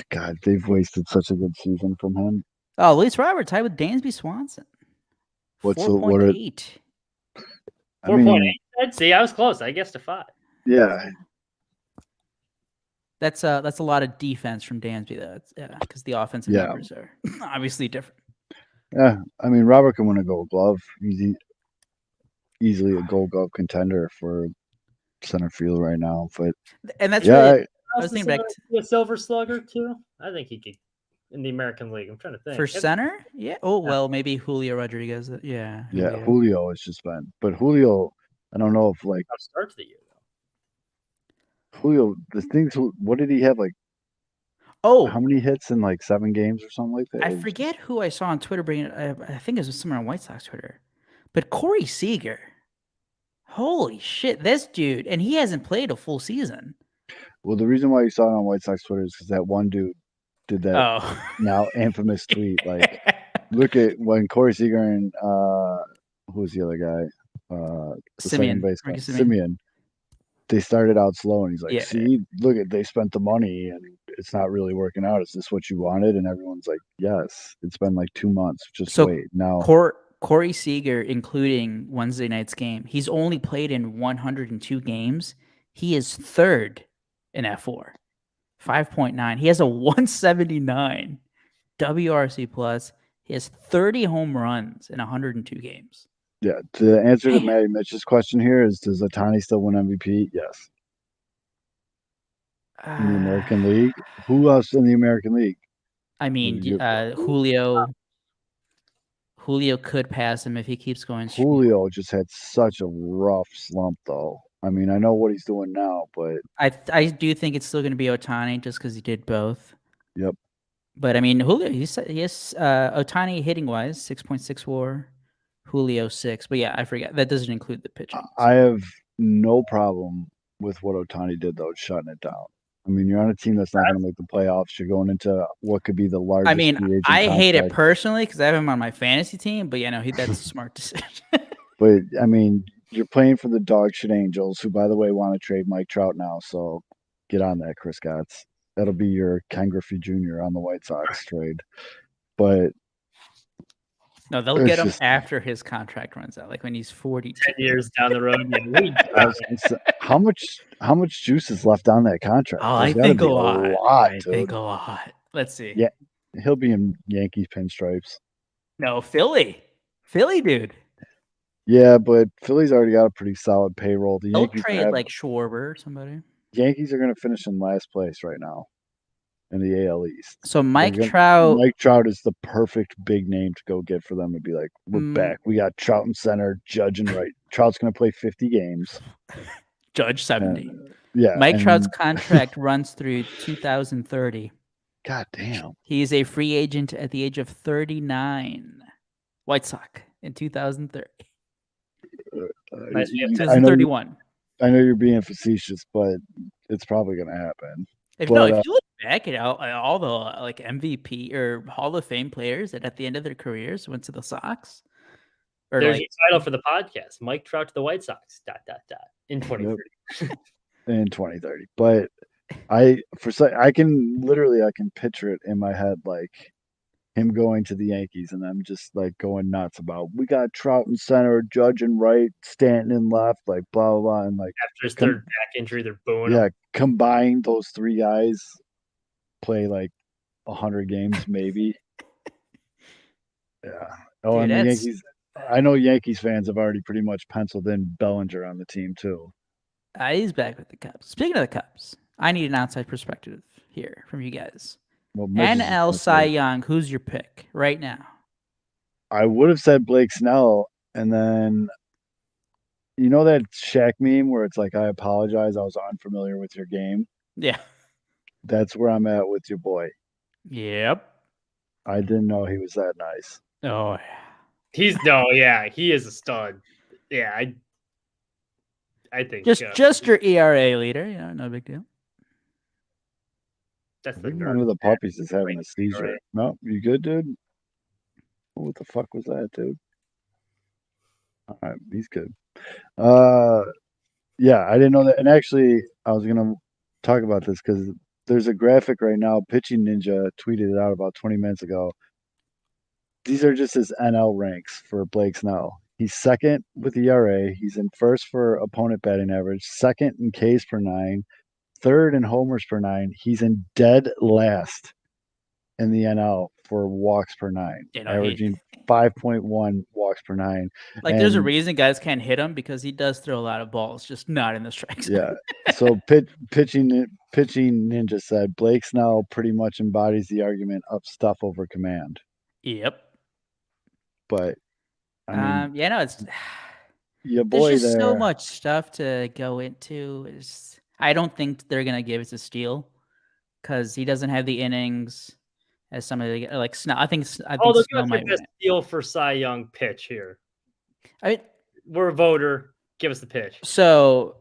God, they've wasted such a good season from him. Oh, Liz Robert tied with Dansby Swanson. What's the 4.8. I 4.8. mean, I'd see, I was close. I guessed a 5. yeah, That's a lot of defense from Dansby, though. Because the offensive Yeah. numbers are obviously different. yeah. I mean, Robert can win a Gold Glove. He's easily a Gold Glove contender for center field right now. But And that's yeah, really I was thinking back a Silver Slugger too. I think he could in the American League. I'm trying to think. for center. Yeah. Oh well, maybe Julio Rodriguez. Yeah. yeah, Julio has just been. But Julio, I don't know if Tough start to the year though. Julio, the things. What did he have? Oh, How many hits in 7 games or something like that? I It was forget who I saw on Twitter bringing it. I think it was somewhere on White Sox Twitter, but Corey Seager. Holy shit, this dude, and he hasn't played a full season. Well, the reason why you saw it on White Sox Twitter is because that one dude did that Oh, now infamous tweet. Look at when Corey Seager and who was the other guy? The second Simeon, base guy, Ricky Simeon. Simeon. They started out slow, and he's like, Yeah. "See, look at they spent the money, and it's not really working out. Is this what you wanted?" And everyone's like, "Yes." It's been 2 months. Just So wait now. Corey Seager, including Wednesday night's game, he's only played in 102 games. He is third in F4, 5.9. He has a 179 WRC plus. He has 30 home runs in 102 games. Yeah. The answer to Man. Matty Mitch's question here is: does Ohtani still win MVP? Yes. In the American League, who else in the American League? I mean, You- Julio could pass him if he keeps going strong. Julio just had such a rough slump, though. I mean, I know what he's doing now, but I do think it's still going to be Ohtani just because he did both. Yep. But I mean, Julio, he has Ohtani hitting wise 6.6 WAR, Julio 6. But yeah, I forgot that doesn't include the pitching. I have no problem with what Ohtani did, though, shutting it down. I mean, you're on a team that's not going to make the playoffs. You're going into what could be the largest. I mean, free agent I hate it contract. personally because I have him on my fantasy team. But that's a smart decision. But I mean, you're playing for the dog shit Angels, who, by the way, want to trade Mike Trout now. So get on that, Chris Gotts. That'll be your Ken Griffey Jr. on the White Sox trade. But No, they'll It's get him just- after his contract runs out, like when he's 42. 10 years down the road. I was gonna say, how much juice is left on that contract? Oh, I There's gotta think be a lot. I dude. think a lot. Let's see. Yeah. He'll be in Yankees pinstripes. No, Philly, dude. Yeah, but Philly's already got a pretty solid payroll. The They'll Yankees trade have- like Schwarber or somebody. Yankees are going to finish in last place right now in the AL East. So Mike They're gonna- Trout, Mike Trout is the perfect big name to go get for them and be like, we're Mm. back. We got Trout in center, Judge and right. Trout's going to play 50 games. Judge 70. Yeah. Mike and- Trout's contract runs through 2030. God damn. He is a free agent at the age of 39. White Sox in 2030. Nice. I know, 2031. I know you're being facetious, but it's probably going to happen. If But, if you look back at all the like MVP or Hall of Fame players that at the end of their careers went to the Sox, Or There's like, your title for the podcast: Mike Trout to the White Sox. ... In 2030. in 2030. But I can picture it in my head, like him going to the Yankees, and I'm just like going nuts about we got Trout in center, Judge in right, Stanton in left, like blah blah blah, and like After his third back injury, they're booing yeah, him. combine those three guys, play like 100 games maybe. Yeah. Oh, dude, and the that's Yankees. I know Yankees fans have already pretty much penciled in Bellinger on the team too. he's back with the Cubs. Speaking of the Cubs, I need an outside perspective here from you guys. Well, Mitch is just NL gonna Cy say- Young, who's your pick right now? I would have said Blake Snell, and then you know that Shaq meme where it's like, I apologize, I was unfamiliar with your game. Yeah. That's where I'm at with your boy. Yep. I didn't know he was that nice. Oh, He is a stud. Yeah, I think just your ERA leader. No big deal. that's I the think nerd. one of the puppies is having a seizure. Right. No, you good, dude? What the fuck was that, dude? All right, he's good. Yeah, I didn't know that. And actually, I was gonna talk about this because there's a graphic right now. Pitching Ninja tweeted it out about 20 minutes ago. These are just his NL ranks for Blake Snell. He's second with ERA. He's in first for opponent batting average, second in Ks per nine, third in homers per nine. He's in dead last in the NL for walks per nine, averaging 5.1 walks per nine. Like, there's a reason guys can't hit him because he does throw a lot of balls, just not in the strike zone. Yeah. So pitching Ninja said Blake Snell pretty much embodies the argument of stuff over command. Yep. But I mean, it's your boy there's just there. so much stuff to go into. I don't think they're gonna give it to Steele because he doesn't have the innings as some of the like Snell. I think They're Snell gonna might pick win the it. Steele for Cy Young pitch here. We're a voter. Give us the pitch. So,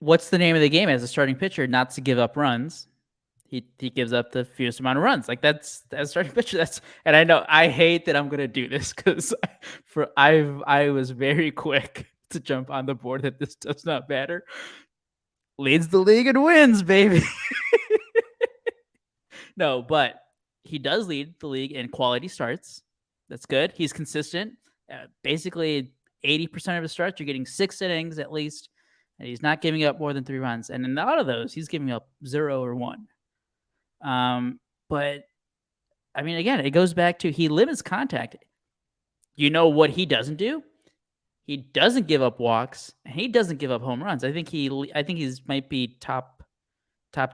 what's the name of the game as a starting pitcher? Not to give up runs. He gives up the fewest amount of runs. Like that's starting pitcher. And I know I hate that I'm gonna do this because I was very quick to jump on the board that this does not matter. Leads the league and wins, baby. No, but he does lead the league in quality starts. That's good. He's consistent. Basically, 80% of his starts, you're getting 6 innings at least, and he's not giving up more than 3 runs. And in a lot of those, he's giving up 0 or 1. But I mean, again, it goes back to he limits contact. You know what he doesn't do? He doesn't give up walks, and he doesn't give up home runs. I think he's might be top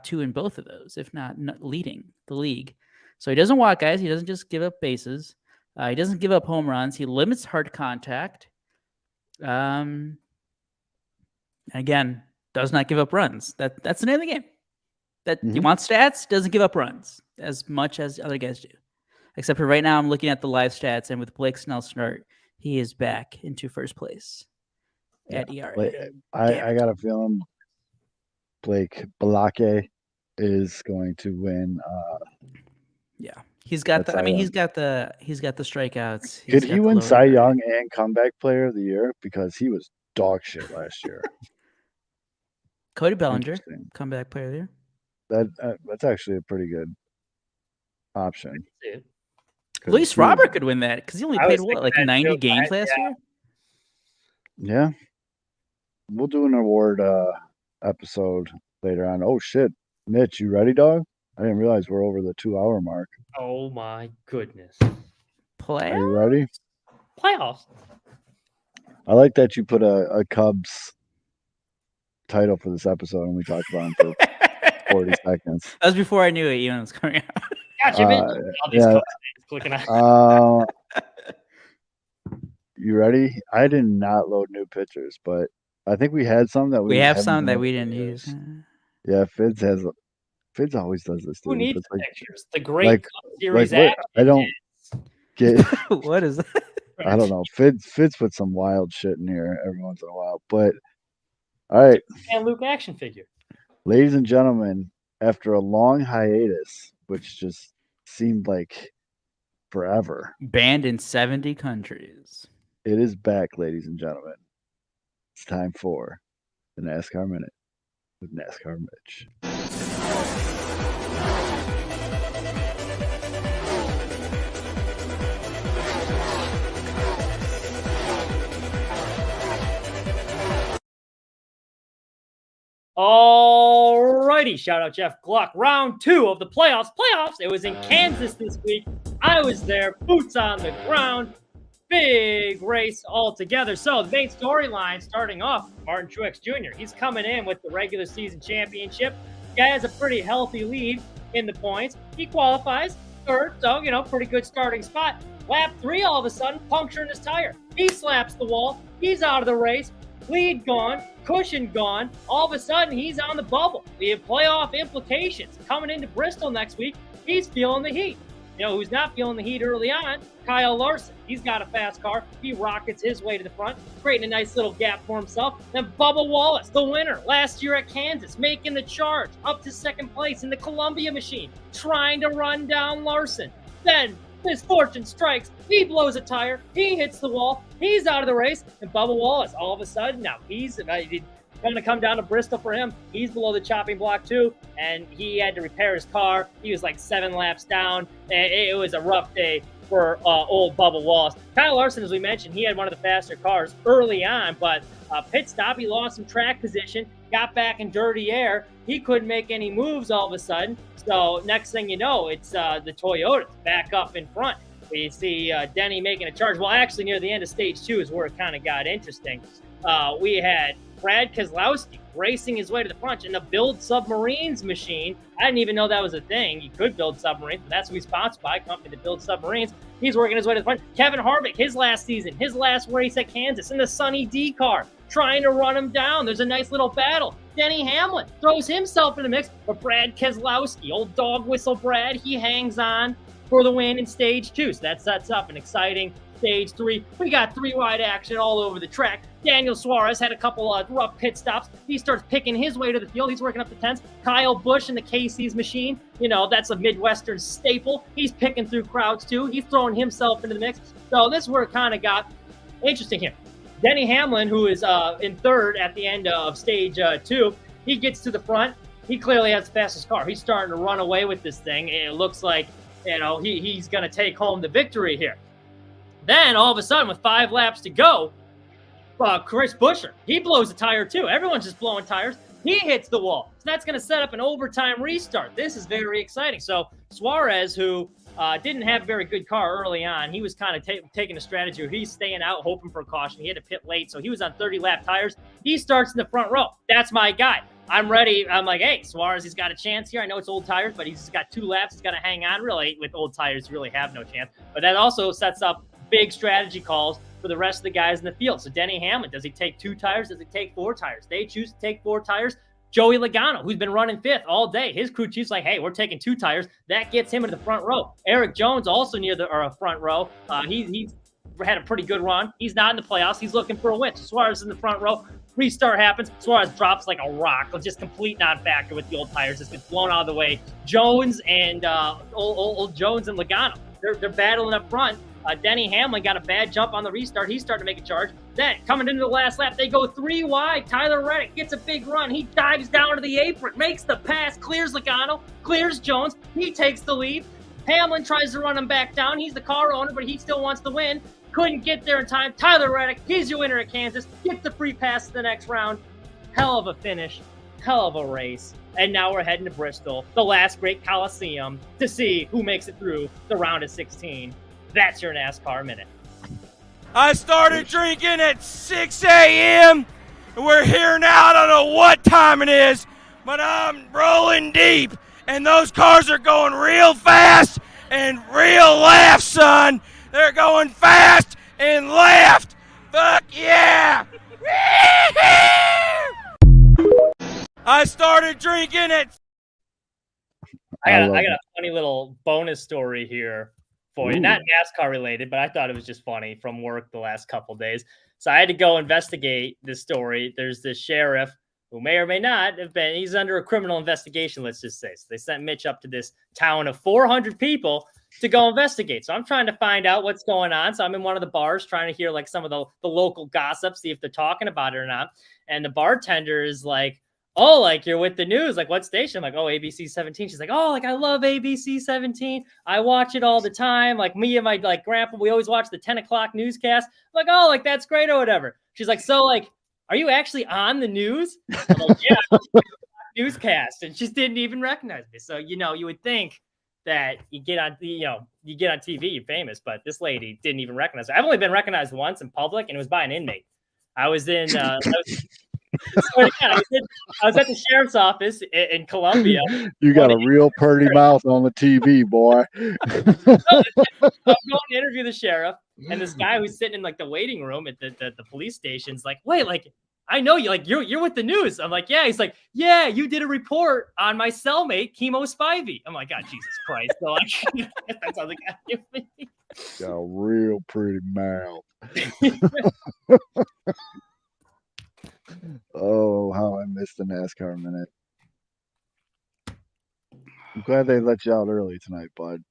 2 in both of those, if not leading the league. So he doesn't walk guys. He doesn't just give up bases. He doesn't give up home runs. He limits hard contact. Again, does not give up runs. That's the name of the game. He wants stats, doesn't give up runs as much as other guys do. Except for right now, I'm looking at the live stats, and with Blake Snell's start, he is back into first place at ERA. I got a feeling Blake is going to win. Yeah, he's got the. I mean, he's got the strikeouts. Could he win Cy Young and Comeback Player of the Year because he was dog shit last year? Cody Bellinger, Comeback Player of the Year. That's actually a pretty good option. Luis Robert could win that because he only played like 90 games last year. Yeah, we'll do an award episode later on. Oh shit, Mitch, you ready, dog? I didn't realize we're over the 2-hour mark. Oh my goodness! Playoffs? Are you ready? Playoffs. I like that you put a Cubs title for this episode, and we talked about him for 40 seconds. That was before I knew it even was coming out. Gotcha, man. All these Cubs clicking out. You ready? I did not load new pictures, but I think we had some that we have some that we didn't use. Yeah, Fids always does this. Who dude. needs like, pictures? The great Cup Series I don't get. What is that? I don't know. Fids puts some wild shit in here every once in a while, but all right. And Luke action figure. Ladies and gentlemen, after a long hiatus, which just seemed like forever. Banned in 70 countries. It is back, ladies and gentlemen. It's time for the NASCAR Minute with NASCAR Mitch. Alrighty, shout out Jeff Gluck. Round 2 of the playoffs. It was in Kansas this week. I was there, boots on the ground. Big race altogether. So the main storyline starting off, Martin Truex Jr. He's coming in with the regular season championship. Guy has a pretty healthy lead in the points. He qualifies third, so, pretty good starting spot. Lap 3, all of a sudden, puncturing his tire. He slaps the wall. He's out of the race. Lead gone, cushion gone. All of a sudden, he's on the bubble. We have playoff implications. Coming into Bristol next week, he's feeling the heat. Who's not feeling the heat early on? Kyle Larson. He's got a fast car. He rockets his way to the front, creating a nice little gap for himself. Then Bubba Wallace, the winner last year at Kansas, making the charge up to second place in the Columbia machine, trying to run down Larson. Then misfortune strikes. He blows a tire. He hits the wall. He's out of the race. And Bubba Wallace, all of a sudden, now he's going to come down to Bristol for him. He's below the chopping block too, and he had to repair his car. He was like 7 laps down. And it was a rough day for old Bubba Wallace. Kyle Larson, as we mentioned, he had one of the faster cars early on, but pit stop, he lost some track position, got back in dirty air. He couldn't make any moves all of a sudden. So next thing you know, it's the Toyotas back up in front. We see Denny making a charge. Well, actually, near the end of stage 2 is where it kind of got interesting. We had Brad Keselowski racing his way to the front in the Build Submarines machine. I didn't even know that was a thing. You could build submarines, but that's who he's sponsored by, a company that builds submarines. He's working his way to the front. Kevin Harvick, his last season, his last race at Kansas in the Sunny D car, trying to run him down. There's a nice little battle. Denny Hamlin throws himself in the mix, but Brad Keselowski, old dog whistle Brad, he hangs on for the win in stage 2. So that sets up an exciting stage 3. We got 3 wide action all over the track. Daniel Suarez had a couple of rough pit stops. He starts picking his way to the field. He's working up the 10s. Kyle Busch in the Casey's machine. That's a Midwestern staple. He's picking through crowds too. He's throwing himself into the mix. So this is where it kind of got interesting here. Denny Hamlin, who is in third at the end of stage 2, he gets to the front. He clearly has the fastest car. He's starting to run away with this thing. It looks like, he's going to take home the victory here. Then all of a sudden, with 5 laps to go, Chris Buescher, he blows a tire too. Everyone's just blowing tires. He hits the wall. So that's going to set up an overtime restart. This is very exciting. So Suarez, who didn't have a very good car early on, he was kind of taking a strategy where he's staying out, hoping for a caution. He had to pit late, so he was on 30-lap tires. He starts in the front row. That's my guy. I'm ready. I'm like, hey, Suarez, he's got a chance here. I know it's old tires, but he's got 2 laps. He's got to hang on. Really, with old tires, you really have no chance. But that also sets up big strategy calls for the rest of the guys in the field. So Denny Hamlin, does he take 2 tires? Does he take 4 tires? They choose to take 4 tires. Joey Logano, who's been running 5th all day, his crew chief's like, hey, we're taking 2 tires. That gets him into the front row. Eric Jones also near the front row. He's had a pretty good run. He's not in the playoffs. He's looking for a win. Suarez is in the front row. Restart happens. Suarez drops like a rock. Just complete non-factor with the old tires. Just gets blown out of the way. Jones and old Jones and Logano, they're battling up front. Denny Hamlin got a bad jump on the restart. He's starting to make a charge. Then, coming into the last lap, they go 3 wide. Tyler Reddick gets a big run. He dives down to the apron, makes the pass, clears Logano, clears Jones. He takes the lead. Hamlin tries to run him back down. He's the car owner, but he still wants to win. Couldn't get there in time. Tyler Reddick, he's your winner at Kansas. Gets the free pass to the next round. Hell of a finish. Hell of a race. And now we're heading to Bristol, the last great Coliseum, to see who makes it through the round of 16. That's your NASCAR Minute. I started drinking at 6 a.m. and we're here now. I don't know what time it is, but I'm rolling deep. And those cars are going real fast and real left, son. They're going fast and left. Fuck yeah. I started drinking at... I got a funny little bonus story here for you. Ooh. Not NASCAR related, but I thought it was just funny from work the last couple of days. So I had to go investigate this story. There's this sheriff who may or may not have he's under a criminal investigation, let's just say. So they sent Mitch up to this town of 400 people to go investigate. So I'm trying to find out what's going on. So I'm in one of the bars trying to hear like some of the local gossip, see if they're talking about it or not. And the bartender is like, oh, like you're with the news. Like what station? I'm like, oh, ABC 17. She's like, oh, like I love ABC 17. I watch it all the time. Like me and my like grandpa, we always watch the 10 o'clock newscast. I'm like, oh, like that's great or whatever. She's like, so like, are you actually on the news? I'm like, yeah, newscast. And she didn't even recognize me. So, you know, you would think that you get on TV, you're famous, but this lady didn't even recognize her. I've only been recognized once in public, and it was by an inmate. I was at the sheriff's office in Columbia. You got a real pretty mouth on the TV, boy. I'm going to interview the sheriff, and this guy who's sitting in like the waiting room at the police station's like, wait, like I know you, like you're with the news. I'm like, yeah. He's like, yeah, you did a report on my cellmate, Chemo Spivey. I'm like, God, Jesus Christ. So like, that's how the guy gave me. Got a real pretty mouth. Oh, how I missed the NASCAR minute. I'm glad they let you out early tonight, bud.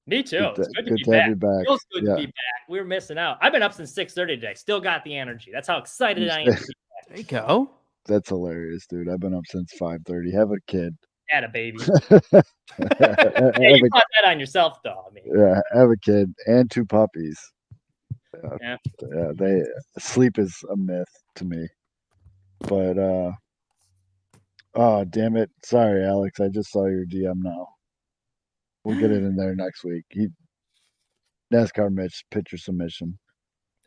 Me too. It's good to be to back. have you back. Feels good to be back. We were missing out. I've been up since 6:30 today. Still got the energy. That's how excited I am to be back. There you go. That's hilarious, dude. I've been up since 5:30. Have a kid. Had a baby. Have Yeah, you brought that on yourself, though. I mean, yeah, have a kid and 2 puppies. Yeah. They sleep is a myth to me. But oh damn it. Sorry, Alex. I just saw your DM now. We'll get it in there next week. NASCAR Mitch pitcher submission.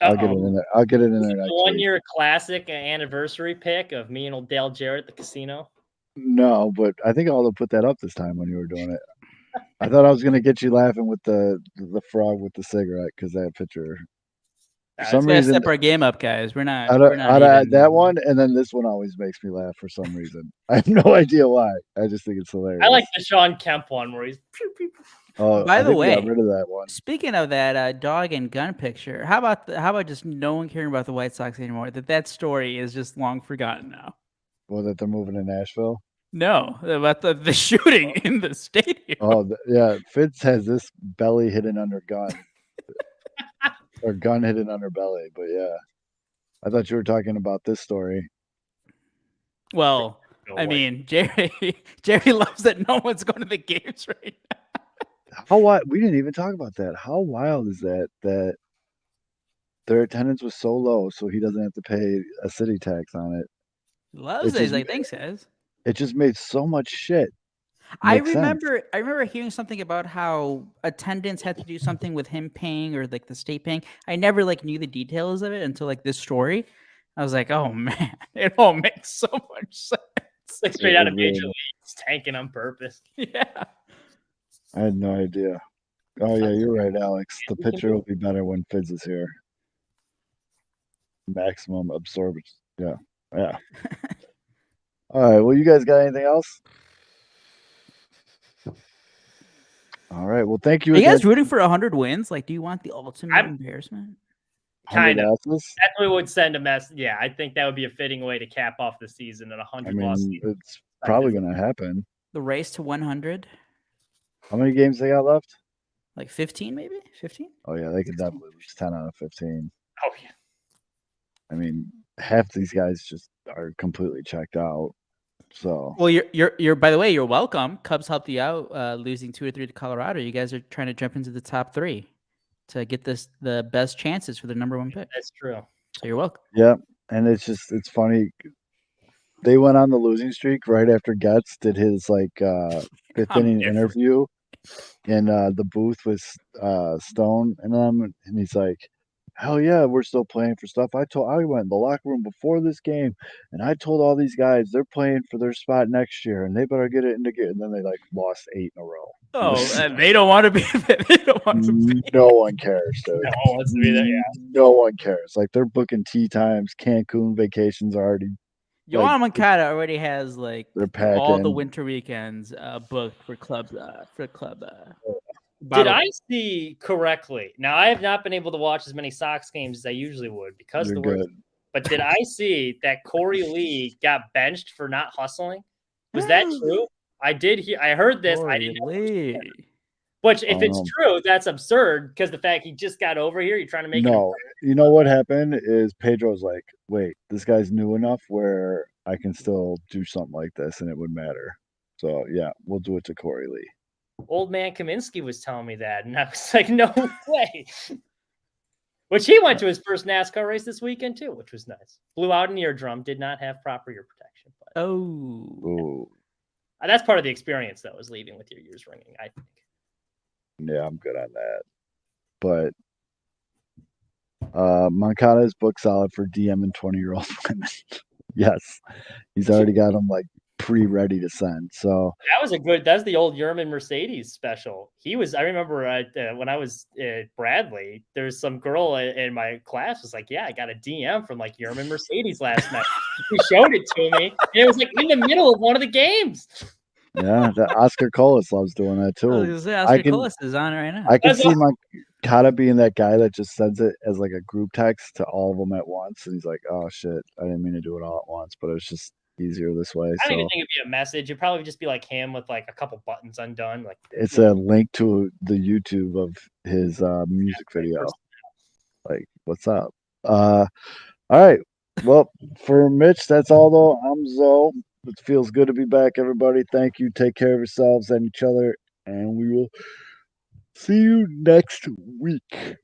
I'll get it in there. I'll get it in there next week. 1-year classic anniversary pick of me and old Dale Jarrett at the casino. No, but I think I'll put that up this time when you were doing it. I thought I was gonna get you laughing with the frog with the cigarette because that picture. For some Let's reason, step our game up, guys. We're not. that one, and then this one always makes me laugh for some reason. I have no idea why. I just think it's hilarious. I like the Sean Kemp one where he's. Oh, By the way, got rid of that one. Speaking of that dog and gun picture, how about just no one caring about the White Sox anymore? That story is just long forgotten now. Well, that they're moving to Nashville. No, about the shooting in the stadium. Oh, yeah. Fitz has this belly hidden under gun. Or gun hidden under belly, but yeah. I thought you were talking about this story. Well, I mean, Jerry loves that no one's going to the games right now. How wild? We didn't even talk about that. How wild is that their attendance was so low, so he doesn't have to pay a city tax on it. Loves it. Like, thanks, guys. It just made so much shit. I remember hearing something about how attendance had to do something with him paying or like the state paying. I never like knew the details of it until like this story. I was like, oh man, it all makes so much sense. Like straight out of Major League, it's tanking on purpose. Yeah. I had no idea. Oh yeah, you're right, Alex. The picture will be better when Fizz is here. Maximum absorbance. Yeah. Yeah. All right. Well, you guys got anything else? All right. Well, thank you. Are you guys rooting for 100 wins? Like, do you want the ultimate embarrassment? Kind of. That's what would send a mess. Yeah, I think that would be a fitting way to cap off the season at 100 losses. It's probably going to happen. The race to 100. How many games they got left? Like 15, maybe 15. Oh yeah, they could definitely lose 10 out of 15. Oh yeah. I mean, half these guys just are completely checked out. So well, you're by the way, you're welcome. Cubs helped you out, losing 2 or 3 to Colorado. You guys are trying to jump into the top 3 to get the best chances for the #1 pick. That's true. So you're welcome. Yeah, and it's funny. They went on the losing streak right after Getz did his like 5th inning interview in the booth with Stone and them, and he's like, hell yeah, we're still playing for stuff. I went in the locker room before this game and I told all these guys they're playing for their spot next year and they better get it into gear. And then they like lost 8 in a row. Oh, and they don't want to be. They don't want to be. No one cares, dude. No one wants to be there. Yeah. No one cares. Like they're booking tea times. Cancun vacations are already. Yohan Moncada already has like all the packing. winter weekends booked for club. Did I see correctly? Now I have not been able to watch as many Sox games as I usually would because of the work. But did I see that Corey Lee got benched for not hustling? Was that true? I did hear. I heard this. Corey I didn't know. Which, if it's true, that's absurd because the fact he just got over here, you're trying to make him. No, you know what happened is Pedro's like, wait, this guy's new enough where I can still do something like this and it would matter. So yeah, we'll do it to Corey Lee. Old man Kaminsky was telling me that, and I was like, no way. Which he went to his first NASCAR race this weekend too, which was nice. Blew out an eardrum, did not have proper ear protection. But Ooh. That's part of the experience, though, is leaving with your ears ringing, I think. Yeah, I'm good on that. But Moncada's book solid for DM and 20-year-old women. Yes. He's already got them like pre-ready to send. So that's the old Yerman Mercedes special. I remember when I was at Bradley, there was some girl in my class was like, yeah, I got a DM from like Yerman Mercedes last night. He showed it to me, and it was like in the middle of one of the games. yeah, Oscar Colas loves doing that too. Oscar Colas is on right now. I can see Moncada being that guy that just sends it as like a group text to all of them at once, and he's like, oh shit, I didn't mean to do it all at once, but it was just easier this way. I don't even think it'd be a message. It'd probably just be like him with like a couple buttons undone. Like it's a link to the YouTube of his music video. Like, what's up? All right. Well, for Mitch, that's all though. I'm Zoe. It feels good to be back, everybody. Thank you. Take care of yourselves and each other, and we will see you next week.